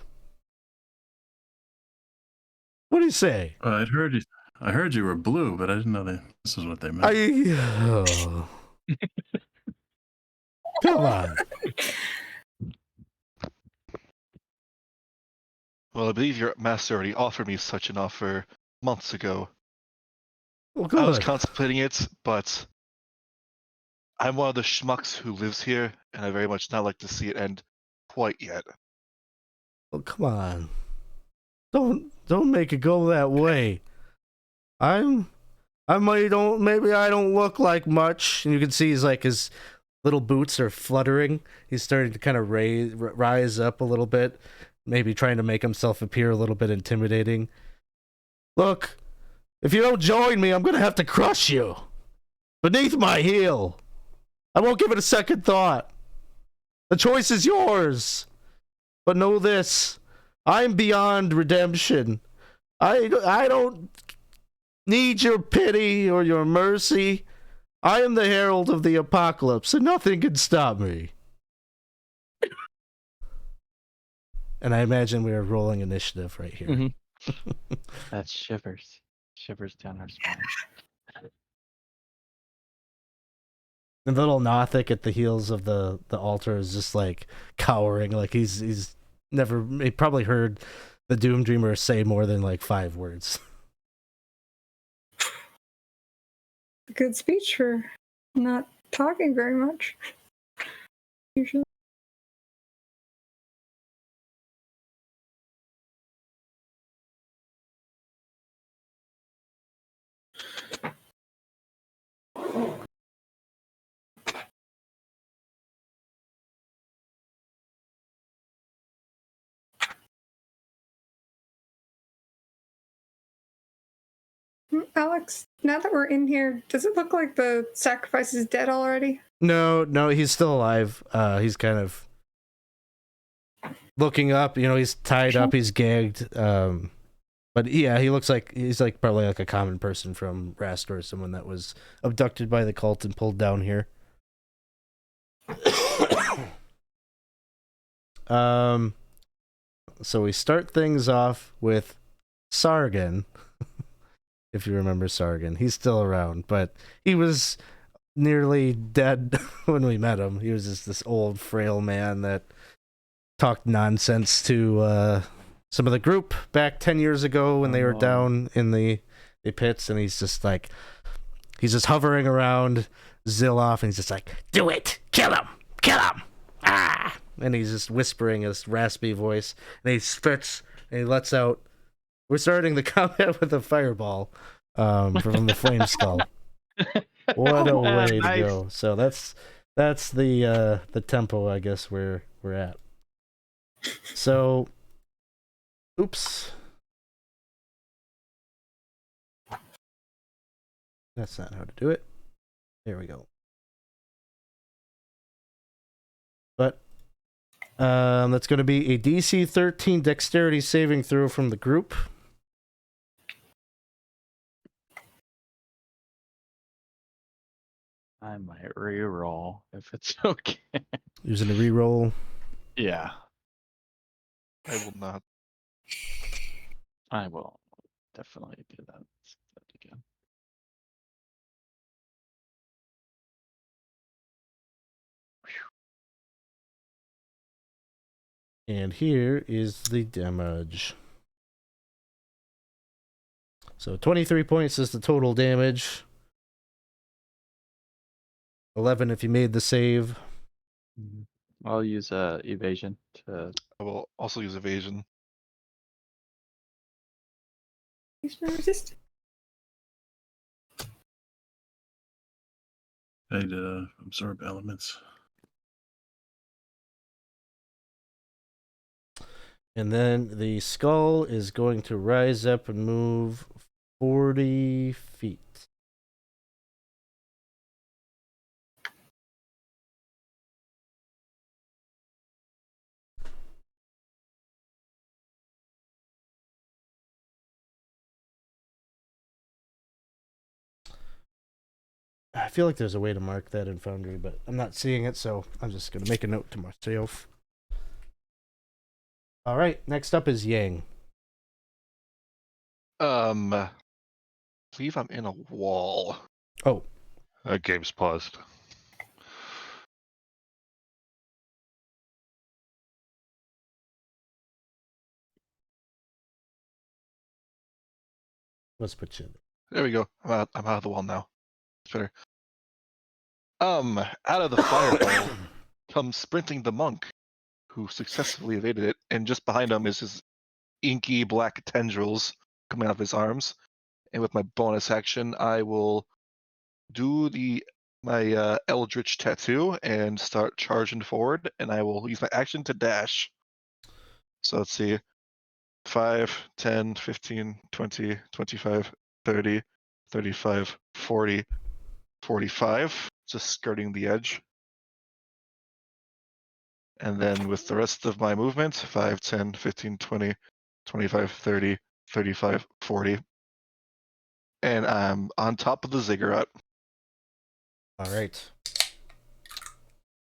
What do you say? I heard you were blue, but I didn't know that this is what they meant. Come on. Well, I believe your master already offered me such an offer months ago. Well, I was good. contemplating it, but I'm one of the schmucks who lives here, and I very much not like to see it end quite yet. Well, come on. Don't make it go that way. Maybe I don't look like much, and you can see his little boots are fluttering. He's starting to kind of rise up a little bit, maybe trying to make himself appear a little bit intimidating. Look, if you don't join me, I'm gonna have to crush you beneath my heel. I won't give it a second thought. The choice is yours. But know this, I'm beyond redemption. I don't need your pity or your mercy. I am the herald of the apocalypse, and nothing can stop me. And I imagine we are rolling initiative right here. Mm-hmm. That's shivers down our spine. And the little Nothic at the heels of the altar is just like cowering, like he's he probably heard the Doom Dreamer say more than like 5 words. Good speech for not talking very much. Usually. Alex, now that we're in here, does it look like the sacrifice is dead already? No, he's still alive. He's kind of looking up, he's tied up, he's gagged. But yeah, he looks like he's like probably like a common person from Rastor, someone that was abducted by the cult and pulled down here. So we start things off with Sargon. If you remember Sargon, he's still around, but he was nearly dead when we met him. He was just this old, frail man that talked nonsense to some of the group back 10 years ago when they were down in the pits, and he's just hovering around Zilloff, and he's just like, do it! Kill him! Ah! And he's just whispering his raspy voice, and he spits, and he lets out... We're starting the combat with a fireball from the flame skull. What a way to go! So that's the tempo, I guess, we're at. So, oops, that's not how to do it. There we go. But that's going to be a DC 13 Dexterity saving throw from the group. I might reroll if it's okay. Using a reroll. Yeah, I will not. I will definitely do that again. And here is the damage. So 23 points is the total damage. 11 if you made the save. I'll use evasion to. I will also use evasion. Use my resist. I did absorb elements. And then the skull is going to rise up and move 40 feet. I feel like there's a way to mark that in Foundry, but I'm not seeing it, so I'm just gonna make a note to myself. All right, next up is Yang. I believe I'm in a wall. Oh, Game's paused. let's put you in. There we go. I'm out of the wall now. It's better. Out of the fireball comes sprinting the monk, who successfully evaded it, and just behind him is his inky black tendrils coming out of his arms. And with my bonus action, I will do my Eldritch Tattoo and start charging forward, and I will use my action to dash. So let's see. 5, 10, 15, 20, 25, 30, 35, 40, 45, just skirting the edge. And then with the rest of my movement, 5, 10, 15, 20, 25, 30, 35, 40. And I'm on top of the ziggurat. All right.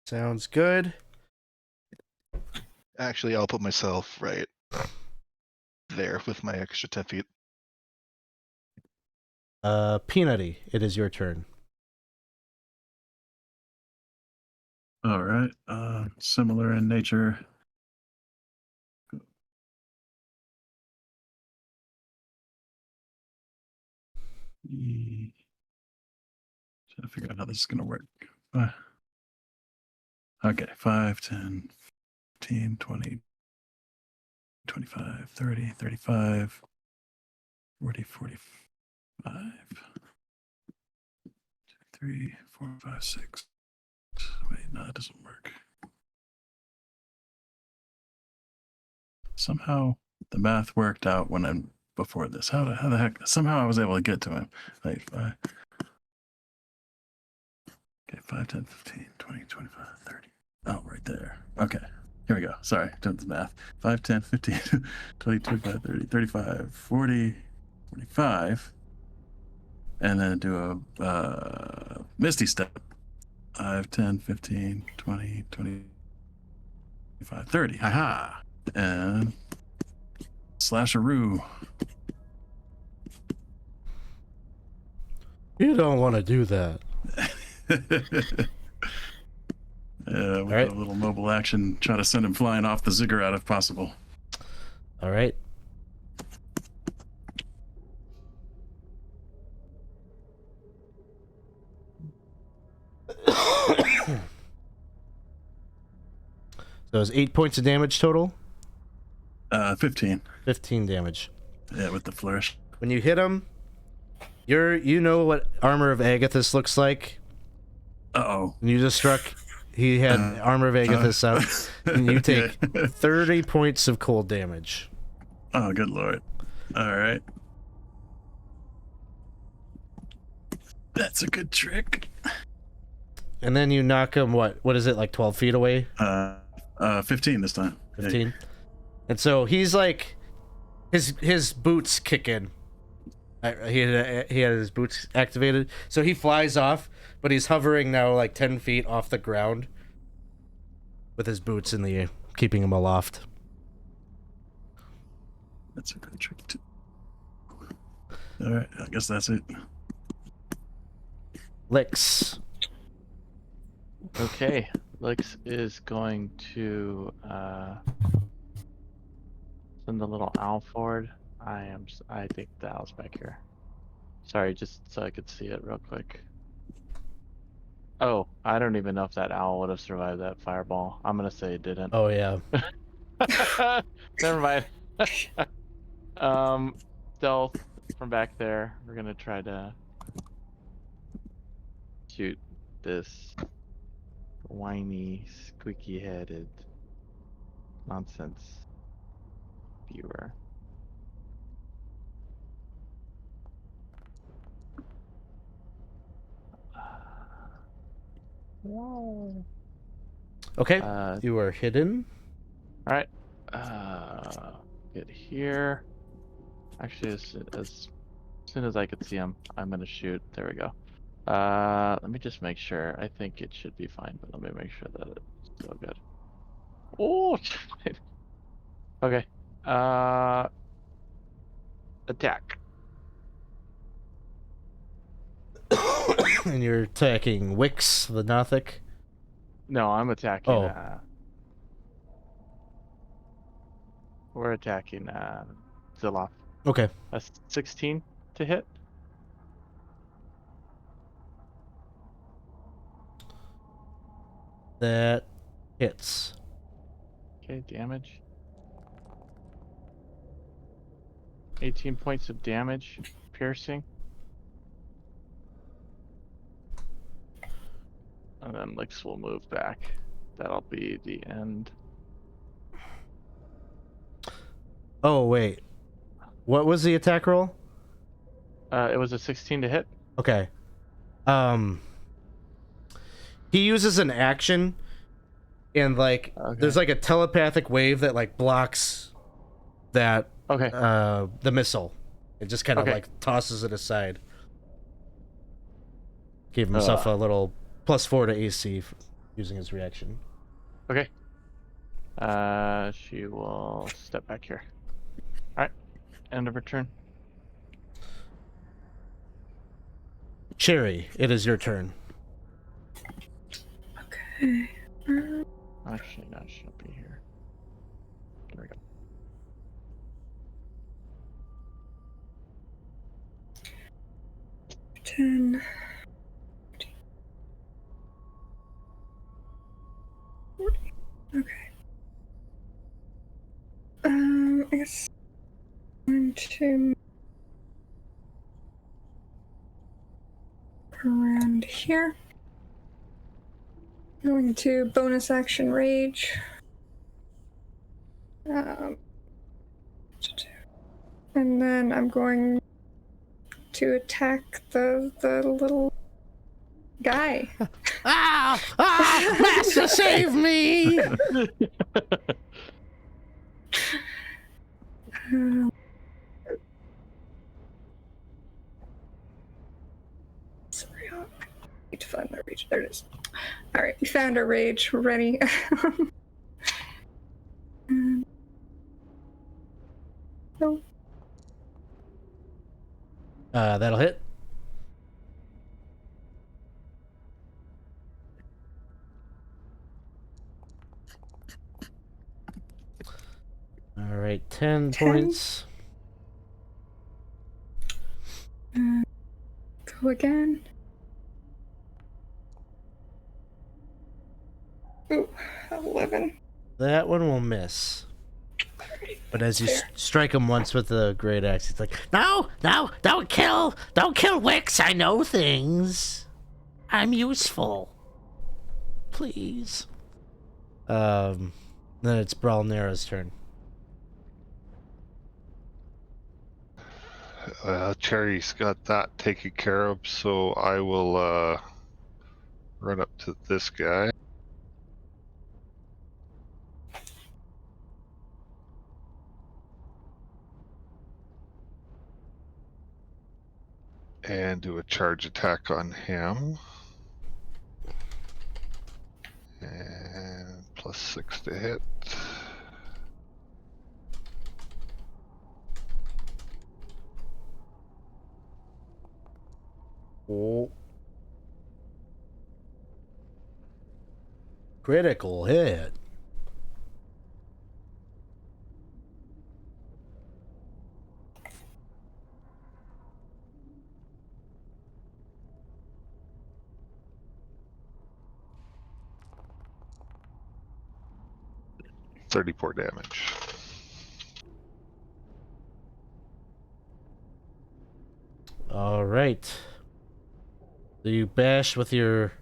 Sounds good. Actually, I'll put myself right there with my extra 10 feet. Peanutty, it is your turn. All right. Similar in nature. Trying to figure out how this is going to work. Okay, 5, 10, 15, 20, 25, 30, 35, 40, 45, 2, 3, 4, 5, 6. Wait, no, that doesn't work. Somehow the math worked out when I'm before this. How the heck? Somehow I was able to get to him. Like, okay, 5, 10, 15, 20, 25, 30. Oh, right there. Okay. Here we go. Sorry, doing the math. 5, 10, 15, 20, 25, 30, 35, 40, 45. And then do a Misty Step. 5, 10, 15, 20, 25, 30. Haha. And Slasheroo. You don't want to do that. With right. a little mobile action, try to send him flying off the ziggurat if possible. All right. So it's 8 points of damage total. 15. 15 damage. Yeah, with the flourish. When you hit him, you know what Armor of Agathis looks like. Uh-oh. When you just struck, he had Armor of Agathis out, and you take 30 points of cold damage. Oh, good lord. All right. That's a good trick. And then you knock him, what is it, like 12 feet away? 15 this time. 15. And so he's like, his boots kick in. He had his boots activated, so he flies off, but he's hovering now like 10 feet off the ground with his boots in the air, keeping him aloft. That's a good trick too. All right, I guess that's it. Licks. Okay, Lix is going to send the little owl forward. I think the owl's back here. Sorry, just so I could see it real quick. Oh, I don't even know if that owl would have survived that fireball. I'm gonna say it didn't. Oh yeah. Never mind. Stealth from back there. We're gonna try to shoot this whiny, squeaky-headed nonsense viewer. Whoa. Okay. You are hidden. All right. Get here. Actually, as soon as I could see him, I'm gonna shoot. There we go. Let me just make sure. I think it should be fine, but let me make sure that it's still good. Oh, okay. Attack. And you're attacking Wix, the Nothic. No, I'm attacking. Oh. We're attacking Ziloff. Okay. A 16 to hit. That hits. Okay, damage. 18 points of damage, piercing. And then Lix will move back. That'll be the end. Oh, wait. What was the attack roll? It was a 16 to hit. Okay. He uses an action, and like there's like a telepathic wave that like blocks that Okay. the missile. It just kind of like tosses it aside. Gave himself a little +4 to AC for using his reaction. Okay. She will step back here. All right. End of her turn. Cherry, it is your turn. Okay. Actually, no, she shouldn't be here. There we go. Ten. Okay. I guess I'm going to around here. Going to bonus action rage. And then I'm going to attack the little guy. Master, save me! Sorry, I need to find my rage. There it is. All right, we found our rage. We're ready. No. That'll hit. All right, 10 points. Go again. Ooh, 11. That one will miss. But as you strike him once with the great axe, it's like, no, don't kill Wix. I know things. I'm useful. Please. Then it's Bralnera's turn. Cherry's got that taken care of, so I will run up to this guy. And do a charge attack on him. And +6 to hit. Oh. Critical hit. $34 damage. All right. So you bash with your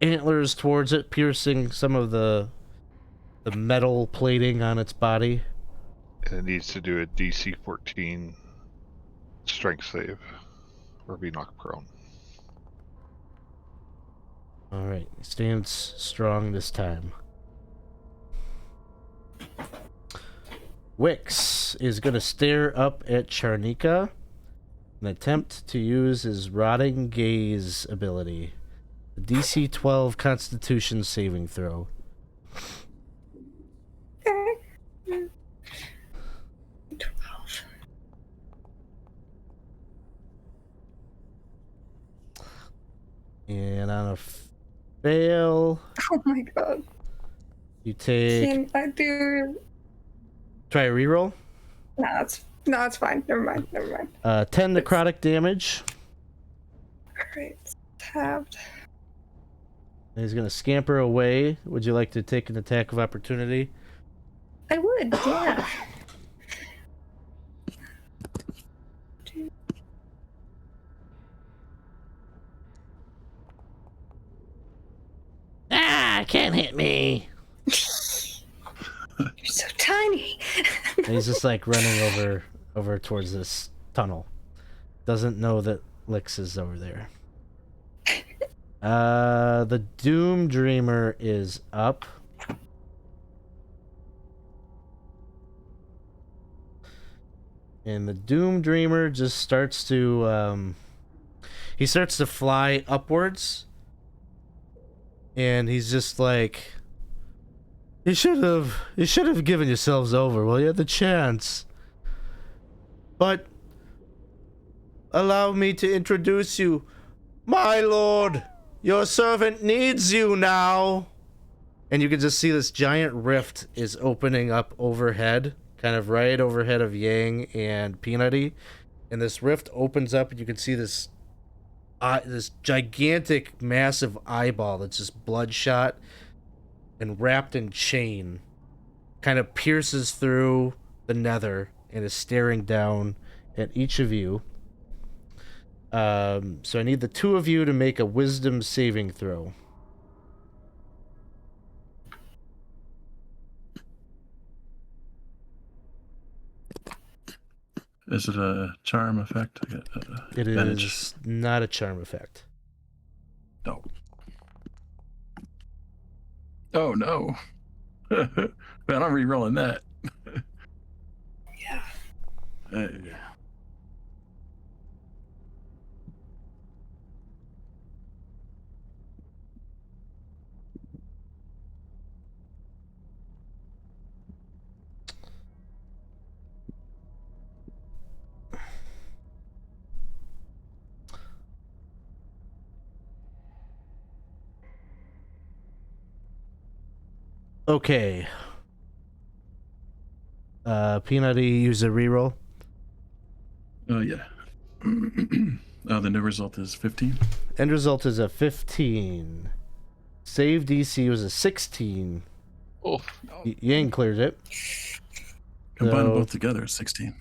antlers towards it, piercing some of the metal plating on its body. And it needs to do a DC 14 strength save or be knocked prone. All right, it stands strong this time. Wix is going to stare up at Charnika An attempt to use his Rotting Gaze ability. A DC 12 Constitution saving throw. Okay. 12. And on a fail, Oh my god. you take... Can I do... Try a reroll. No, it's fine. Never mind. 10 necrotic damage. Alright. Tabbed. And he's going to scamper away. Would you like to take an attack of opportunity? I would, yeah. Can't hit me. You're so tiny. And he's just like running over towards this tunnel. Doesn't know that Lix is over there. The Doom Dreamer is up. And the Doom Dreamer just starts to he starts to fly upwards. And he's just like, You should have given yourselves over. Well, you had the chance. But allow me to introduce you. My lord, your servant needs you now. And you can just see this giant rift is opening up overhead, kind of right overhead of Yang and Peanutty. And this rift opens up and you can see this gigantic, massive eyeball that's just bloodshot and wrapped in chain, kind of pierces through the nether and is staring down at each of you. So I need the two of you to make a wisdom saving throw. Is it a charm effect? It advantage? is not a charm effect. No. Oh no. Man, I'm re-rolling that. Yeah. Yeah. Okay. Peanutty, use a reroll. Oh yeah. The new result is 15. End result is a 15. Save DC was a 16. Oh, Yang cleared it. Combine them So- both together, it's 16.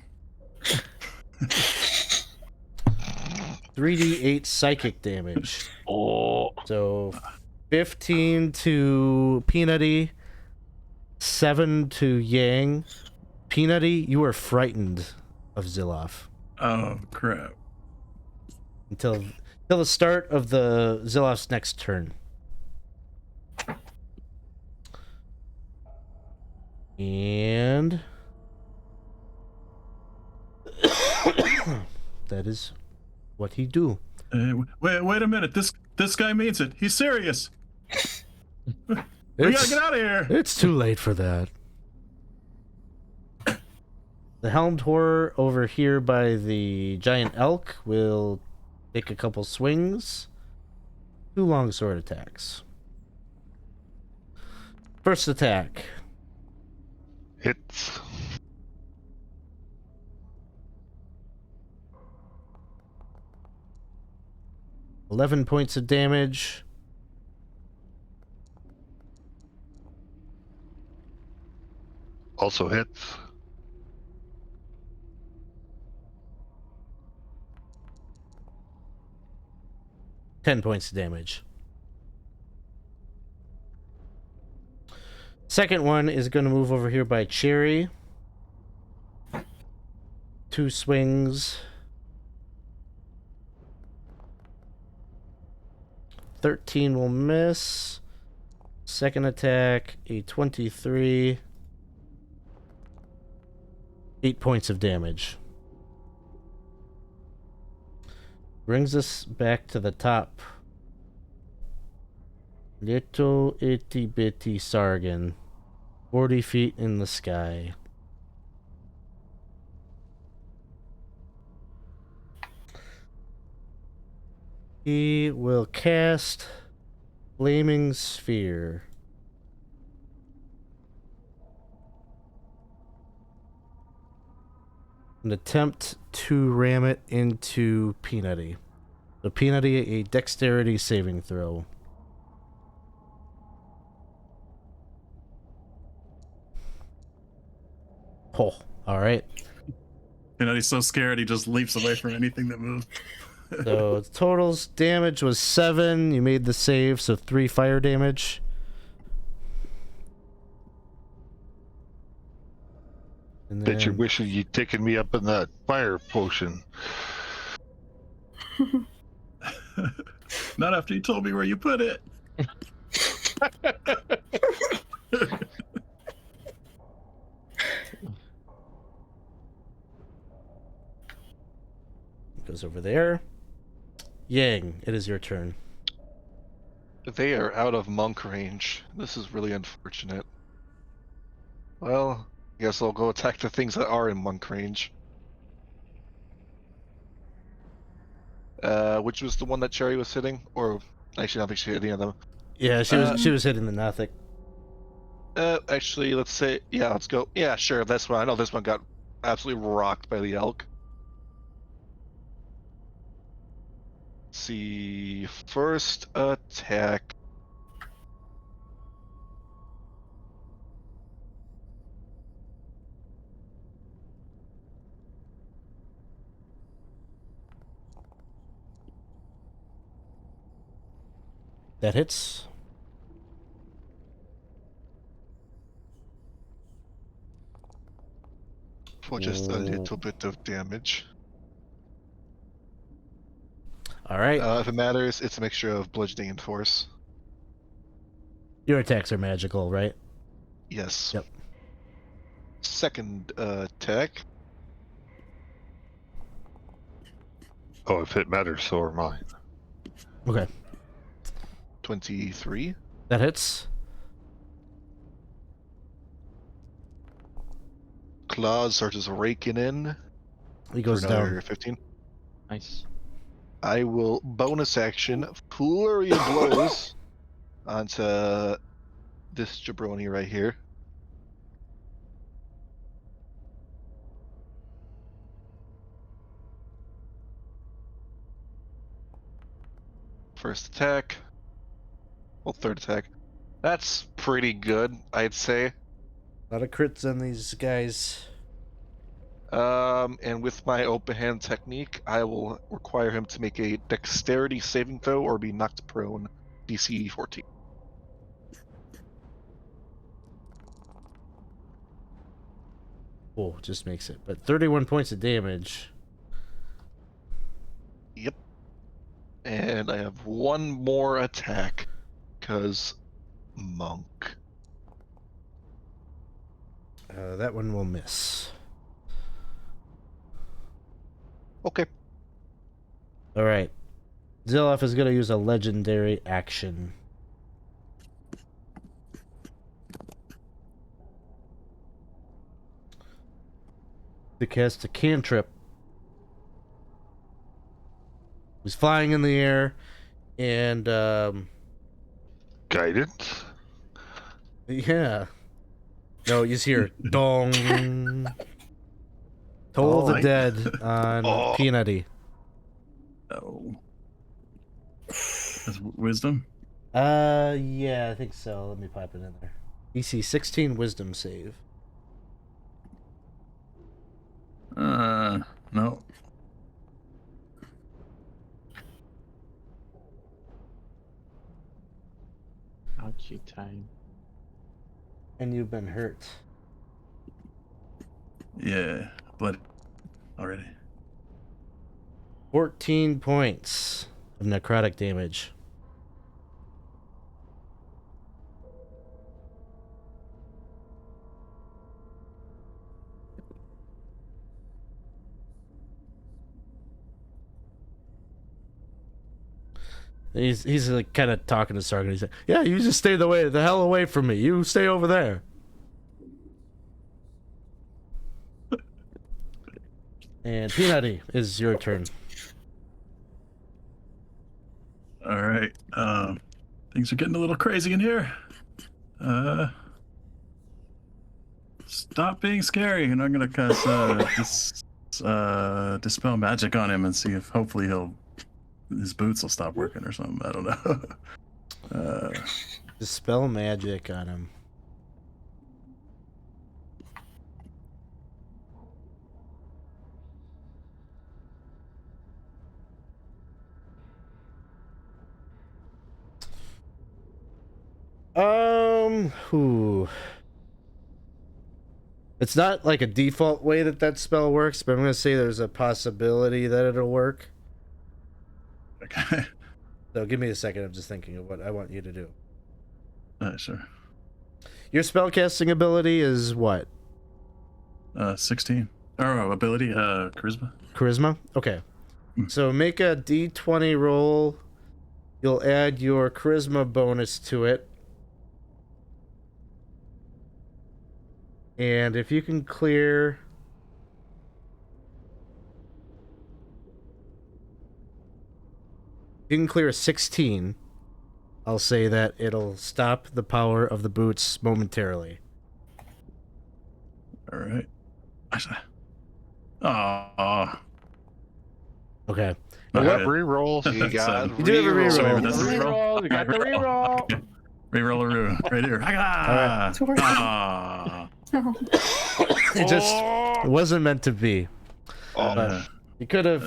3d8 psychic damage. oh, So 15 to Peanutty, 7 to Yang. Peanutty, you are frightened of Zilloff Oh crap. until the start of the Zilloff's next turn. And that is what he do. Wait a minute. This guy means it. He's serious. We gotta get out of here. It's too late for that. The helmed horror over here by the giant elk will take a couple swings. 2 longsword attacks. First attack. hits. $11 points of damage. Also hits. $10 points of damage. Second one is going to move over here by Cherry. 2 swings. 13 will miss. Second attack, a 23. 8 points of damage. Brings us back to the top. Little itty bitty Sargon. 40 feet in the sky. He will cast Flaming Sphere. An attempt to ram it into Peanutty. So Peanutty, a dexterity saving throw. Oh, alright. You know, he's so scared he just leaps away from anything that moves. So total's damage was 7. You made the save, so 3 fire damage. And Bet you're then wishing you'd taken me up in that fire potion. Not after you told me where you put it. goes over there. Yang, it is your turn. They are out of monk range. This is really unfortunate. Well, I guess I'll go attack the things that are in monk range. Which was the one that Cherry was hitting? Or actually, I don't think she hit any of them. Yeah, she was hitting the Nothic. Actually, let's say, yeah, let's go. Yeah, sure, this one. I know this one got absolutely rocked by the elk. Let's see, first attack. That hits. For just a little bit of damage. All right. If it matters, it's a mixture of bludgeoning and force. Your attacks are magical, right? Yes. Yep. Second attack. Oh, if it matters, so are mine. Okay. 23. That hits. Claws are just raking in. He goes for another down. 15. Nice. I will bonus action flurry of blows onto this jabroni right here. First attack. Well, third attack. That's pretty good, I'd say. A lot of crits on these guys. And with my open hand technique, I will require him to make a dexterity saving throw or be knocked prone. DC 14. Oh, just makes it. But 31 points of damage. Yep. And I have one more attack, because monk. That one will miss. Okay. All right. Zilloff is going to use a legendary action. To cast a cantrip. He's flying in the air, and Guidance? yeah. No, you just hear dong. Toll the Oh. Dead on Oh. Peanutty. Oh. That's wisdom? Yeah, I think so. Let me pop it in there. DC 16 Wisdom save. No. Ouchie time. And you've been hurt. Yeah, blood already. 14 points of necrotic damage. He's like kind of talking to Sargon. He's like, "Yeah, you just stay the hell away from me. You stay over there." And Peanutty is your turn. All right. Things are getting a little crazy in here. Stop being scary, and I'm gonna cast dispel magic on him and see if hopefully his boots will stop working or something. I don't know. Dispel magic on him. Who? It's not like a default way that spell works, but I'm gonna say there's a possibility that it'll work. Okay. So give me a second. I'm just thinking of what I want you to do. Sure. Your spellcasting ability is what? 16. Oh, ability, charisma. Charisma? Okay. So make a d20 roll. You'll add your charisma bonus to it. And if you can clear... If you can clear a 16, I'll say that it'll stop the power of the boots momentarily. All right. Oh. Okay. I have rerolls. You got You do have a reroll. That's a reroll. You got the reroll. Okay. Reroll a roo right here. right. It's working. It just wasn't meant to be. But you could have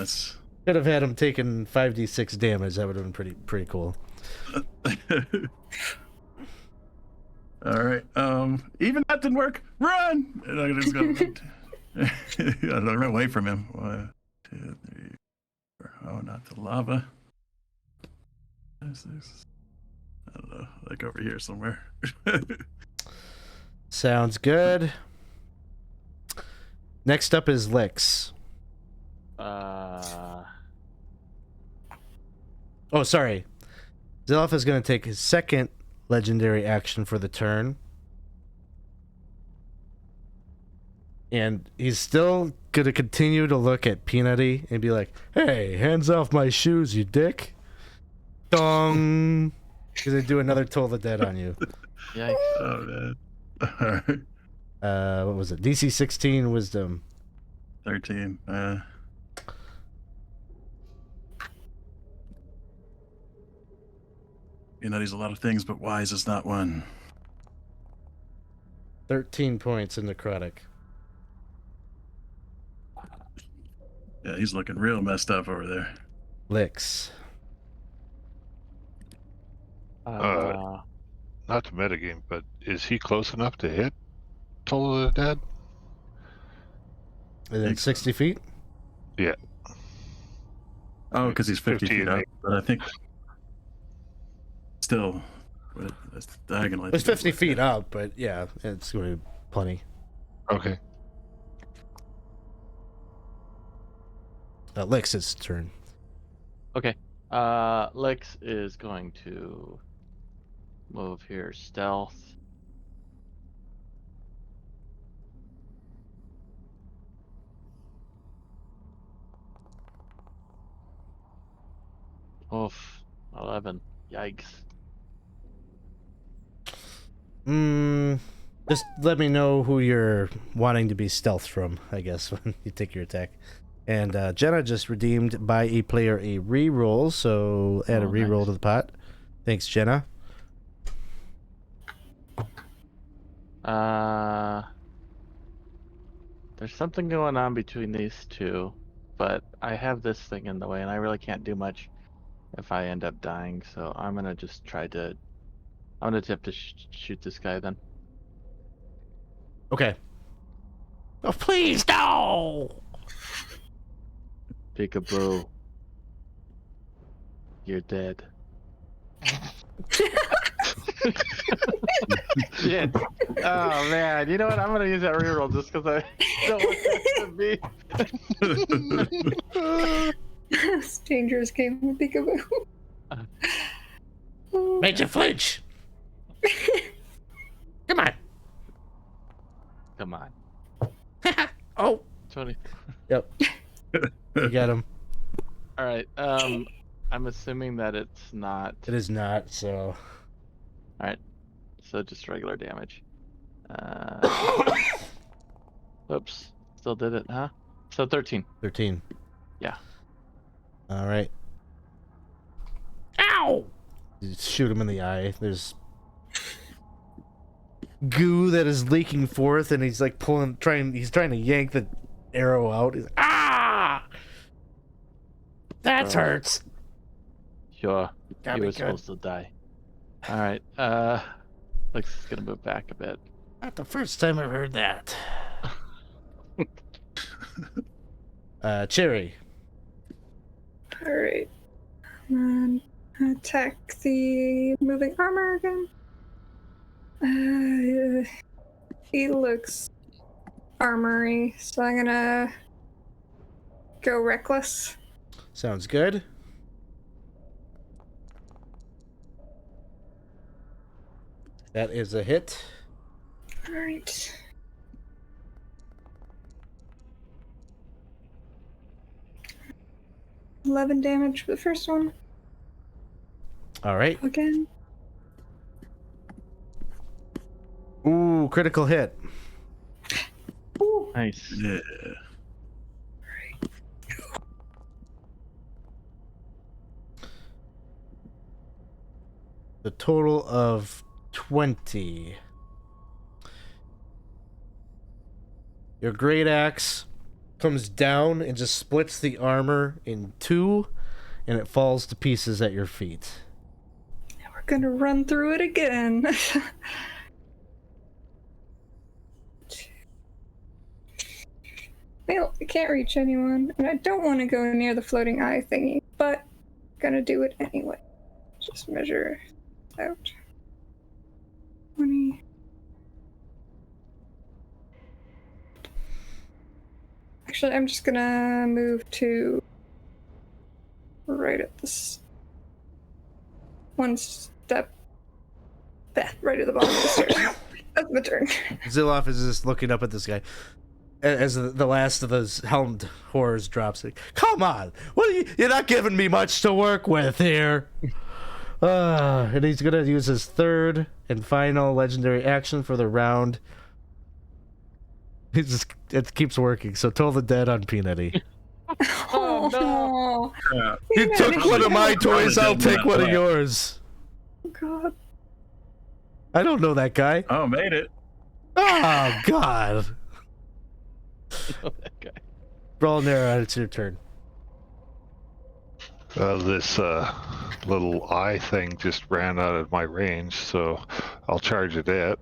had him taking 5d6 damage. That would have been pretty cool. All right. Even that didn't work. Run! And I'm just gonna run away from him. 1, 2, 3, 4. Oh, not the lava. 5, 6. I don't know, like over here somewhere. Sounds good. Next up is Lix. Oh, sorry. Zelf is going to take his second legendary action for the turn. And he's still going to continue to look at Peanutty and be like, "Hey, hands off my shoes, you dick." Dong. He's going to do another Toll the Dead on you. Yikes. Oh, man. All right. What was it? DC 16 Wisdom. 13. He's a lot of things, but wise is not one. 13 points in necrotic. Yeah, he's looking real messed up over there. Lix. Not to metagame, but is he close enough to hit Toll of the Dead? Within 60 feet? Yeah. Oh, because he's 50 feet up. But I think still, it's diagonal. It's 50 feet up, but yeah, it's going to be plenty. Okay. Lix's turn. Okay. Lex is going to move here. Stealth. Oof. 11. Yikes. Just let me know who you're wanting to be stealth from, I guess, when you take your attack. And Jenna just redeemed by a player a reroll, so add a reroll to the pot. Thanks, Jenna. There's something going on between these two, but I have this thing in the way, and I really can't do much if I end up dying. So I'm gonna just try to. I'm gonna attempt to shoot this guy then. Okay. Oh, please, no! Peekaboo. You're dead. Shit. Oh man, you know what? I'm gonna use that reroll just because I don't want that to be. It's a dangerous game with Peekaboo. Made you flinch. Come on. Come on. Oh. 20. Yep. You got him. All right. I'm assuming that it's not. It is not, so. All right. So just regular damage. Oops. Still did it, huh? So 13. 13. Yeah. All right. Ow! You shoot him in the eye. There's goo that is leaking forth, and he's like he's trying to yank the arrow out. He's ah! That hurts. Sure. Gotta You be were good. supposed to die. All right. Looks is gonna move back a bit. Not the first time I've heard that. Cherry. Alright. Attack the moving armor again. He looks armory, so I'm gonna go reckless. Sounds good. That is a hit. Alright. $11 damage for the first one. All right. Again. Ooh, critical hit. Ooh. Nice. Yeah. The total of 20. Your great axe comes down and just splits the armor in two, and it falls to pieces at your feet. We're gonna run through it again. Well, I can't reach anyone, and I don't want to go near the floating eye thingy, but gonna do it anyway. Just measure out. 20. Actually, I'm just gonna move to right at this one step back, right at the bottom of the stairs. That's my turn. Ziloff is just looking up at this guy as the last of those helmed horrors drops. Like, come on, what are you're not giving me much to work with here. And he's gonna use his third and final legendary action for the round. It keeps working. So toll the dead on Peanutty. Oh no! Yeah. You took one of my toys. I'll take one of Yeah. yours. Oh god! I don't know that guy. Oh, made it. Oh God. that guy. Brolnera, it's your turn. This little eye thing just ran out of my range, so I'll charge at it.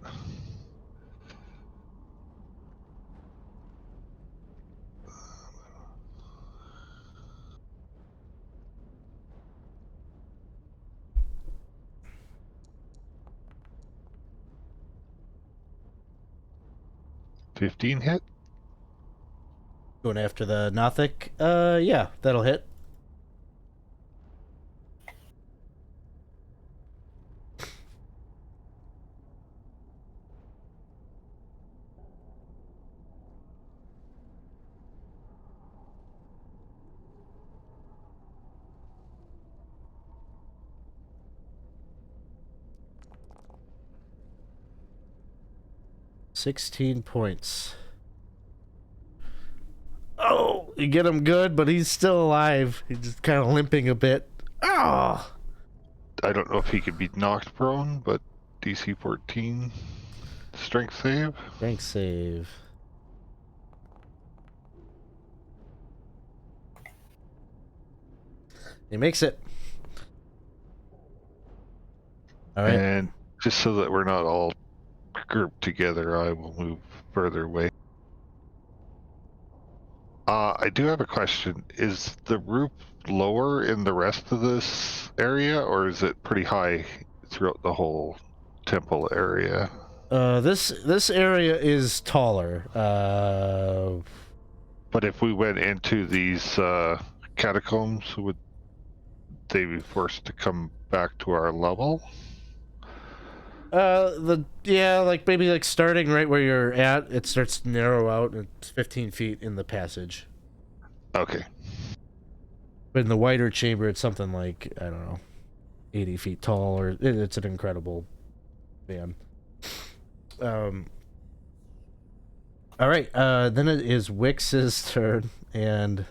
$15 hit. Going after the Nothic. Yeah, that'll hit. $16 points. Oh, you get him good, but he's still alive. He's just kind of limping a bit. Oh. I don't know if he could be knocked prone, but DC 14 strength save. Strength save. He makes it. All right. And just so that we're not all grouped together, I will move further away. I do have a question. Is the roof lower in the rest of this area, or is it pretty high throughout the whole temple area? This area is taller. But if we went into these catacombs, would they be forced to come back to our level? Like maybe like starting right where you're at, it starts to narrow out. And it's 15 feet in the passage. Okay. But in the wider chamber, it's something like, I don't know, 80 feet tall, or it's an incredible van. All right, then it is Wix's turn, and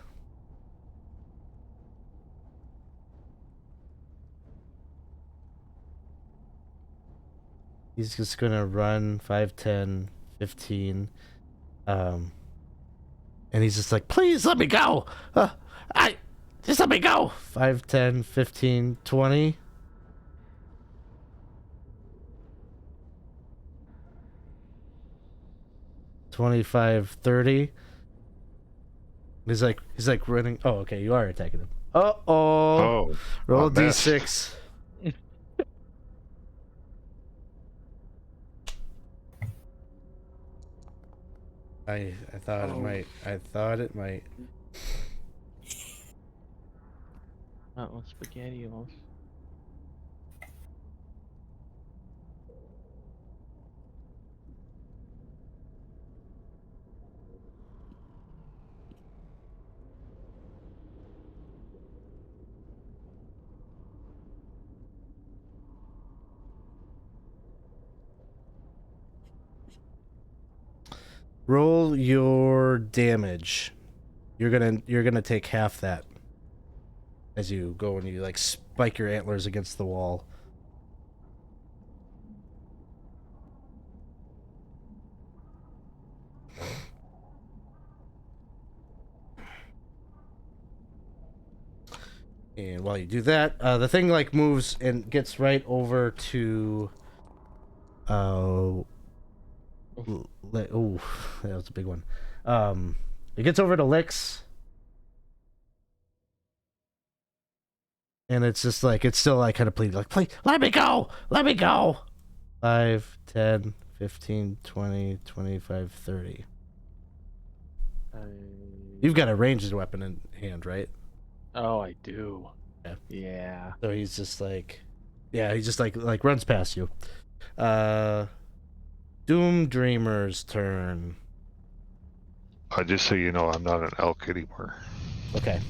he's just gonna run 5, 10, 15, and he's just like, please let me go. Just let me go. 5, 10, 15, 20. $25, $30. He's like running. Oh, okay, you are attacking him. Oh. Roll I missed. D6. I thought it might. I thought it might. Oh, SpaghettiOs. Roll your damage. You're gonna take half that as you go and you like spike your antlers against the wall. And while you do that, the thing like moves and gets right over to oh, that was a big one. It gets over to Lix, and it's just like it's still like kind of pleading, like, please let me go, let me go. 5, 10, 15, 20, 25, 30. You've got a ranged weapon in hand, right? Oh, I do. Yeah. Yeah. So he's just like, he just like runs past you. Doom Dreamer's turn. Just so you know, I'm not an elk anymore. Okay.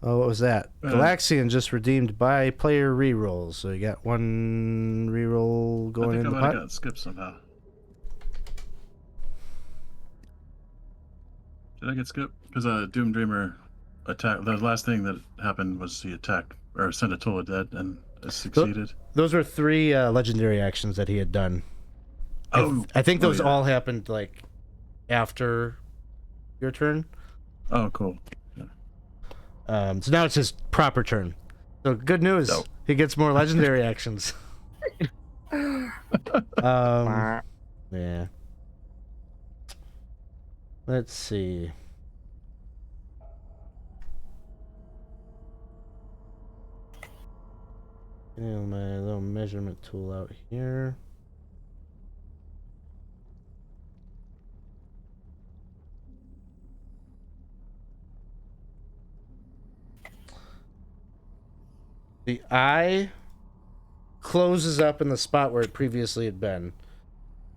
Oh, what was that? Galaxian just redeemed by player rerolls. So you got one reroll going in the pot. I think I might have got skipped somehow. Did I get skipped? Because Doom Dreamer attack. The last thing that happened was he attacked or sent a toll of dead and succeeded. Those were 3 legendary actions that he had done. I think those all happened like after your turn. Oh, cool. So now it's his proper turn. So good news, he gets more legendary actions. Yeah. Let's see. Getting my little measurement tool out here. The eye closes up in the spot where it previously had been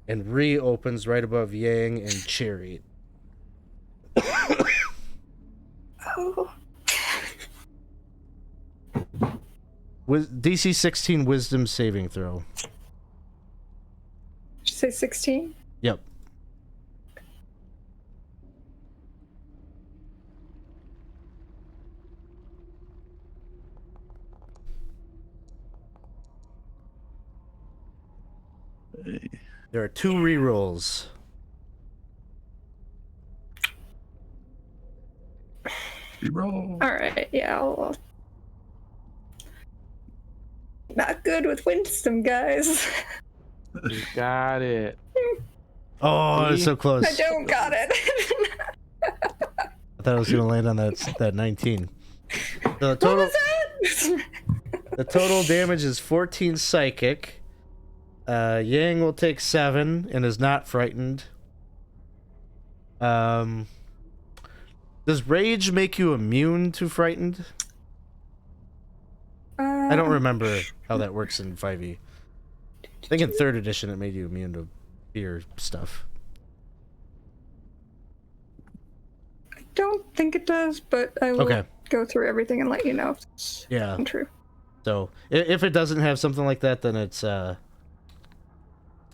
and reopens right above Yang and Cherry. Oh. With DC 16 Wisdom saving throw. Did you say 16? Yep. There are 2 rerolls. Reroll. All right, yeah. I'll... Not good with wisdom, guys. You got it. Oh, it's so close. I don't got it. I thought I was gonna land on that 19. So the total, What was that? the total damage is 14 psychic. Yang will take 7 and is not frightened. Does rage make you immune to frightened? I don't remember how that works in 5e. I think in 3rd edition it made you immune to fear stuff. I don't think it does, but I will go through everything and let you know if it's true. So if it doesn't have something like that, then it's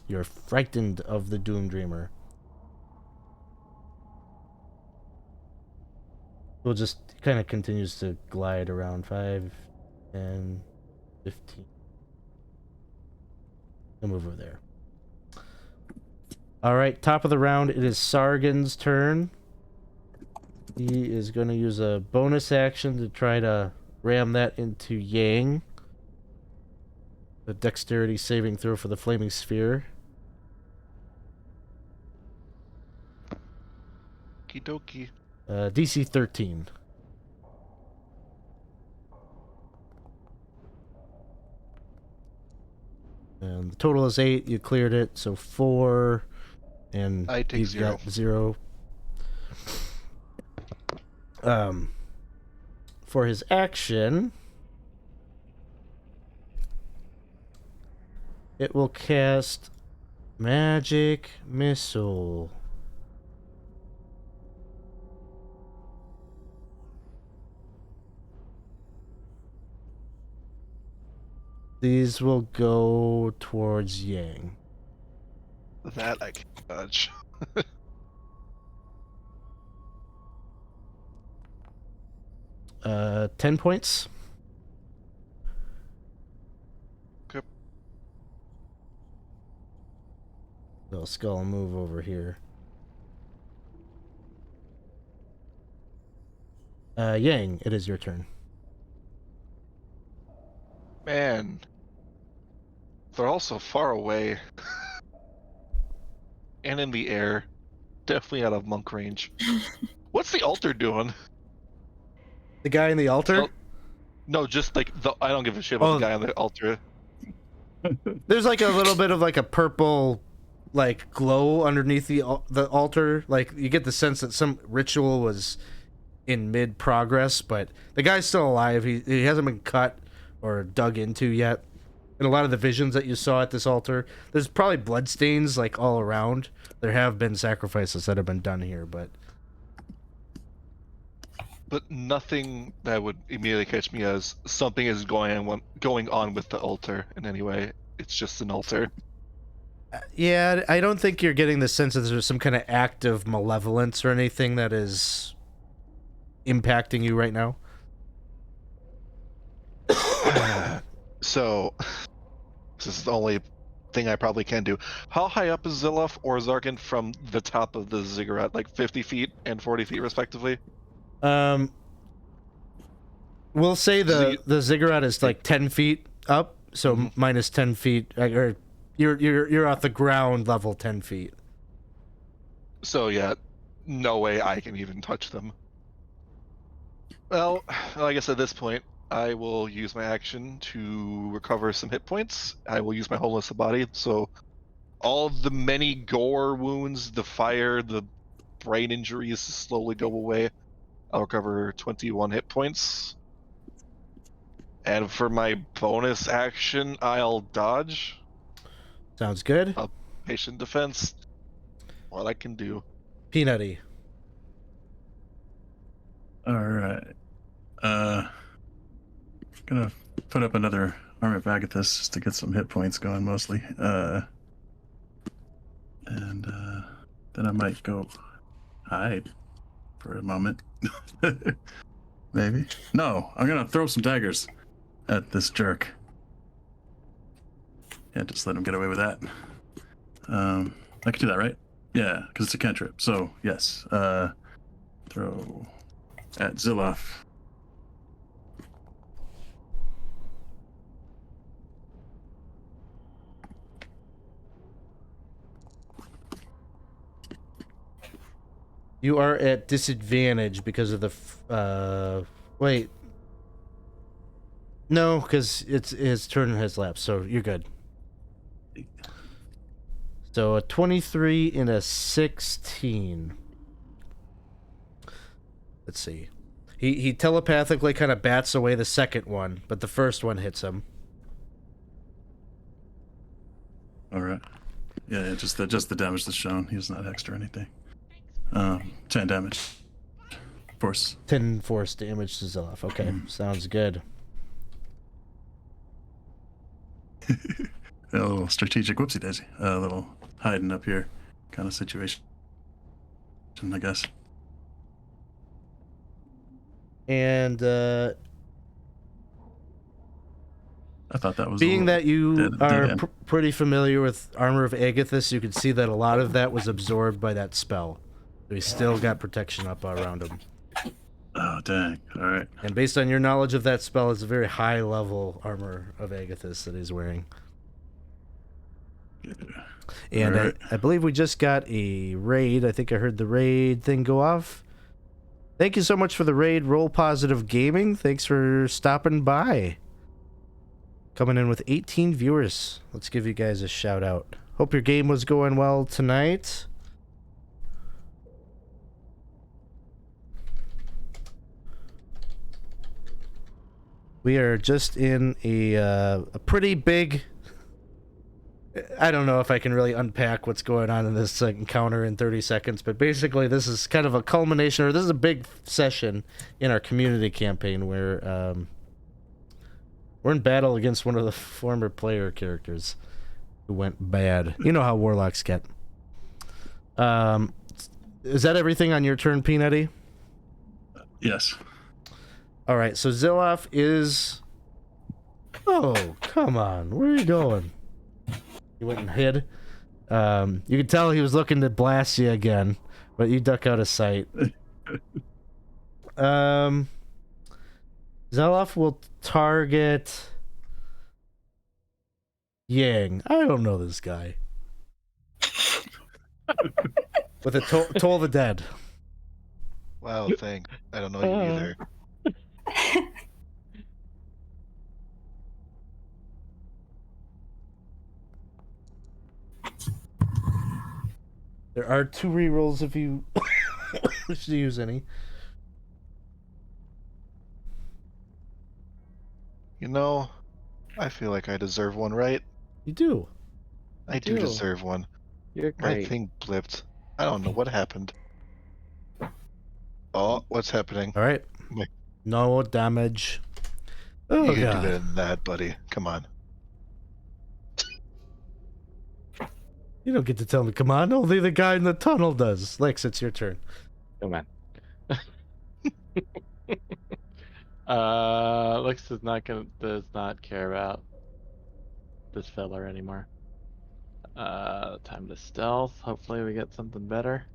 you're frightened of the Doom Dreamer. We'll just kind of continues to glide around 5, 10, 15. I'll move over there. All right, top of the round, it is Sargon's turn. He is going to use a bonus action to try to ram that into Yang. The dexterity saving throw for the flaming sphere. Okie dokie. DC 13. And the total is 8. You cleared it, so 4. And I take 0. Got 0. For his action, it will cast Magic Missile. These will go towards Yang. That I can dodge. 10 points. Okay. So Skull will move over here. Yang, it is your turn. Man. They're all so far away. And in the air. Definitely out of monk range. What's the altar doing? The guy in the altar? No, just like I don't give a shit about the guy on the altar. There's like a little bit of like a purple like glow underneath the altar. Like you get the sense that some ritual was in mid progress, but the guy's still alive. He hasn't been cut or dug into yet. And a lot of the visions that you saw at this altar, there's probably bloodstains like all around. There have been sacrifices that have been done here, but nothing that would immediately catch me as something is going on with the altar in any way. It's just an altar. Yeah, I don't think you're getting the sense that there's some kind of act of malevolence or anything that is impacting you right now. So, this is the only thing I probably can do. How high up is Zillof or Zargan from the top of the ziggurat? Like 50 feet and 40 feet respectively? We'll say the ziggurat is like 10 feet up, so minus 10 feet, or you're off the ground level 10 feet. So yeah, no way I can even touch them. Well, I guess at this point, I will use my action to recover some hit points. I will use my Wholeness of Body, so all of the many gore wounds, the fire, the brain injuries slowly go away. I'll recover 21 hit points. And for my bonus action, I'll dodge. Sounds good. Patient defense. What I can do. Peanutty. All right. Gonna put up another Arm of Agathis just to get some hit points going mostly. And then I might go hide for a moment. Maybe. No, I'm gonna throw some daggers at this jerk. Yeah, just let him get away with that. I can do that, right? Yeah, because it's a cantrip. So, yes. Throw at Zillof. You are at disadvantage because of the wait. No, because his turn has lapsed, so you're good. So a 23 and a 16. Let's see. He telepathically kind of bats away the second one, but the first one hits him. All right. Yeah, just the damage that's shown. He's not hexed or anything. 10 damage. Force. 10 force damage to Zilloff. Okay, sounds good. A little strategic whoopsie daisy. A little hiding up here kind of situation, I guess. And I thought that was being that you are dead pretty familiar with Armor of Agathis, you can see that a lot of that was absorbed by that spell. So he's still got protection up around him. Oh, dang. All right. And based on your knowledge of that spell, it's a very high level Armor of Agathis that he's wearing. Yeah. And All right. I believe we just got a raid. I think I heard the raid thing go off. Thank you so much for the raid, Roll Positive Gaming. Thanks for stopping by. Coming in with 18 viewers. Let's give you guys a shout out. Hope your game was going well tonight. We are just in a pretty big... I don't know if I can really unpack what's going on in this encounter in 30 seconds, but basically this is kind of a culmination, or this is a big session in our community campaign where we're in battle against one of the former player characters who went bad. You know how warlocks get. Is that everything on your turn, Peanutty? Yes. All right, so Zilloff is... Oh, come on. Where are you going? He went and hid. You could tell he was looking to blast you again, but you duck out of sight. Zilloff will target Yang. I don't know this guy. With a Toll the Dead. Wow, thanks. I don't know you either. There are 2 rerolls if you wish to use any. You know, I feel like I deserve one, right? You do. I do deserve one. You're My great. thing blipped. I don't know what happened. Oh, what's happening? All right. My- No damage. Oh, You can do God. better than that, buddy. Come on. You don't get to tell me, come on. Only the guy in the tunnel does. Lex, it's your turn. Come on. Lex does not care about this fella anymore. Time to stealth. Hopefully we get something better.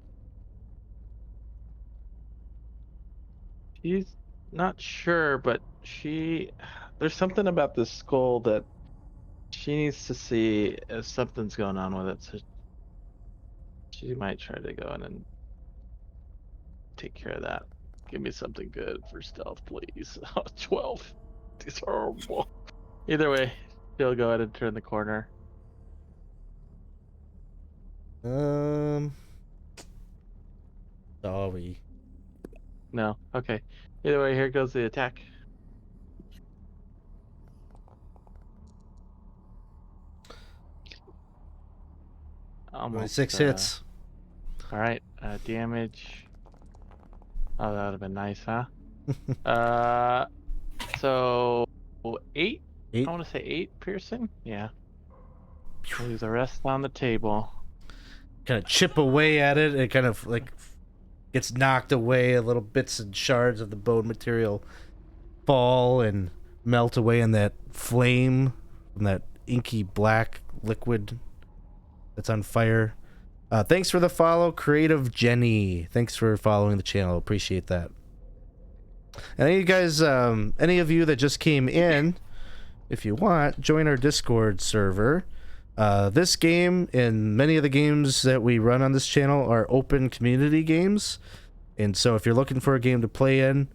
She's not sure, but there's something about this skull that she needs to see if something's going on with it. So she might try to go in and take care of that. Give me something good for stealth, please. 12. It's horrible. Either way, she'll go ahead and turn the corner. Sorry. No. Okay. Either way, here goes the attack. Almost 6 hits. All right. Damage. Oh, that would have been nice, huh? So 8. 8. I want to say 8 piercing. Yeah. Leave the rest on the table. Kind of chip away at it. It kind of like gets knocked away. A little bits and shards of the bone material fall and melt away in that flame from that inky black liquid that's on fire. Thanks for the follow, Creative Jenny. Thanks for following the channel. Appreciate that. And you guys, any of you that just came in, if you want, join our Discord server. This game and many of the games that we run on this channel are open community games. And so if you're looking for a game to play in,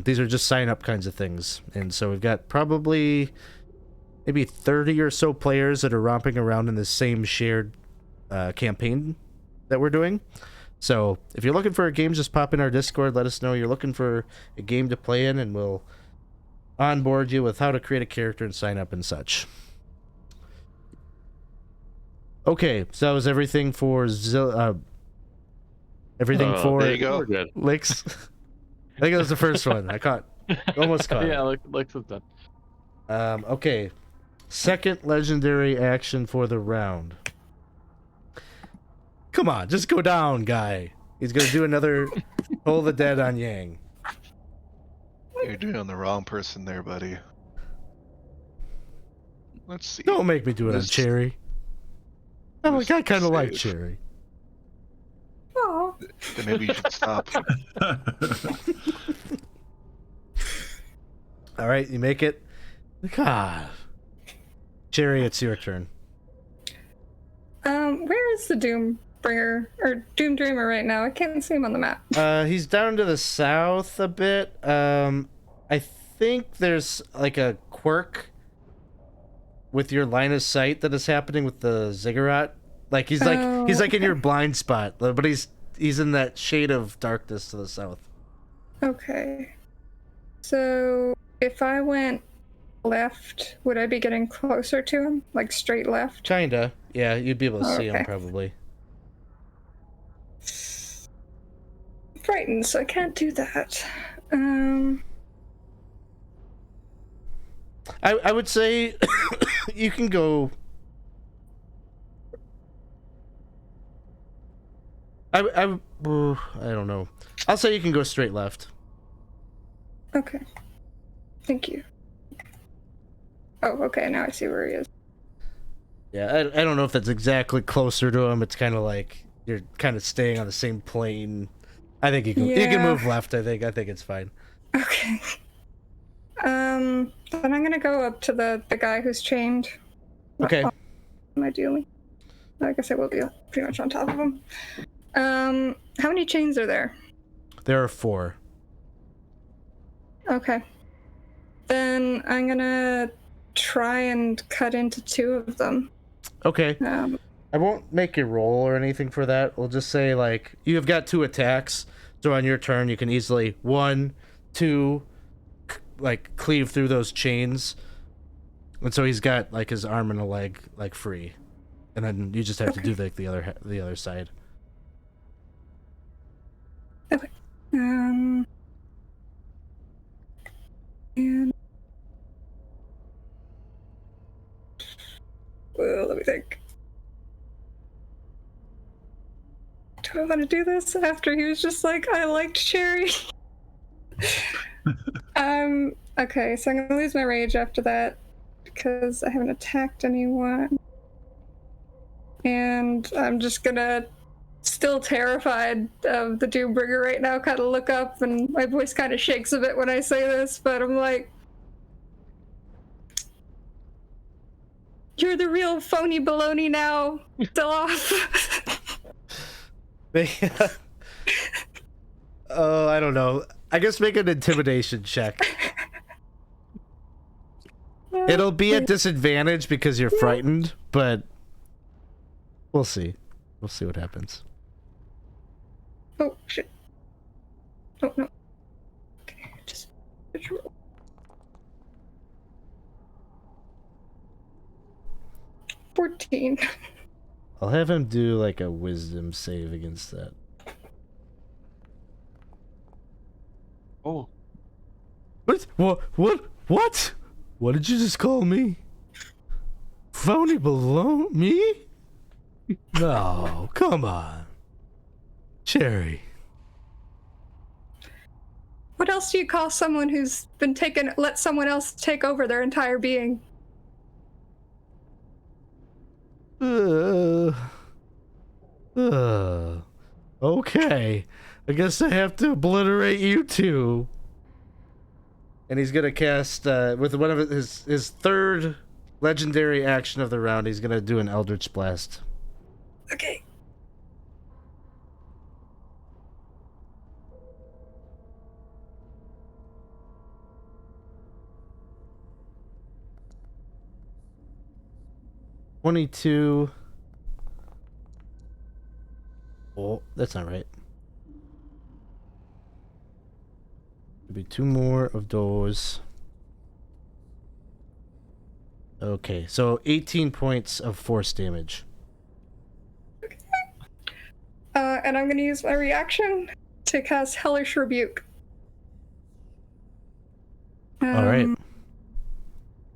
these are just sign up kinds of things. And so we've got probably maybe 30 or so players that are romping around in the same shared campaign that we're doing. So if you're looking for a game, just pop in our Discord. Let us know you're looking for a game to play in, and we'll onboard you with how to create a character and sign up and such. Okay, so that was everything for everything for There you go. We're good. Licks. I think that was the first one. Almost caught it. Yeah, Lex is done. Okay. Second legendary action for the round. Come on, just go down, guy. He's gonna do another Toll the Dead on Yang. You're doing the wrong person there, buddy. Let's see. Don't make me do it on This- Cherry. I this kind of like save. Cherry. Oh, Then maybe you should stop. All right, you make it. God. Cherry, it's your turn. where is the Doombringer or Doom Dreamer right now? I can't see him on the map. He's down to the south a bit. I think there's like a quirk with your line of sight that is happening with the ziggurat. Like he's like in your blind spot, but he's in that shade of darkness to the south. Okay. So if I went left, would I be getting closer to him? Like straight left? Kinda. Yeah, you'd be able to see him Okay. probably. Frightened, so I can't do that. I would say you can go. I don't know. I'll say you can go straight left. Okay. Thank you. Oh, okay, now I see where he is. Yeah, I don't know if that's exactly closer to him. It's kind of like you're kind of staying on the same plane. I think you can Yeah. move left. I think it's fine. Okay. Then I'm gonna go up to the guy who's chained. Okay. Ideally. I guess I will be pretty much on top of him. How many chains are there? There are 4. Okay. Then I'm gonna try and cut into 2 of them. Okay. I won't make a roll or anything for that. We'll just say like you have got 2 attacks, so on your turn you can easily 1, 2, like cleave through those chains, and so he's got like his arm and a leg like free, and then you just have to do like the other side. Okay. And well, let me think. Do I want to do this after he was just like, I liked Cherry? Okay, so I'm gonna lose my rage after that because I haven't attacked anyone. And I'm just gonna, still terrified of the Doombringer right now, kind of look up, and my voice kind of shakes a bit when I say this, but I'm like, you're the real phony baloney now. Still off. Oh, I don't know. I guess make an intimidation check. It'll be at disadvantage because you're frightened, but we'll see. We'll see what happens. Oh, shit. Oh, no. Okay, just roll. 14. I'll have him do like a wisdom save against that. Oh, What? What? What did you just call me? Phony below me? No, come on. Cherry. What else do you call someone who's been let someone else take over their entire being? Okay. I guess I have to obliterate you too. And he's gonna cast with one of his third legendary action of the round. He's gonna do an Eldritch Blast. Okay. 22. Oh, that's not right. There'll be 2 more of those. Okay, so 18 points of force damage. And I'm gonna use my reaction to cast Hellish Rebuke. All right.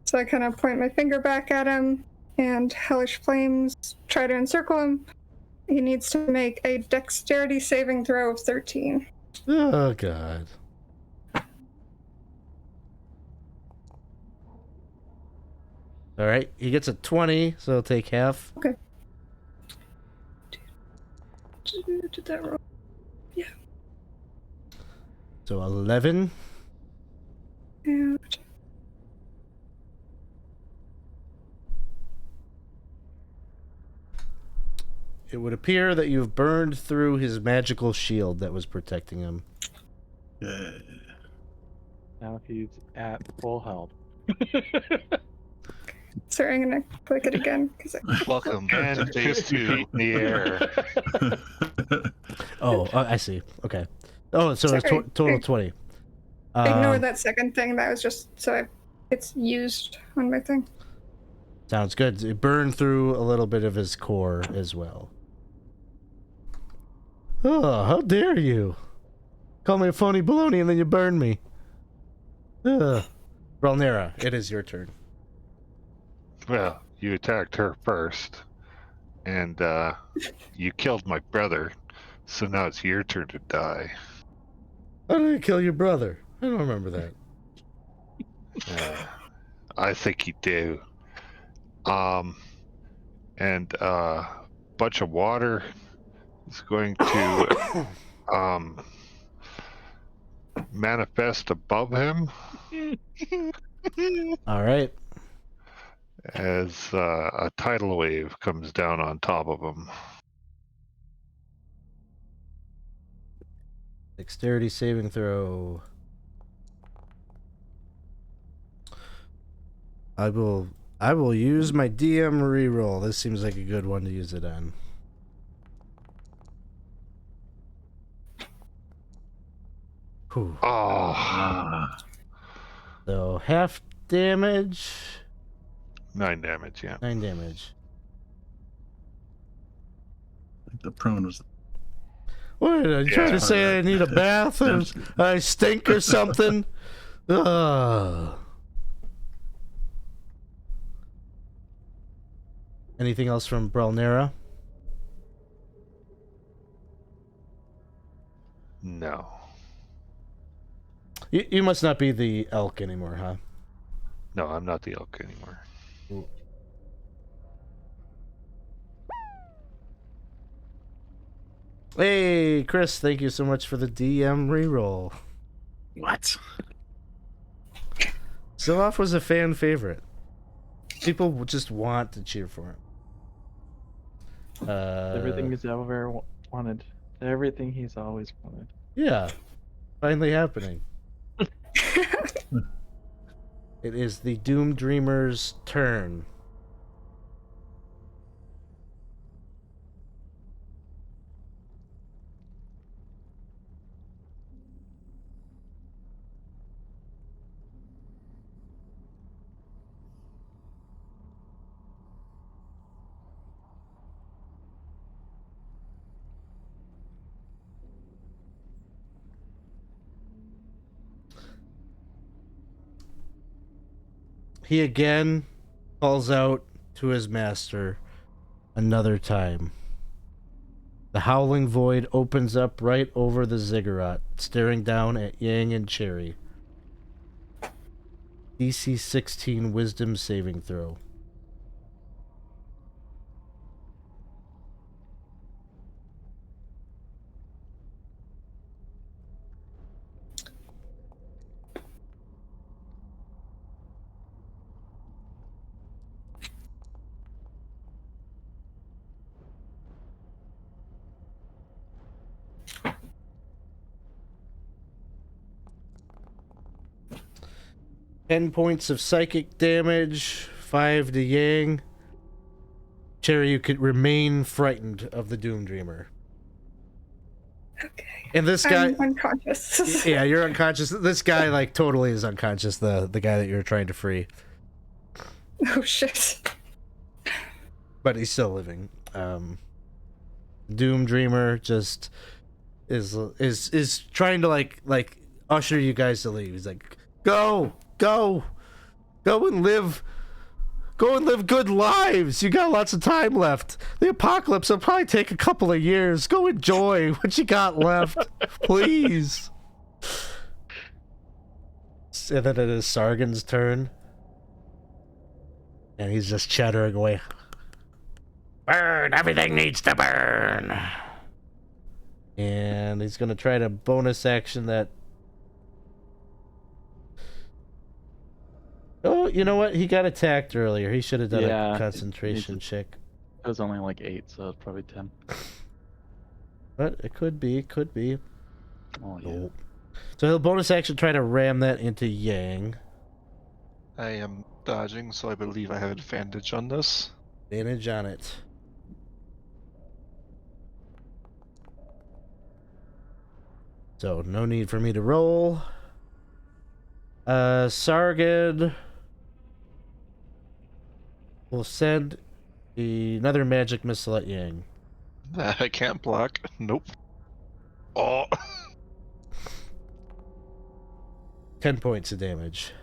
So I kind of point my finger back at him, and Hellish Flames try to encircle him. He needs to make a Dexterity saving throw of 13. Oh, God. All right, he gets a 20, so he'll take half. Okay. Did that roll? Yeah. So 11. And It would appear that you've burned through his magical shield that was protecting him. Yeah. Now he's at full health. sorry, I'm gonna click it again because Welcome to And phase 50 2. feet in the air. Oh, I see. Okay. Oh, so it's Sorry. total 20. ignore that second thing. That was just so it's used on my thing. Sounds good. It burned through a little bit of his core as well. Oh, how dare you! Call me a phony baloney and then you burn me. Relnera, it is your turn. Well, you attacked her first, and you killed my brother, so now it's your turn to die. How did I kill your brother? I don't remember that. I think you do. And bunch of water is going to manifest above him All right. as a tidal wave comes down on top of him. Dexterity saving throw. I will use my DM reroll. This seems like a good one to use it on. Whew. Oh, Ah, So half damage, 9 damage, yeah. 9 damage. I think the prone was. What are you trying to say? I need a bath or I stink or something? Ugh. Anything else from Brelnera? No. You must not be the elk anymore, huh? No, I'm not the elk anymore. Hey, Chris, thank you so much for the DM reroll. What? Ziloff was a fan favorite. People just want to cheer for him. Everything he's ever wanted. Everything he's always wanted. Yeah, finally happening. It is the Doom Dreamer's turn. He again calls out to his master another time. The howling void opens up right over the ziggurat, staring down at Yang and Cherry. DC 16 wisdom saving throw. Ten points of psychic damage, 5 to Yang. Cherry, you could remain frightened of the Doom Dreamer. Okay. And this guy, I'm unconscious. yeah, you're unconscious. This guy, like, totally is unconscious. The guy that you're trying to free, Oh shit. but he's still living. Doom Dreamer just is trying to like usher you guys to leave. He's like, go and live. Go and live good lives. You got lots of time left. The apocalypse will probably take a couple of years. Go enjoy what you got left, please. And then it is Sargon's turn. And he's just chattering away. Burn! Everything needs to burn! And he's going to try to bonus action that... Oh, you know what? He got attacked earlier. He should have done Yeah, a concentration check. It was only like 8, so it's probably 10. But it could be, Oh, yeah. Nope. So he'll bonus action try to ram that into Yang. I am dodging, so I believe I have advantage on this. Advantage on it. So no need for me to roll. Sargon will send another magic missile at Yang. I can't block. Nope. Oh. 10 points of damage.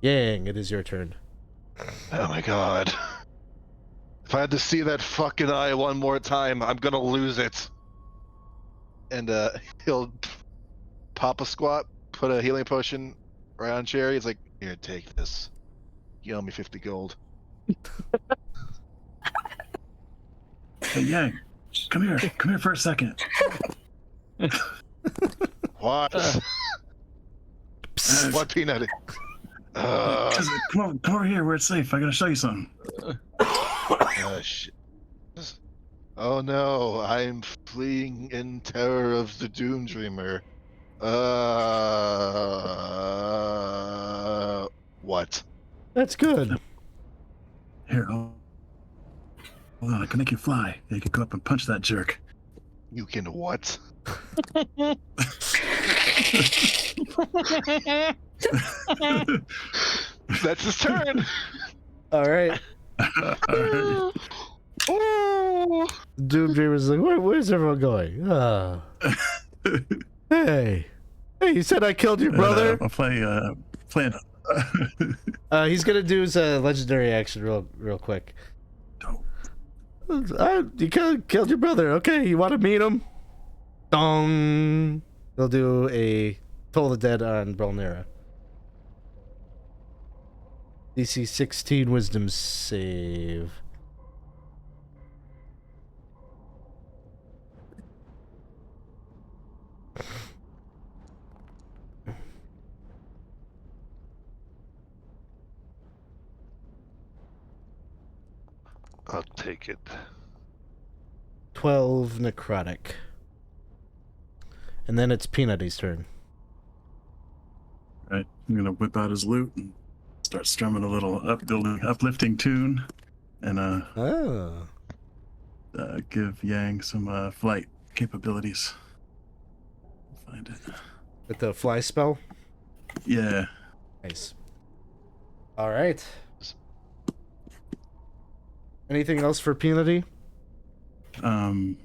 Yang, it is your turn. Oh my god. If I had to see that fucking eye one more time, I'm gonna lose it. And he'll pop a squat, put a healing potion right on Cherry. It's like, here, take this. You owe me 50 gold. Hey, Yang, come here for a second. What? What, Peanut? Come over here where it's safe. I gotta show you something. Shit. Oh no, I'm fleeing in terror of the Doom Dreamer. What? That's good. Here, hold on. I can make you fly. You can go up and punch that jerk. You can what? That's his turn. All right. Oh. Doom Dreamer's like, where's everyone going? Hey, you said I killed your brother? I'll play He's gonna do his legendary action real quick. You killed your brother. Okay, you want to meet him? Dong. He'll do a Toll the Dead on Brolnera. DC 16 Wisdom save. I'll take it. 12 necrotic. And then it's Peanutty's turn. Right, I'm gonna whip out his lute and start strumming a little uplifting tune, and give Yang some flight capabilities. Find it. With the fly spell? Yeah. Nice. All right. Anything else for Peanutty? So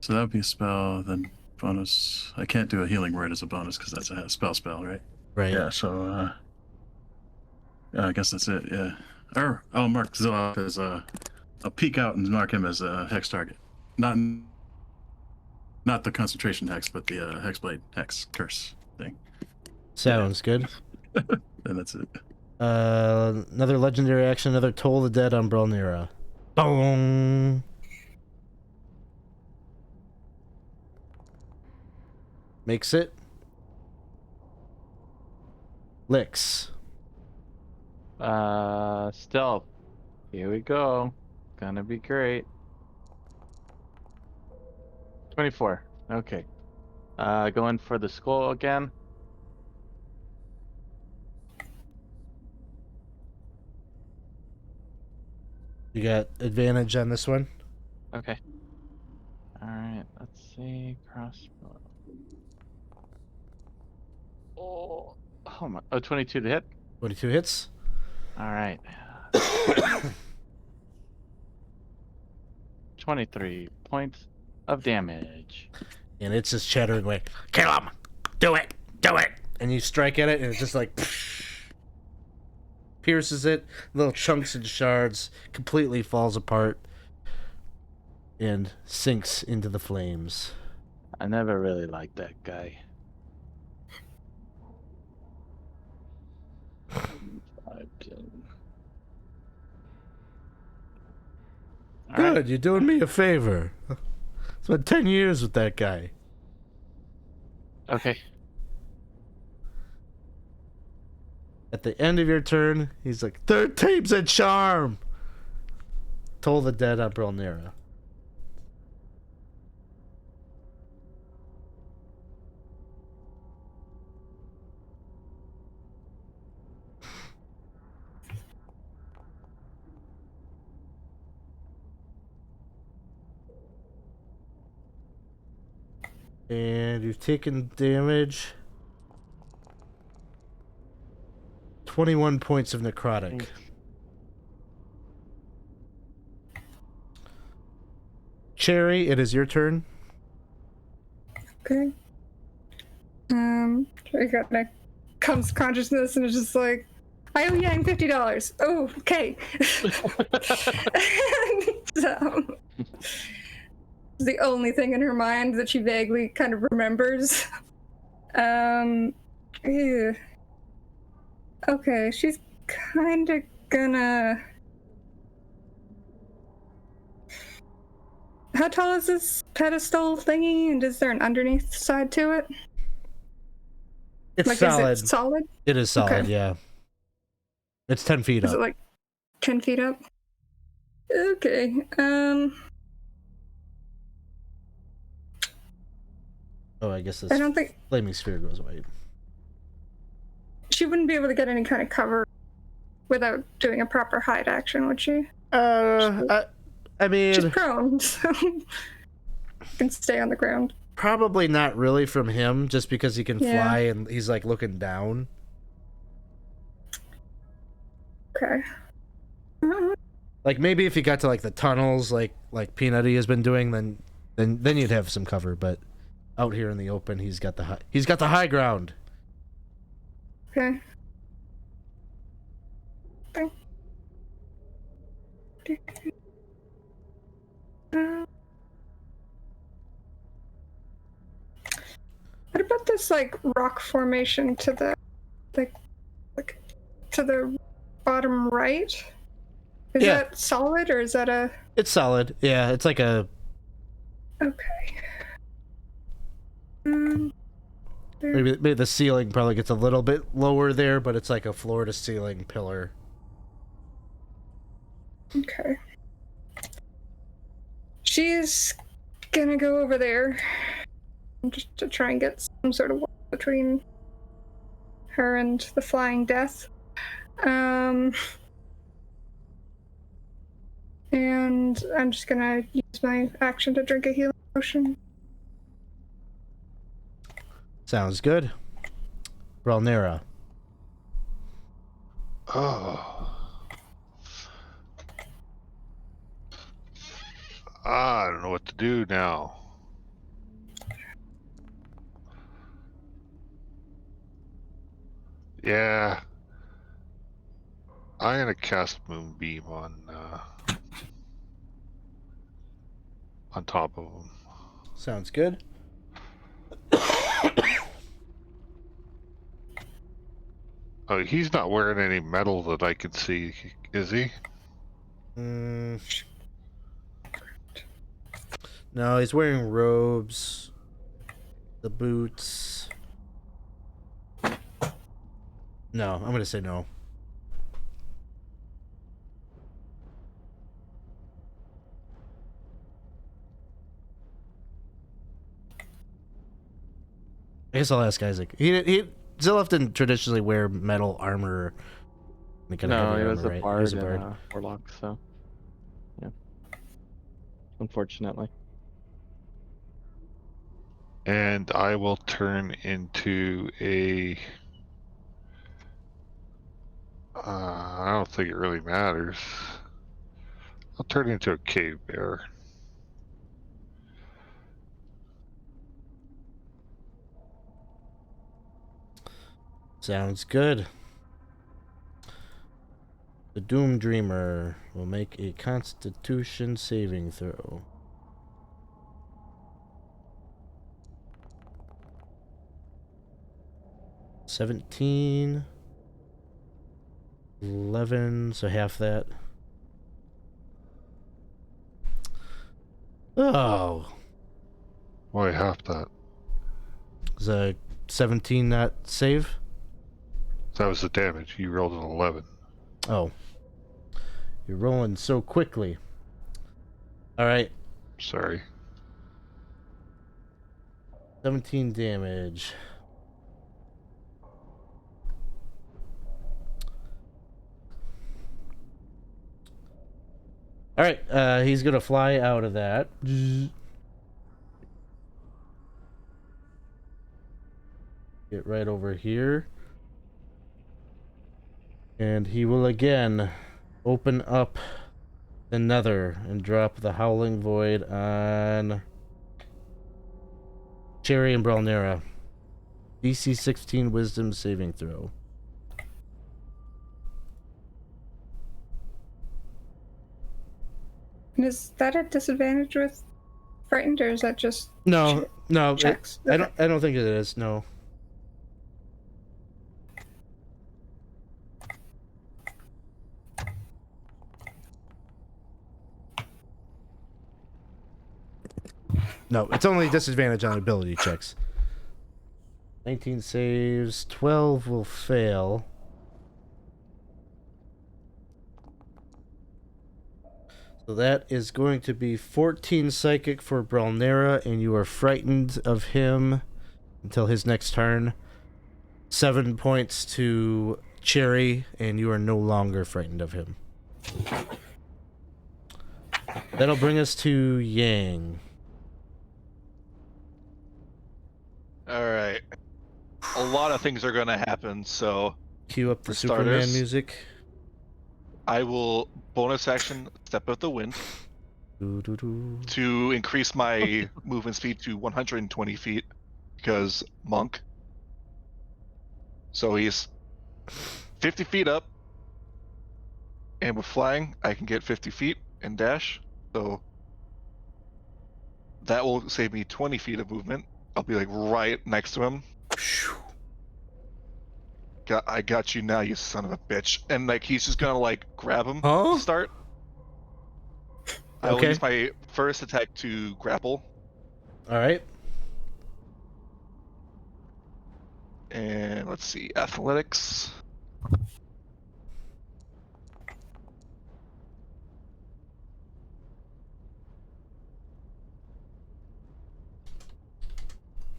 that would be a spell, then bonus. I can't do a healing word as a bonus because that's a spell, right? Right. Yeah, so I guess that's it, yeah. Or I'll mark Zoff as I'll peek out and mark him as a hex target. Not the concentration hex, but the hexblade hex curse thing. Sounds good. And that's it. Another legendary action, another Toll the Dead on Brolnera. Boom. Makes it. Licks. Stealth. Here we go. Gonna be great. 24. Okay. Going for the skull again. You got advantage on this one. Okay. All right. Let's see. Crossbow. Oh my. Oh, 22 to hit. 22 hits. All right. 23 points of damage. And it's just chattering away. Kill him! Do it! Do it! And you strike at it, and it just like pierces it. Little chunks and shards. Completely falls apart. And sinks into the flames. I never really liked that guy. 5, 10. All Good, right. you're doing me a favor. Spent 10 years with that guy. Okay. At the end of your turn, he's like, third team's a charm! Toll the dead on Brelnera. And you've taken damage. 21 points of necrotic. Thanks. Cherry, it is your turn. Okay. I got my comes consciousness and it's just like, I owe Yang $50. Oh, okay. So, it's the only thing in her mind that she vaguely kind of remembers. Ew. Okay, she's kind of gonna. How tall is this pedestal thingy, and is there an underneath side to it? It's Like, solid. is it solid? It is solid, Okay. yeah. It's 10 feet Is up. it like 10 feet up? Okay. Oh, I guess I this don't think flaming sphere goes away. she wouldn't be able to get any kind of cover without doing a proper hide action, would she? I She's mean, prone, so can stay on the ground. probably not really from him, just because he can Yeah. fly and he's like looking down. Okay. Like maybe if he got to like the tunnels, like Peanutty has been doing, then you'd have some cover. But out here in the open, he's got the high ground. Okay. What about this like rock formation to the like to the bottom right? Is Yeah. that solid or is that a It's solid. Yeah, it's like a okay? maybe the ceiling probably gets a little bit lower there, but it's like a floor to ceiling pillar. Okay. She's gonna go over there just to try and get some sort of wall between her and the flying death. And I'm just gonna use my action to drink a healing potion. Sounds good. Brelnera. Oh. I don't know what to do now. Yeah. I'm gonna cast Moonbeam on top of him. Sounds good. Oh, he's not wearing any metal that I can see, is he? No, he's wearing robes, the boots. No, I'm gonna say no. I guess I'll ask Isaac. Zilloff didn't traditionally wear metal armor. Any kind of No, heavy he was armor, a right? bard He was a and bard. a warlock, so. unfortunately. And I will turn into a. I don't think it really matters. I'll turn into a cave bear. Sounds good. The Doom Dreamer will make a Constitution saving throw. $17, 11, so half that. Oh, Why half that? is a 17 not save? That was the damage. You rolled an 11. Oh, you're rolling so quickly. All right, Sorry. 17 damage. All right, he's gonna fly out of that. Get right over here. And he will again open up the Nether and drop the Howling Void on Cherry and Brelnera. DC 16 Wisdom saving throw. And is that a disadvantage with frightened, or is that just No, no, checks? I don't think it is. No. No, it's only disadvantage on ability checks. 19 saves, 12 will fail. So that is going to be 14 psychic for Brelnera, and you are frightened of him until his next turn. 7 points to Cherry, and you are no longer frightened of him. That'll bring us to Yang. All right. A lot of things are going to happen, so Cue up the For Superman starters, music. I will bonus action step out the wind Doo-doo-doo. to increase my movement speed to 120 feet because monk. So he's 50 feet up, and with flying, I can get 50 feet and dash. So that will save me 20 feet of movement. I'll be like right next to him. I got you now, you son of a bitch. And like he's just gonna like grab him Huh? to start. I will Okay. use my first attack to grapple. All right. And let's see, athletics.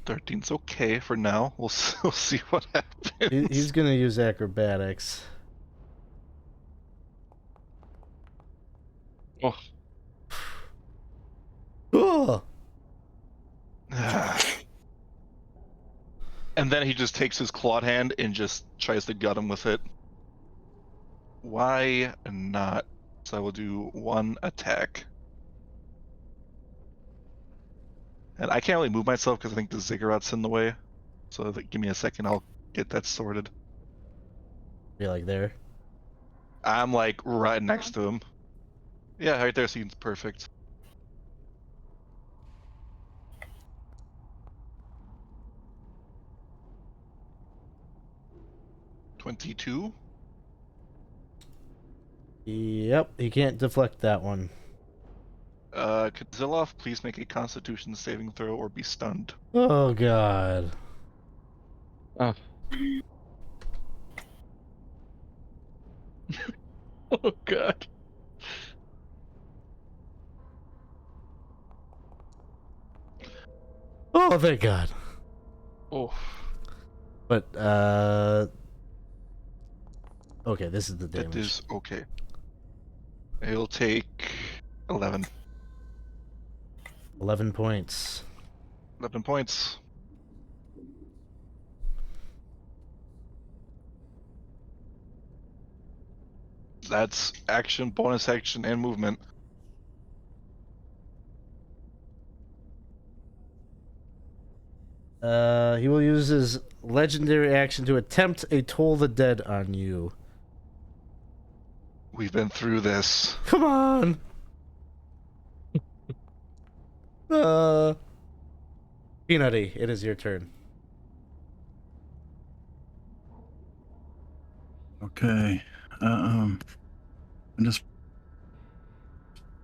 Thirteen's okay for now. We'll see what happens. He's gonna use acrobatics. Oh, Oh. And then he just takes his clawed hand and just tries to gut him with it. Why not? So I will do one attack. And I can't really move myself because I think the ziggurat's in the way. So give me a second, I'll get that sorted. Be like there. I'm like right next to him. Yeah, right there seems perfect. $22. Yep, he can't deflect that one. Could Zilloff please make a Constitution saving throw or be stunned? Oh god. oh. Oh god. Oh, thank god. Oh. But okay, this is the damage. That is okay. He'll take 11. 11 points. 11 points. That's action, bonus action, and movement. He will use his legendary action to attempt a Toll the Dead on you. We've been through this. Come on! Peanutty, it is your turn. Okay. I'm just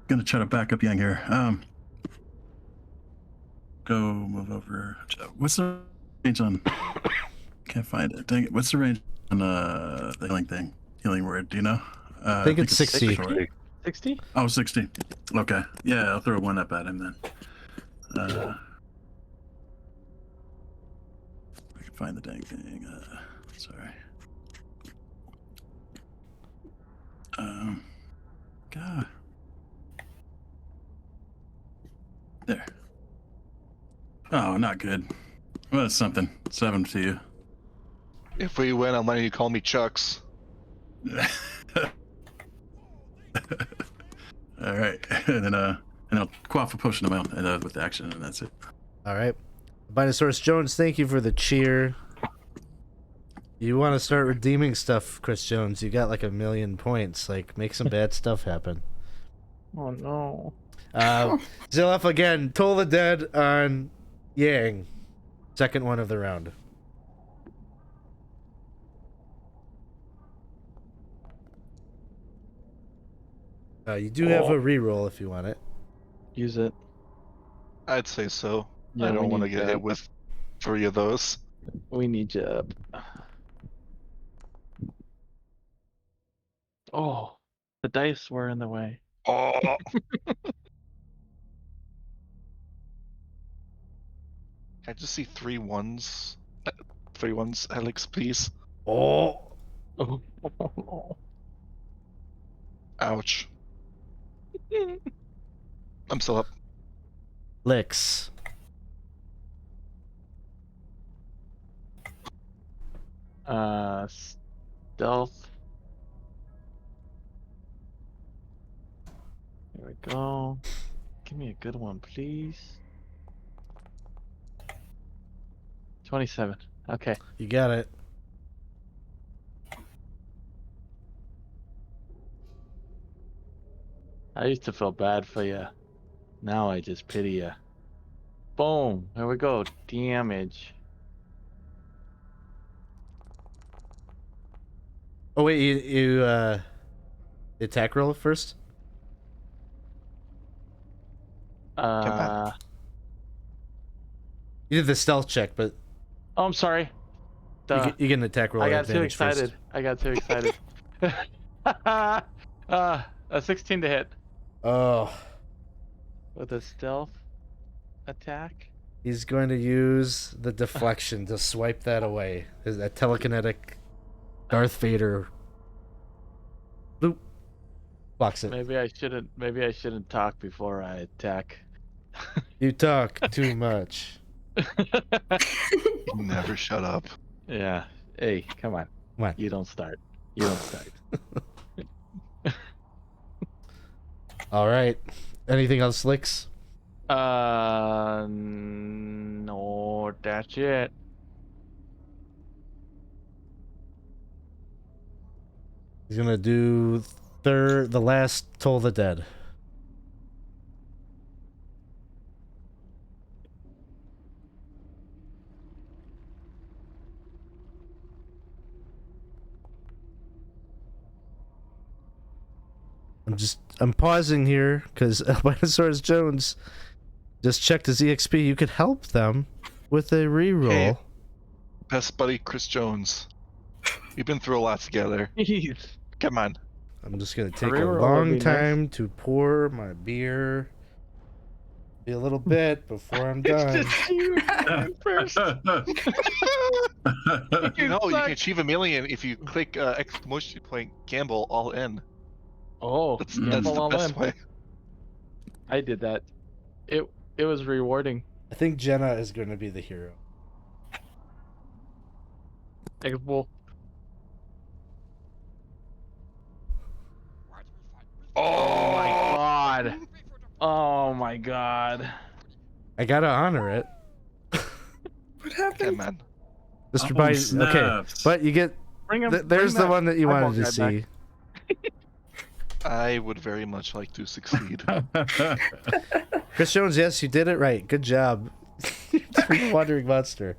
gonna try to back up Yang here. Go move over. What's the range on? Can't find it. Dang it. What's the range on the healing thing? Healing word. Do you know? I think it's 60. short. 60? Oh, 60. Okay. Yeah, I'll throw one up at him then. I can find the dang thing. Sorry. God. There. Oh, not good. Well, that's something. 7 to you. If we win, I'm letting you call me Chucks. All right, and then and I'll quaff a potion of my own with the action, and that's it. All right. Binosaurus Jones, thank you for the cheer. You want to start redeeming stuff, Chris Jones. You got like 1 million points. Like, make some bad stuff happen. Oh no. Zilef again, Toll the Dead on Yang. Second one of the round. You do have a reroll if you want it. Use it. I'd say so. Yeah, I we don't want to need get that. hit with 3 of those. We need you up. Oh, the dice were in the way. Oh! I just see 3 ones. 3 ones, Alex, please. Oh. Oh. Ouch. I'm still up. Licks. Stealth. There we go. Give me a good one, please. 27. Okay. You got it. I used to feel bad for you. Now I just pity you. Boom. There we go. Damage. Oh wait, you the attack roll first? on. You did the stealth check, but Oh, I'm sorry. Duh. you get an attack roll. I got too advantage first. excited. I got too excited. A 16 to hit Oh, with a stealth attack. he's going to use the deflection to swipe that away. That telekinetic Darth Vader. Bloop. Blocks it. Maybe I shouldn't talk before I attack. You talk too much. You never shut up. Yeah. Hey, come on. Come on. You don't start. You don't start. All right. Anything else, Licks? No, that's it. He's gonna do the last Toll the Dead. I'm pausing here because Albinosaurus Jones just checked his EXP. You could help them with a reroll. Hey. Best buddy Chris Jones. We've been through a lot together. Jeez. Come on. I'm just gonna take a reroll would long be nice. time to pour my beer. Be a little bit before I'm done. You know, you can achieve 1 million if you click exclamation point gamble all in. Oh, That's gamble the all best in. way. I did that. It It was rewarding. I think Jenna is going to be the hero. Well, oh my god. Oh my god. I gotta honor it. What Okay, happened? man. Mr. Oh, Bison. Okay, snaps. but you get. Bring him. There's the one that you eyeball wanted to guy see. back. I would very much like to succeed. Chris Jones, yes, you did it right. Good job. Wandering monster.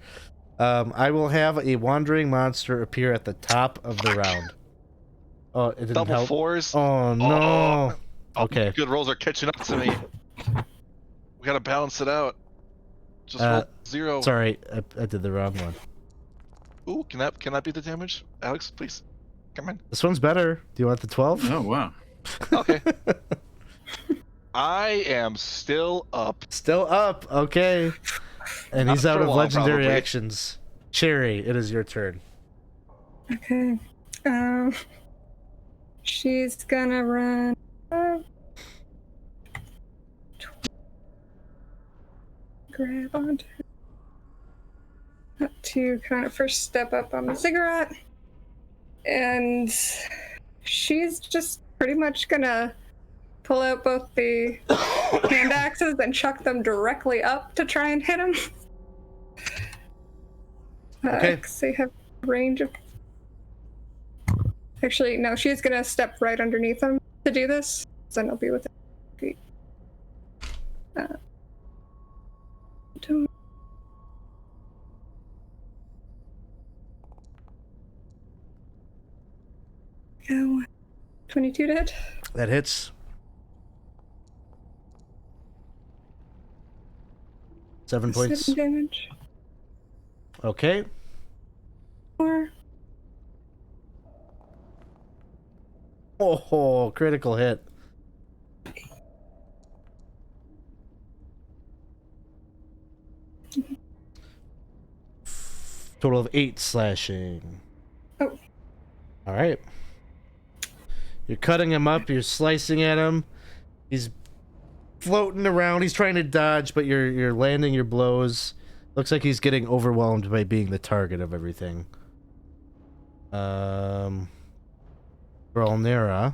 I will have a wandering monster appear at the top of the round. Oh, it didn't Double help. fours. Oh no. Oh, Okay. Good rolls are catching up to me. We gotta balance it out. Just roll 0. Sorry, I did the wrong one. Ooh, can that be the damage? Alex, please. Come on. This one's better. Do you want the 12? Oh wow. Okay. I am still up. Still up. Okay. And he's Not out for a of while, legendary probably. actions. Cherry, it is your turn. Okay. She's gonna run. Grab onto to kind of first step up on the ziggurat, and she's just pretty much gonna pull out both the hand axes and chuck them directly up to try and hit him. Okay. 'Cause they have range of. Actually, no, she's gonna step right underneath him to do this, so then I'll be within feet. Don't. Go. 22 to hit. That hits. 7 points. 7 damage. Okay. 4. Oh, critical hit. Total of 8 slashing. Oh. All right. You're cutting him up. You're slicing at him. He's floating around. He's trying to dodge, but you're landing your blows. Looks like he's getting overwhelmed by being the target of everything. Brolnera.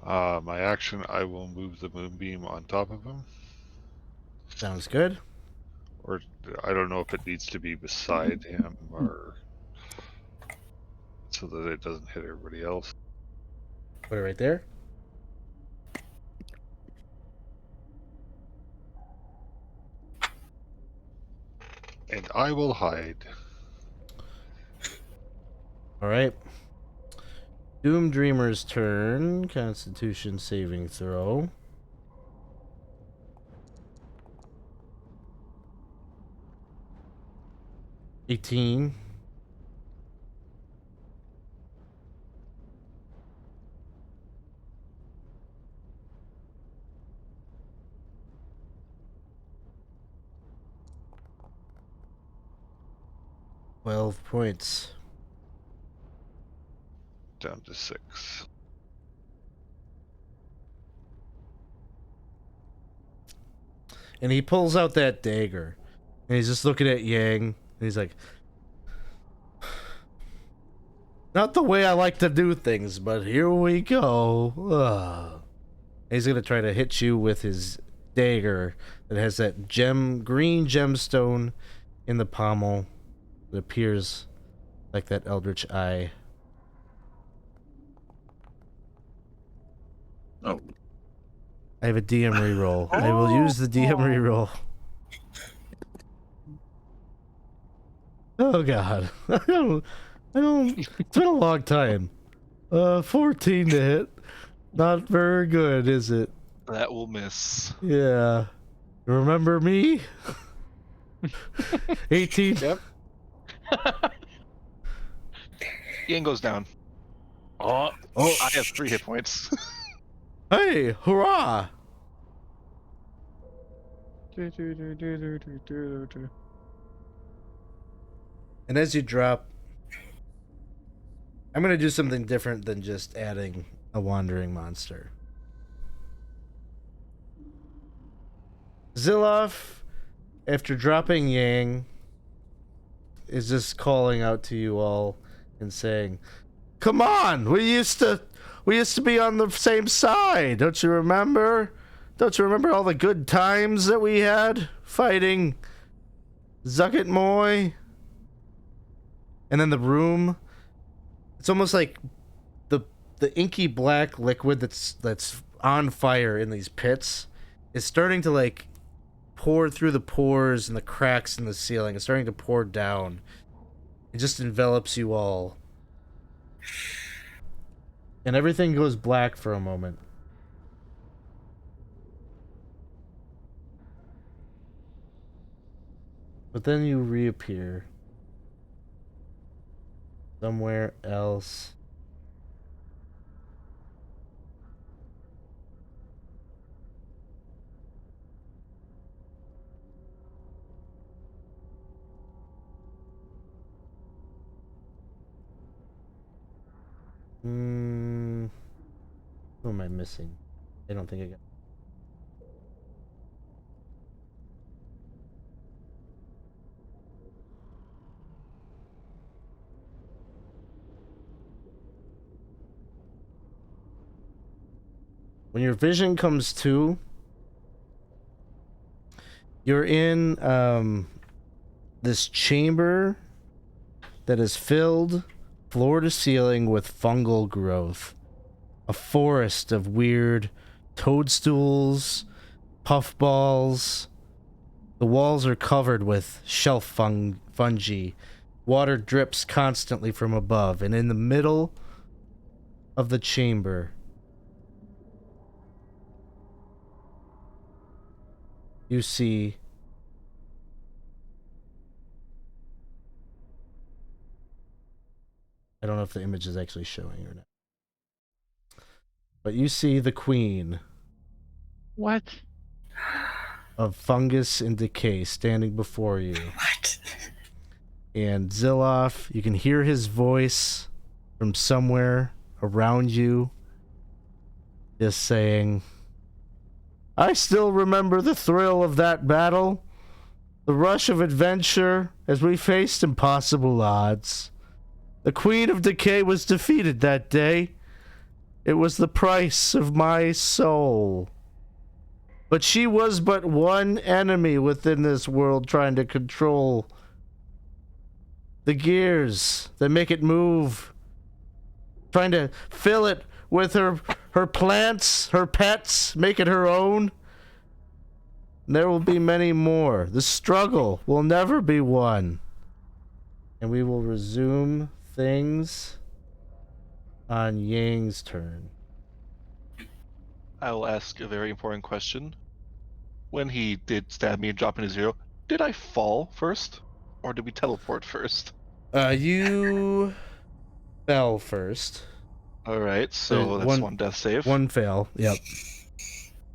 My action, I will move the moonbeam on top of him. Sounds good. Or I don't know if it needs to be beside him or so that it doesn't hit everybody else. Put it right there. And I will hide. All right. Doom Dreamer's turn. Constitution saving throw. $18. $12 points. Down to 6. And he pulls out that dagger. And he's just looking at Yang. And he's like, not the way I like to do things, but here we go. Ugh. He's going to try to hit you with his dagger that has that green gemstone in the pommel that appears like that eldritch eye. Oh. I have a DM reroll. I will use the DM reroll. Oh god. I don't it's been a long time. 14 to hit. Not very good, is it? That will miss. Yeah. Remember me? 18. Yep. Ian goes down. Oh, I have 3 hit points. Hey, hurrah! And as you drop, I'm going to do something different than just adding a wandering monster. Zilloff, after dropping Yang, is just calling out to you all and saying, "Come on, we used to be on the same side. Don't you remember? Don't you remember all the good times that we had fighting Zucket Moy?" And then the room, it's almost like the inky black liquid that's on fire in these pits is starting to like pour through the pores and the cracks in the ceiling. It's starting to pour down. It just envelops you all. And everything goes black for a moment. But then you reappear somewhere else. Who am I missing? I don't think I got. When your vision comes to, you're in this chamber that is filled floor to ceiling with fungal growth. A forest of weird toadstools, puffballs. The walls are covered with shelf fungi. Water drips constantly from above, and in the middle of the chamber, you see I don't know if the image is actually showing or not. But you see the queen. What? Of fungus and decay standing before you. What? And Zilloff, you can hear his voice from somewhere around you just saying, "I still remember the thrill of that battle, the rush of adventure as we faced impossible odds. The Queen of Decay was defeated that day. It was the price of my soul. But she was but one enemy within this world trying to control the gears that make it move, trying to fill it with her plants, her pets, make it her own. There will be many more. The struggle will never be won." And we will resume things on Yang's turn. I will ask a very important question. When he did stab me and drop into 0, did I fall first? Or did we teleport first? You fell first. Alright, so that's one death save. One fail, yep.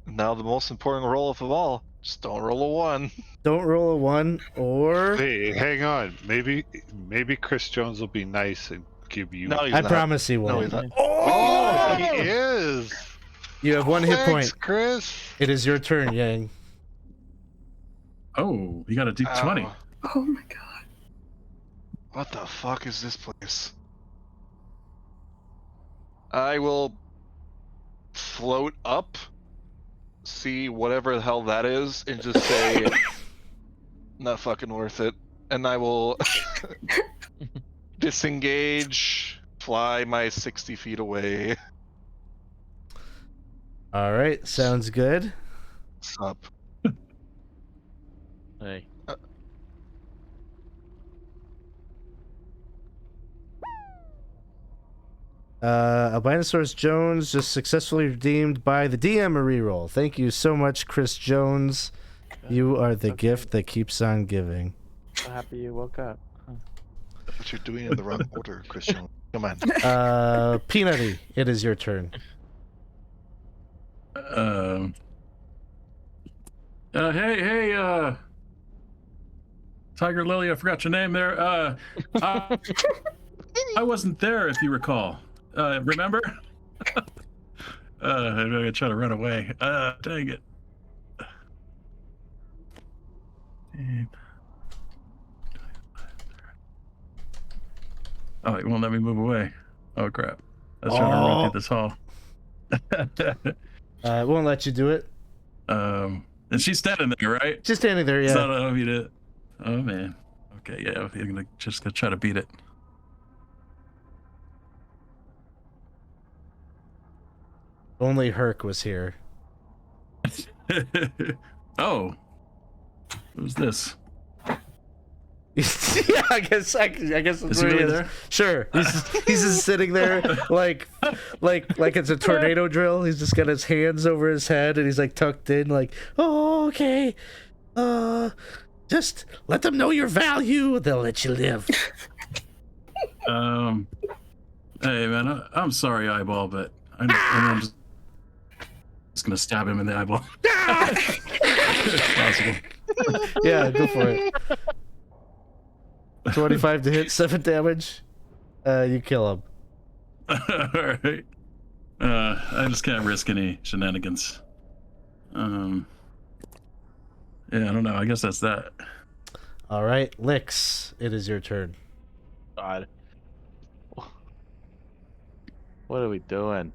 Now the most important roll of them all. Just don't roll a 1. Don't roll a 1 or... Hey, hang on. Maybe Chris Jones will be nice and give you... No, he's I not. promise he won't. No, he's not. Oh, he is! You have one hit Thanks, point. Chris. It is your turn, Yang. Oh, you got a deep 20. Ow. Oh my god. What the fuck is this place? I will float up, see whatever the hell that is, and just say, not fucking worth it. And I will disengage, fly my 60 feet away. All right, sounds good. Sup. Hey. Albinosaurus Jones just successfully redeemed by the DM a reroll. Thank you so much, Chris Jones. You are the gift that keeps on giving. So happy you woke up. But you're doing it in the wrong order, Christian. Come on. Peanutty, it is your turn. Hey, Tiger Lily, I forgot your name there. I wasn't there, if you recall. Remember? I'm gonna try to run away. Dang it. Oh, it won't let me move away. Oh crap! I was trying to run through this hall. It won't let you do it. And she's standing there, right? Just standing there, It's yeah. not allowing me to. Oh man. Okay, yeah, I'm gonna try to beat it. Only Herc was here. Oh, who's this? Yeah, I guess that's Is he where really he is. there? Sure. He's just sitting there like it's a tornado drill. He's just got his hands over his head and he's like tucked in like, "Oh, okay. Just let them know your value, they'll let you live." Hey man, I'm sorry, eyeball, but I'm just gonna stab him in the eyeball. If possible. Yeah, go for it. 25 to hit, 7 damage. You kill him. All right. I just can't risk any shenanigans. Yeah, I don't know. I guess that's that. All right, Lix, it is your turn. God. What are we doing?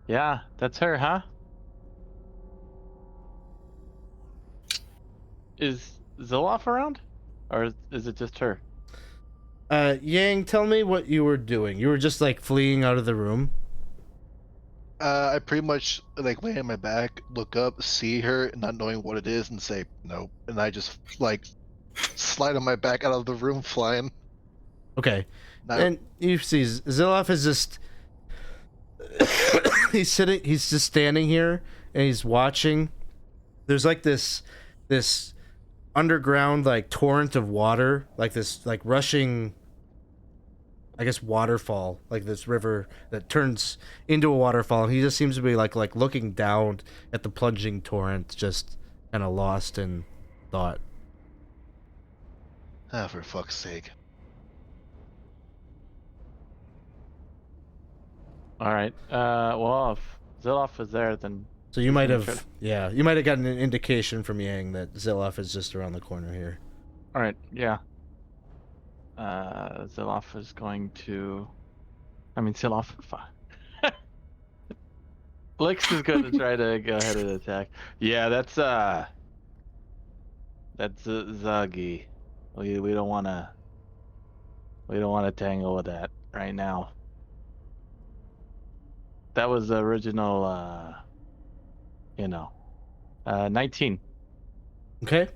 Yeah, that's her, huh? Is Zilloff around? Or is it just her? Yang, tell me what you were doing. You were just like fleeing out of the room. I pretty much like lay on my back, look up, see her, not knowing what it is, and say no. And I just like slide on my back out of the room, flying. Okay. Now, And you see Zilloff is just he's just standing here and he's watching. There's like this underground like torrent of water, like this like rushing, I guess, waterfall, like this river that turns into a waterfall, and he just seems to be like looking down at the plunging torrent, just kind of lost in thought. for fuck's sake. All right. Well, if Zilloff is there, then So you he's might gonna have, try to- yeah, you might have gotten an indication from Yang that Zilloff is just around the corner here. All right. Yeah. Zilloff is going to. I mean, Zilloff. Lix is going to try to go ahead and attack. Yeah, that's Zuggy. We don't want to tangle with that right now. That was the original 19. Okay.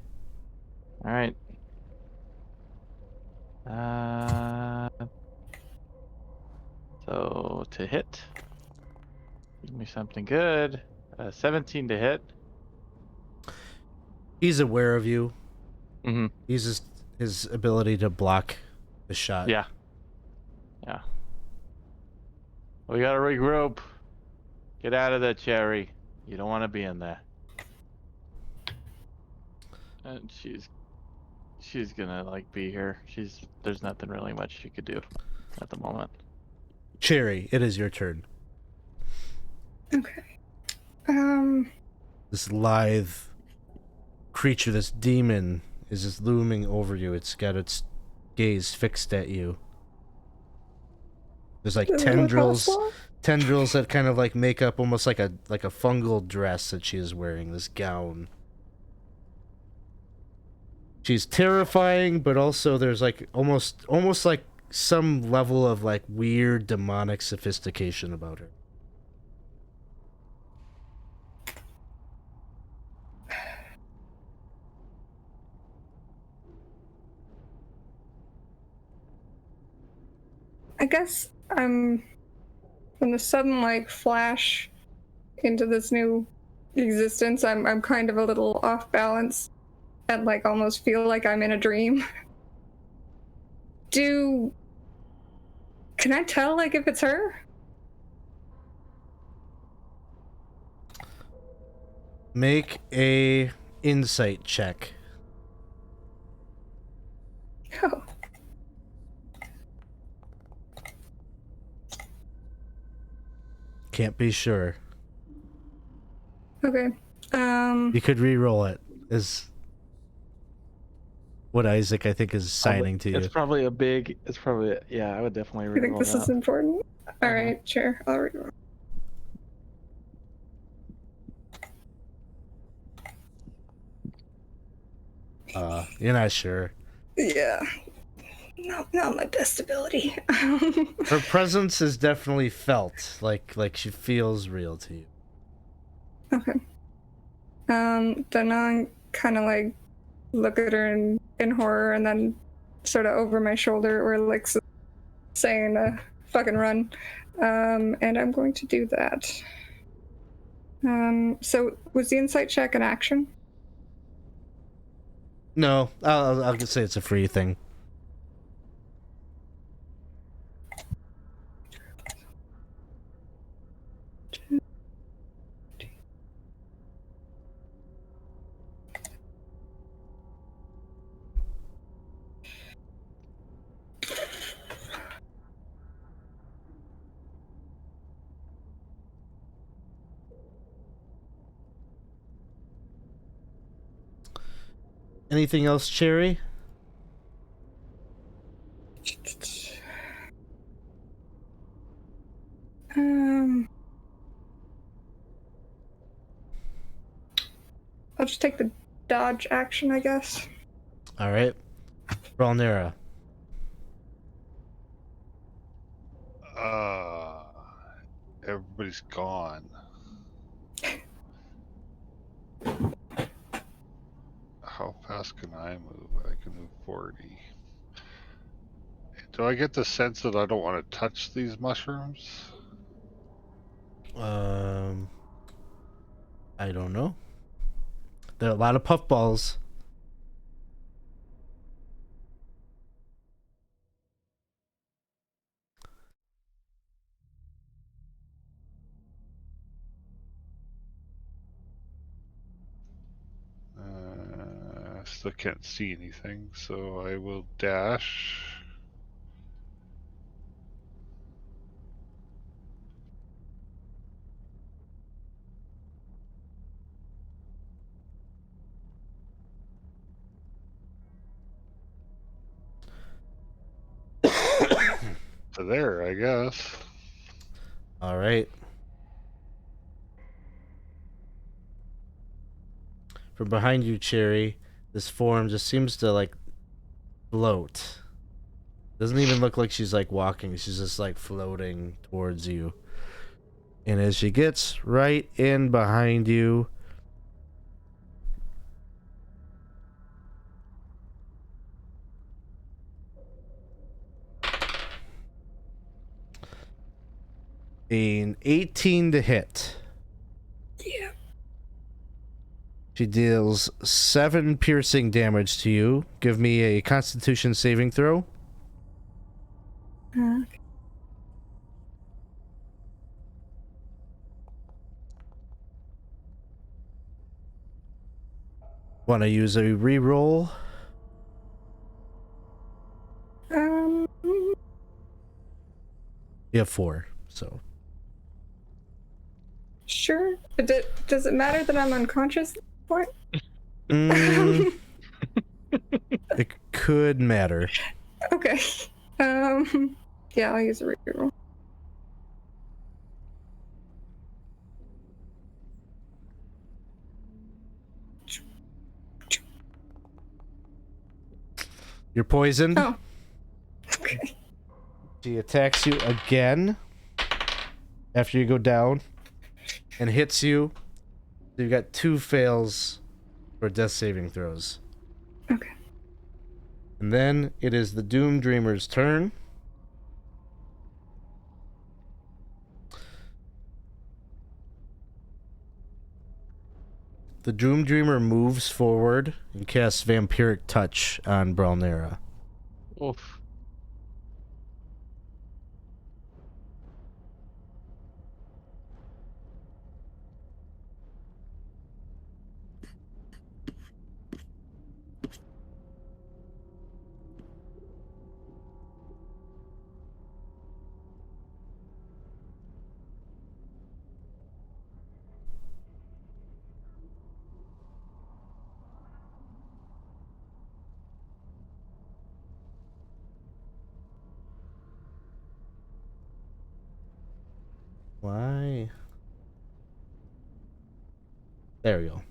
All right. So to hit, give me something good. 17 to hit. He's aware of you. Mm-hmm. He's just his ability to block the shot. Yeah. Yeah. We gotta regroup. Get out of there, Cherry. You don't want to be in there. And she's gonna like be here. There's nothing really much she could do at the moment. Cherry, it is your turn. Okay. This lithe creature, this demon, is just looming over you. It's got its gaze fixed at you. There's like Does it look hostile? tendrils that kind of like make up almost like a fungal dress that she is wearing, this gown. She's terrifying, but also there's like almost like some level of like weird demonic sophistication about her. I guess I'm from the sudden like flash into this new existence. I'm kind of a little off balance and like almost feel like I'm in a dream. Can I tell like if it's her? Make a insight check. Oh. Can't be sure. Okay. You could re-roll it. Is what Isaac I think is signing to you. It's probably a big. It's probably yeah. I would definitely I think reroll this that. is important. All right, sure. I'll reroll. You're not sure. Yeah. Not my best ability. Her presence is definitely felt, like she feels real to you. Okay. Then I'll kind of like look at her in horror, and then sort of over my shoulder, or like saying, "Fucking run," and I'm going to do that. So was the insight check an action? No, I'll just say it's a free thing. Anything else, Cherry? I'll just take the dodge action, I guess. All right, Bralnera. Everybody's gone. How fast can I move? I can move 40. Do I get the sense that I don't want to touch these mushrooms? I don't know. There are a lot of puffballs. Still can't see anything, so I will dash. To there, I guess. All right. From behind you, Cherry, this form just seems to like float. Doesn't even look like she's like walking. She's just like floating towards you. And as she gets right in behind you, an 18 to hit. Yeah. She deals 7 piercing damage to you. Give me a Constitution saving throw. Okay. Want to use a reroll? You have 4, so. Sure. But does it matter that I'm unconscious at this point? It could matter. Okay. Yeah, I'll use a reroll. You're poisoned. Oh. Okay. She attacks you again after you go down and hits you. So you got 2 fails for death saving throws. Okay. And then it is the Doom Dreamer's turn. The Doom Dreamer moves forward and casts Vampiric Touch on Bralnera. Oof. There we go.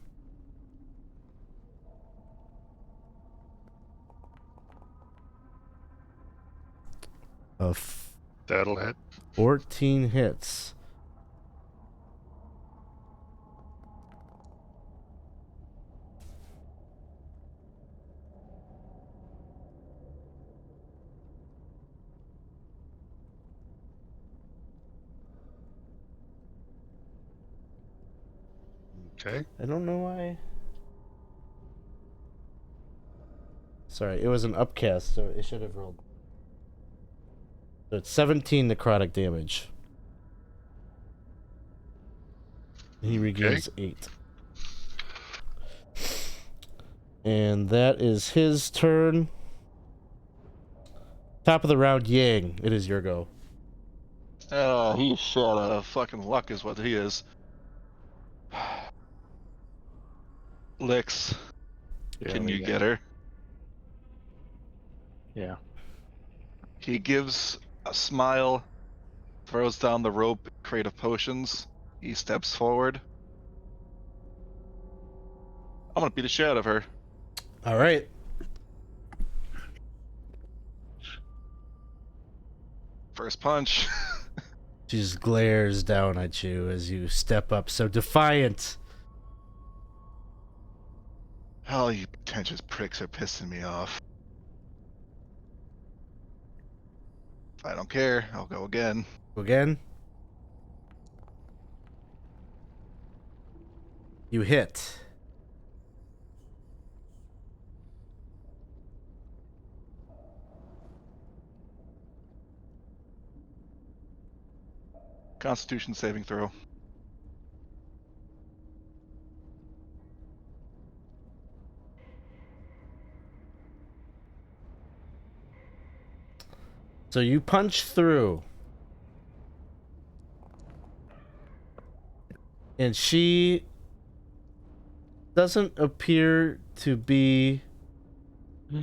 Of That'll hit. 14 hits. Okay. I don't know why. Sorry, it was an upcast, so it should have rolled. So it's 17 necrotic damage. He regains 8. And that is his turn. Top of the round, Yang. It is your go. He's shit out of fucking luck is what he is. Licks, Here can we you go. get her? Yeah. He gives a smile, throws down the rope, crate of potions. He steps forward. I'm gonna beat the shit out of her. All right. First punch. She just glares down at you as you step up, so defiant. Hell, you pretentious pricks are pissing me off. If I don't care, I'll go again. Again. You hit. Constitution saving throw. So you punch through. And she doesn't appear to be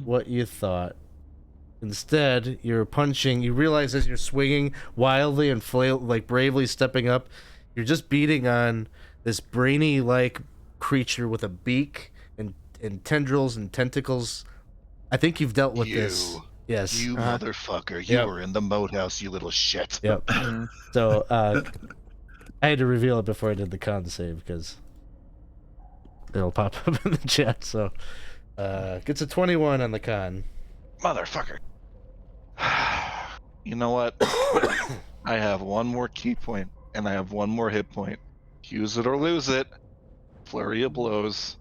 what you thought. Instead, you're punching. You realize as you're swinging wildly and bravely stepping up, you're just beating on this brainy-like creature with a beak and tendrils and tentacles. I think you've dealt with this. Yes. You motherfucker. You Yep. were in the moat house, you little shit. Yep. So, I had to reveal it before I did the con save because it'll pop up in the chat. So, gets a 21 on the con. Motherfucker. You know what? I have one more key point, and I have one more hit point. Use it or lose it. Flurry of blows.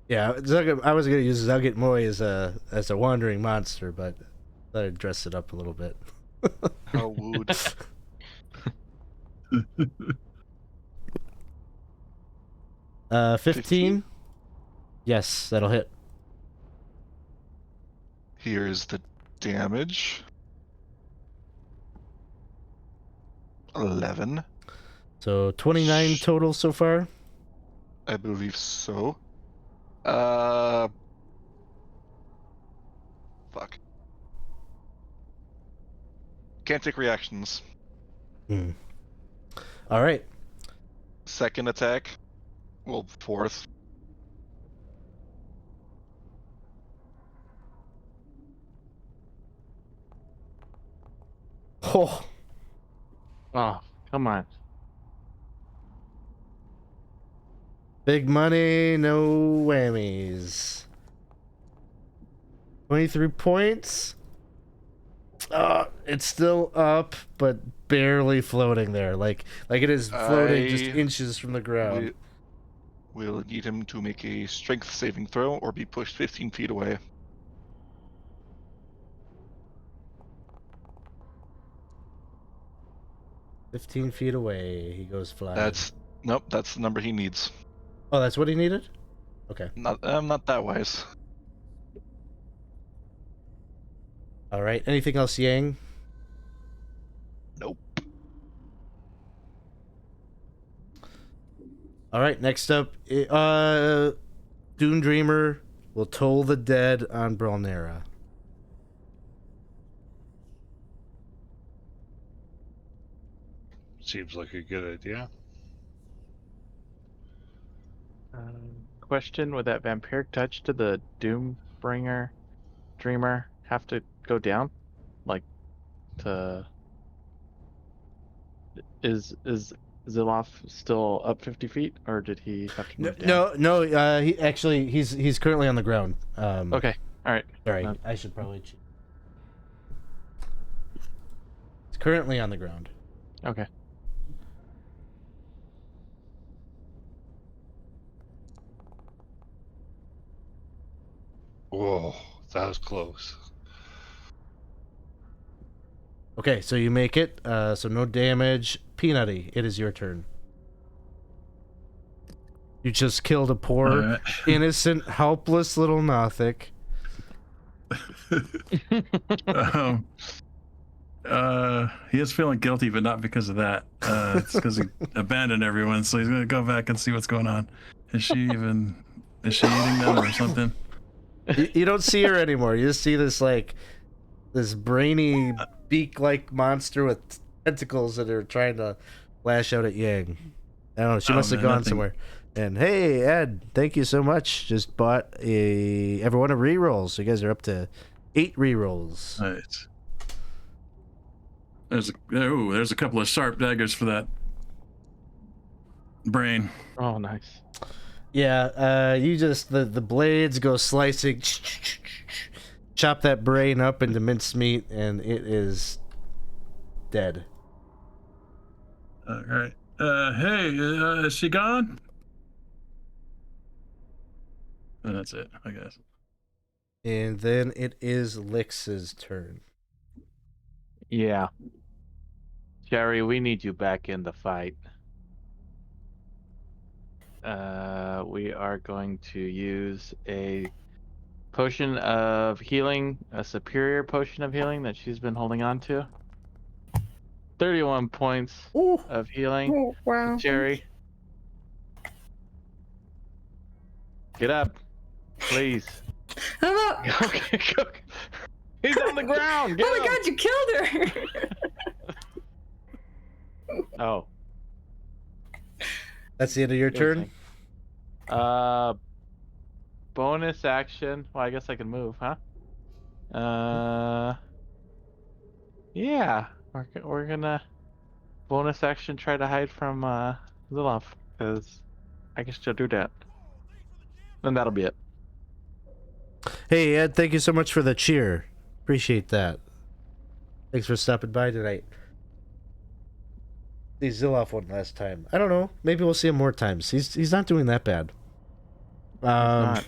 Yeah, I was gonna use Zugget Moy as a wandering monster, but I thought I'd dress it up a little bit. How wooed. 15? Yes, that'll hit. Here's the damage. 11. So 29 total so far. I believe so. Fuck. Can't take reactions. All right. Second attack. Well, fourth. Oh, Oh, come on. big money, no whammies. 23 points. It's still up, but barely floating there. Like it is floating just inches from the ground. We'll need him to make a strength saving throw or be pushed 15 feet away. "15 feet away, he goes flying." Nope, that's the number he needs. Oh, that's what he needed? Okay. I'm not that wise. All right. Anything else, Yang? Nope. All right. Next up, Dune Dreamer will toll the dead on Bronera. Seems like a good idea. Question: With that vampiric touch, did the Doombringer Dreamer have to go down? Like, to is Ziloff still up 50 feet, or did he have to move down? No. He's currently on the ground. Okay. All right. Sorry, I should probably. He's currently on the ground. Okay. Whoa, that was close. Okay, so you make it. So no damage. Peanutty, it is your turn. You just killed a poor, Alright. innocent, helpless little Nothic. He is feeling guilty, but not because of that. It's because he abandoned everyone, so he's gonna go back and see what's going on. Is she eating them or something? You don't see her anymore. You just see this brainy beak-like monster with tentacles that are trying to lash out at Yang. I don't know. She must have gone somewhere. And hey, Ed, thank you so much. Just bought everyone a reroll, so you guys are up to 8 rerolls. Right. There's a couple of sharp daggers for that brain. Oh, nice. Yeah, you just the blades go slicing, chop that brain up into mincemeat, and it is dead. All right. Hey, is she gone? And that's it, I guess. And then it is Lix's turn. Yeah. Jerry, we need you back in the fight. We are going to use a potion of healing, a superior potion of healing that she's been holding on to. 31 points of healing. Oh, wow. Jerry. Get up, please. I'm up. Okay, go. He's on the ground. Get Oh my him. god, you killed her! Oh. That's the end of your turn? Bonus action. Well, I guess I can move, huh? Yeah. We're gonna bonus action try to hide from Ziloff, because I can still do that. And that'll be it. Hey, Ed, thank you so much for the cheer. Appreciate that. Thanks for stopping by tonight. See Ziloff one last time. I don't know. Maybe we'll see him more times. He's not doing that bad. Not.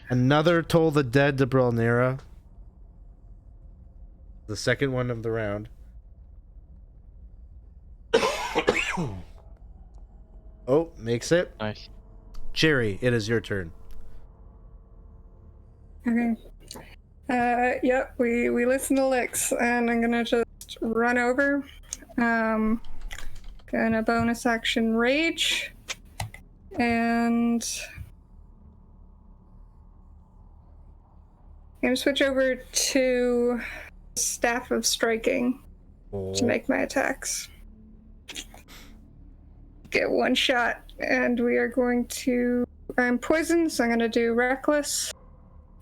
Another Toll the Dead to Brelnera. The second one of the round. Oh, makes it. Nice. Cherry, it is your turn. Okay. Yep, we listen to Lix, and I'm gonna just run over. Gonna bonus action rage. And I'm gonna switch over to Staff of Striking to make my attacks. Get one shot, and we are going to. I'm poisoned, so I'm gonna do Reckless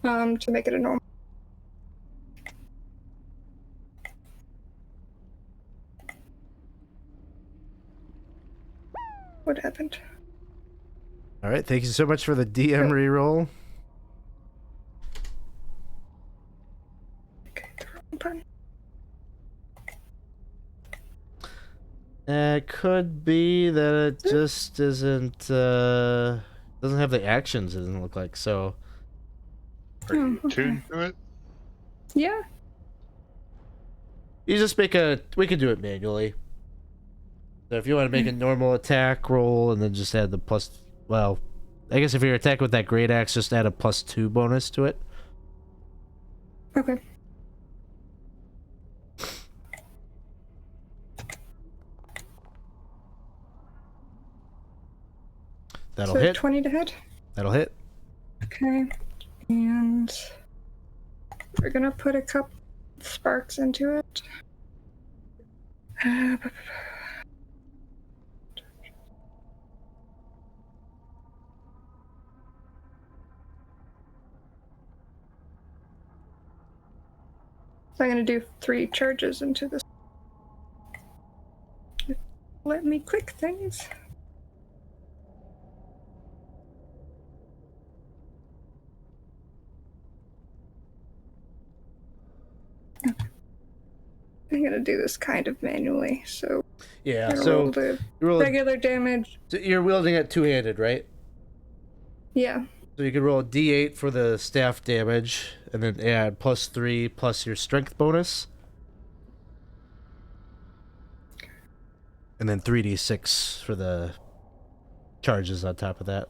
to make it a normal. What happened? All right, thank you so much for the DM reroll. Okay, the wrong button. It could be that it just isn't doesn't have the actions. It doesn't look like so. Are you okay. tuned to it? Yeah. You just make a. We can do it manually. So if you want to make a normal attack roll and then just add the plus. Well, I guess if you're attacking with that great axe, just add a +2 bonus to it. Okay. That'll So hit. 20 to hit. That'll hit. Okay. And we're gonna put a couple sparks into it. So I'm going to do 3 charges into this. Let me click things. I'm going to do this kind of manually, so Yeah, I'm gonna so roll the you roll regular damage. so you're wielding it two-handed, right? Yeah. So you can roll a d8 for the staff damage, and then add +3 plus your strength bonus. And then 3d6 for the charges on top of that.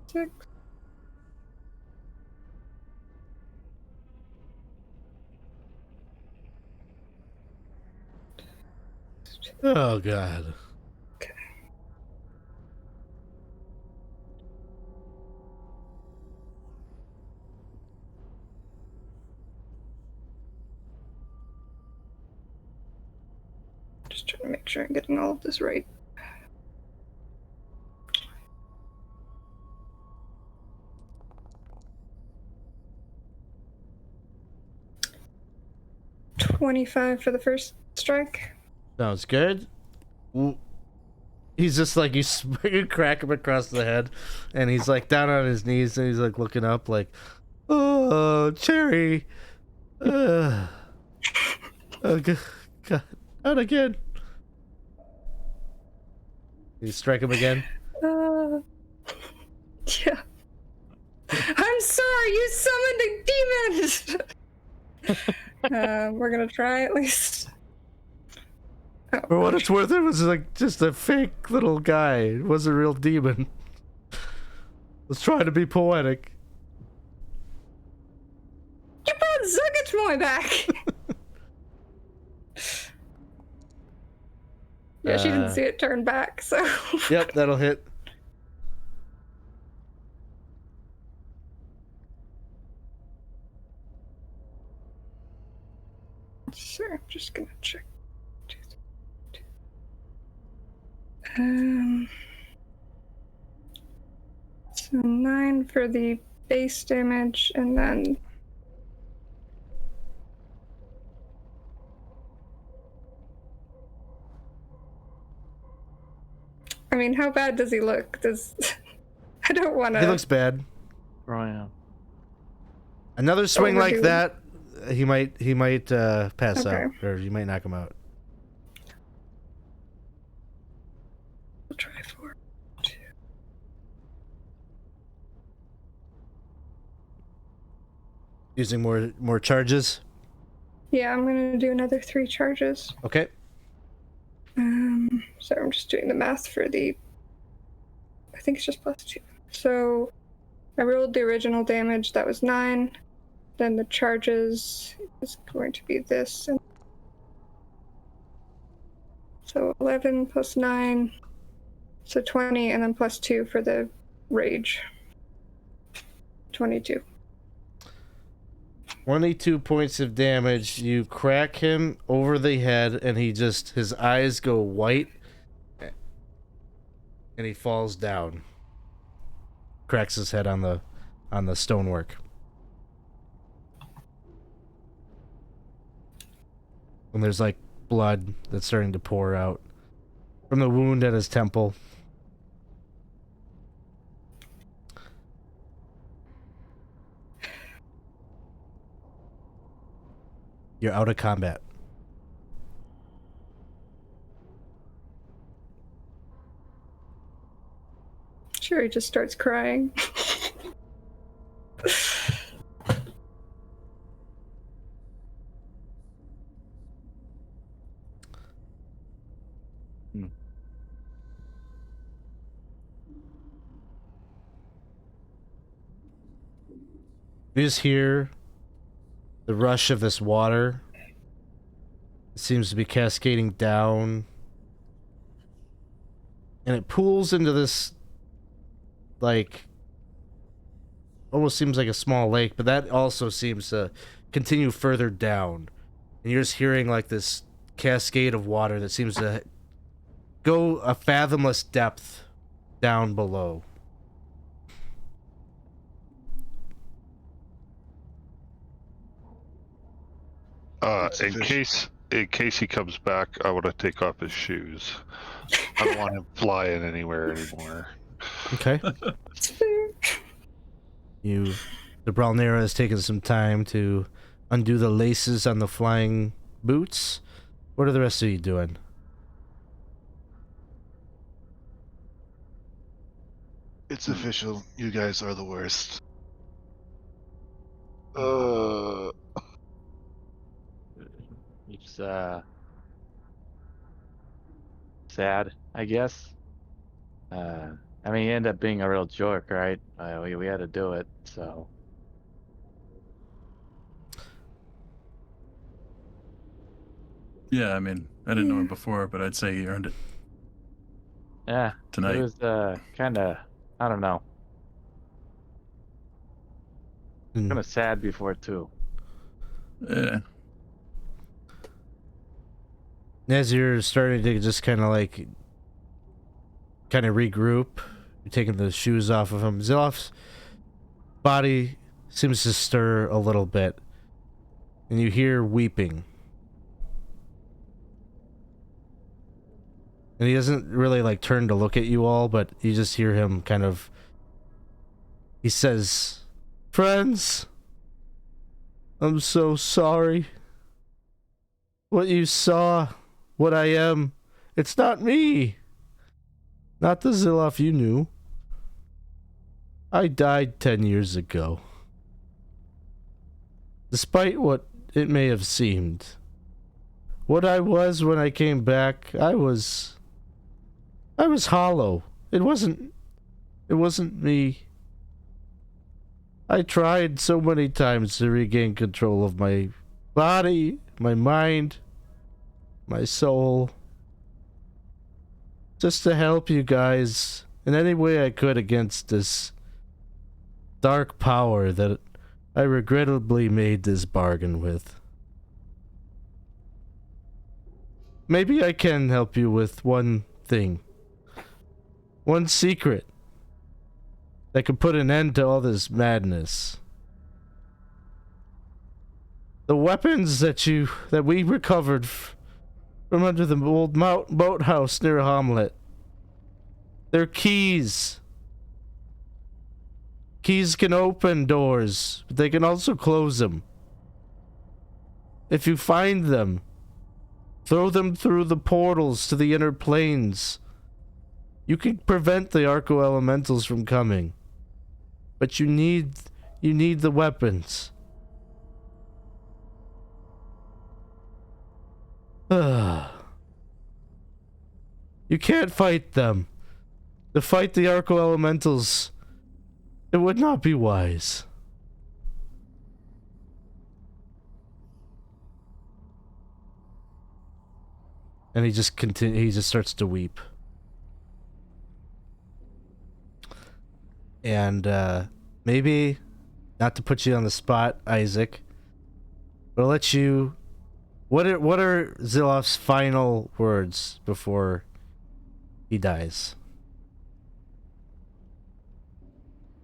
Six. Oh, God. Okay. Just trying to make sure I'm getting all of this right. $25 for the first strike. Sounds good. He's just like, you crack him across the head, and he's like down on his knees, and he's like looking up like, oh, Cherry. Oh, God. Not again. You strike him again? Yeah. I'm sorry, you summoned a demon! We're gonna try at least. Oh, For what it's worth, it was like just a fake little guy. It wasn't a real demon. Was trying to be poetic. you brought Zuggitmoy back! Yeah, she didn't see it turn back, so... Yep, that'll hit. Sure, I'm just gonna check. So 9 for the base damage, and then... I mean, how bad does he look? I don't want to... He looks bad. Oh, yeah. Another swing like Overdo. that, he might pass Okay. out, or you might knock him out. We'll try 4. 2. Using more charges. Yeah, I'm gonna do another 3 charges. Okay. So I'm just doing the math for the... I think it's just +2. So I rolled the original damage, that was 9. Then the charges is going to be this. So 11 plus 9, so 20, and then +2 for the rage. 22. 22 points of damage. You crack him over the head, and his eyes go white, and he falls down. Cracks his head on the stonework. And there's like blood that's starting to pour out from the wound at his temple. You're out of combat. Sure, he just starts crying. You just hear the rush of this water. It seems to be cascading down. And it pools into this like almost seems like a small lake, but that also seems to continue further down. And you're just hearing like this cascade of water that seems to go a fathomless depth down below. In case he comes back, I want to take off his shoes. I don't want him flying anywhere anymore. Okay. The Bralnera has taken some time to undo the laces on the flying boots. What are the rest of you doing? It's official. You guys are the worst. It's sad, I guess. I mean, he ended up being a real jerk, right? We had to do it, so. Yeah, I mean, I didn't know him before, but I'd say he earned it. Yeah, Tonight. it was kind of, I don't know, kind of sad before too. Yeah. As you're starting to just kind of regroup, you're taking the shoes off of him. Zilof's body seems to stir a little bit, and you hear weeping. And he doesn't really turn to look at you all, but you just hear him he says, "Friends, I'm so sorry. What you saw, what I am, it's not me. Not the Zilof you knew. I died 10 years ago. Despite what it may have seemed, what I was when I came back, I was hollow. It wasn't me. I tried so many times to regain control of my body, my mind, my soul, just to help you guys in any way I could against this dark power that I regrettably made this bargain with. Maybe I can help you with one thing. One secret that could put an end to all this madness. The weapons that we recovered from under the old boathouse near Hamlet. They're keys. Keys can open doors, but they can also close them. If you find them, throw them through the portals to the inner planes. You can prevent the Arco Elementals from coming. But you need the weapons. You can't fight them. To fight the Arco Elementals, it would not be wise. And he just starts to weep. And maybe, not to put you on the spot, Isaac, but I'll let you. What are Zilof's final words before he dies?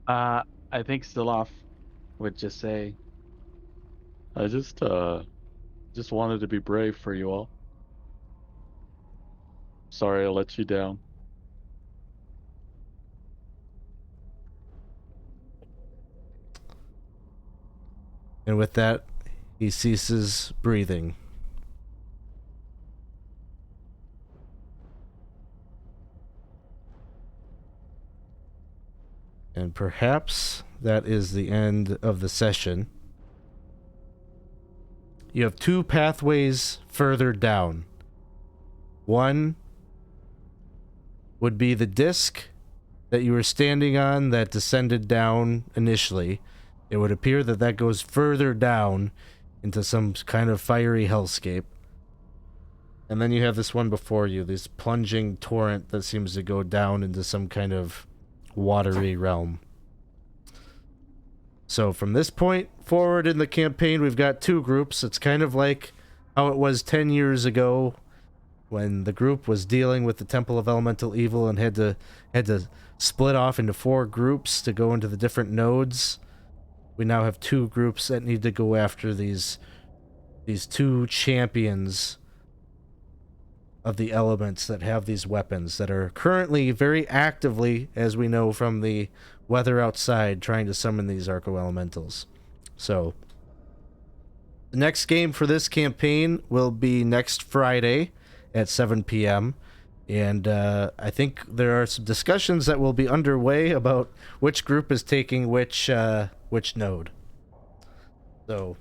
I think Zilof would just say, "I just wanted to be brave for you all. Sorry I let you down." And with that, he ceases breathing. And perhaps that is the end of the session. You have two pathways further down. One would be the disc that you were standing on that descended down initially. It would appear that goes further down into some kind of fiery hellscape. And then you have this one before you, this plunging torrent that seems to go down into some kind of watery realm. So from this point forward in the campaign, we've got two groups. It's kind of like how it was 10 years ago when the group was dealing with the Temple of Elemental Evil and had to split off into 4 groups to go into the different nodes. We now have 2 groups that need to go after these 2 champions of the elements that have these weapons that are currently very actively, as we know from the weather outside, trying to summon these Arco Elementals. So the next game for this campaign will be next Friday at 7 p.m. And I think there are some discussions that will be underway about which group is taking which node. So,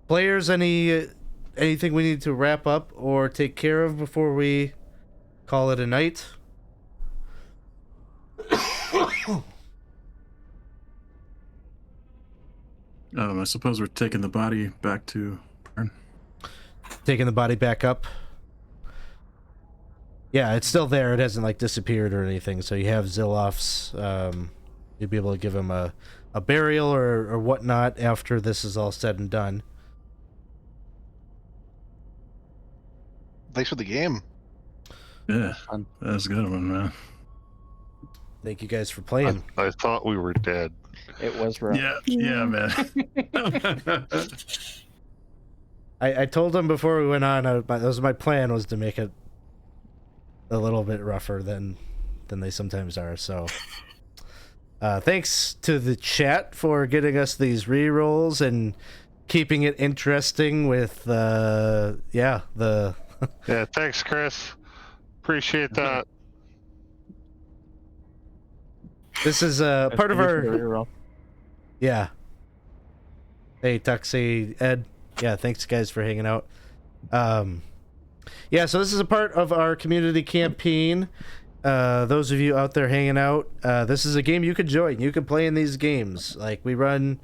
players, anything we need to wrap up or take care of before we call it a night? I suppose we're taking the body back to Burn. Taking the body back up. Yeah, it's still there. It hasn't like disappeared or anything. So you have Zilof's. You'll be able to give him a burial or whatnot after this is all said and done. Thanks for the game. Yeah, Fun. that was a good one, man. Thank you guys for playing. I thought we were dead. It was rough. Yeah, man. I told them before we went on, that was my plan, was to make it a little bit rougher than they sometimes are. So thanks to the chat for getting us these rerolls and keeping it interesting with yeah, thanks, Chris. Appreciate that. this is part of our yeah. Hey Tuxie, Ed. Yeah, thanks guys for hanging out. Yeah, so this is a part of our community campaign. Those of you out there hanging out, this is a game you could join. You could play in these games. Like, we run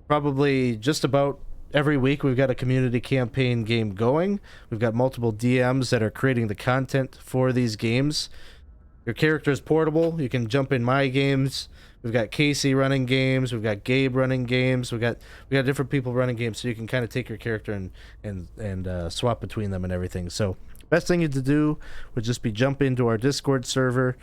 probably just about every week. We've got a community campaign game going. We've got multiple DMs that are creating the content for these games. Your character is portable. You can jump in my games. We've got Casey running games. We've got Gabe running games. We got different people running games, so you can kind of take your character and swap between them and everything. So best thing to do would just be jump into our Discord server,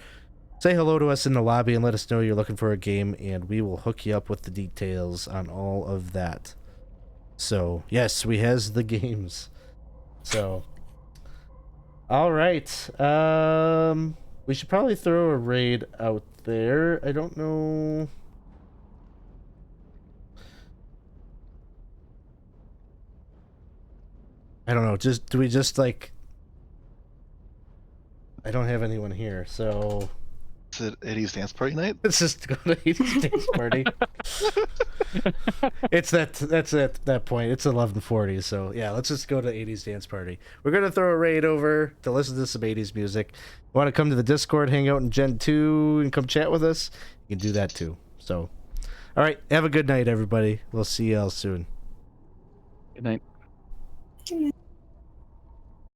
say hello to us in the lobby, and let us know you're looking for a game, and we will hook you up with the details on all of that. So yes, we has the games. So all right, we should probably throw a raid out there. I don't know. I don't know. Do we just like? I don't have anyone here, so. Is it Eddie's dance party night? Let's just go to Eddie's dance party. That's at that point. It's 11:40, so yeah, let's just go to 80s dance party. We're gonna throw a raid over to listen to some 80s music. Want to come to the Discord, hang out in Gen 2, and come chat with us? You can do that too. So, all right, have a good night, everybody. We'll see y'all soon. Good night. Yeah.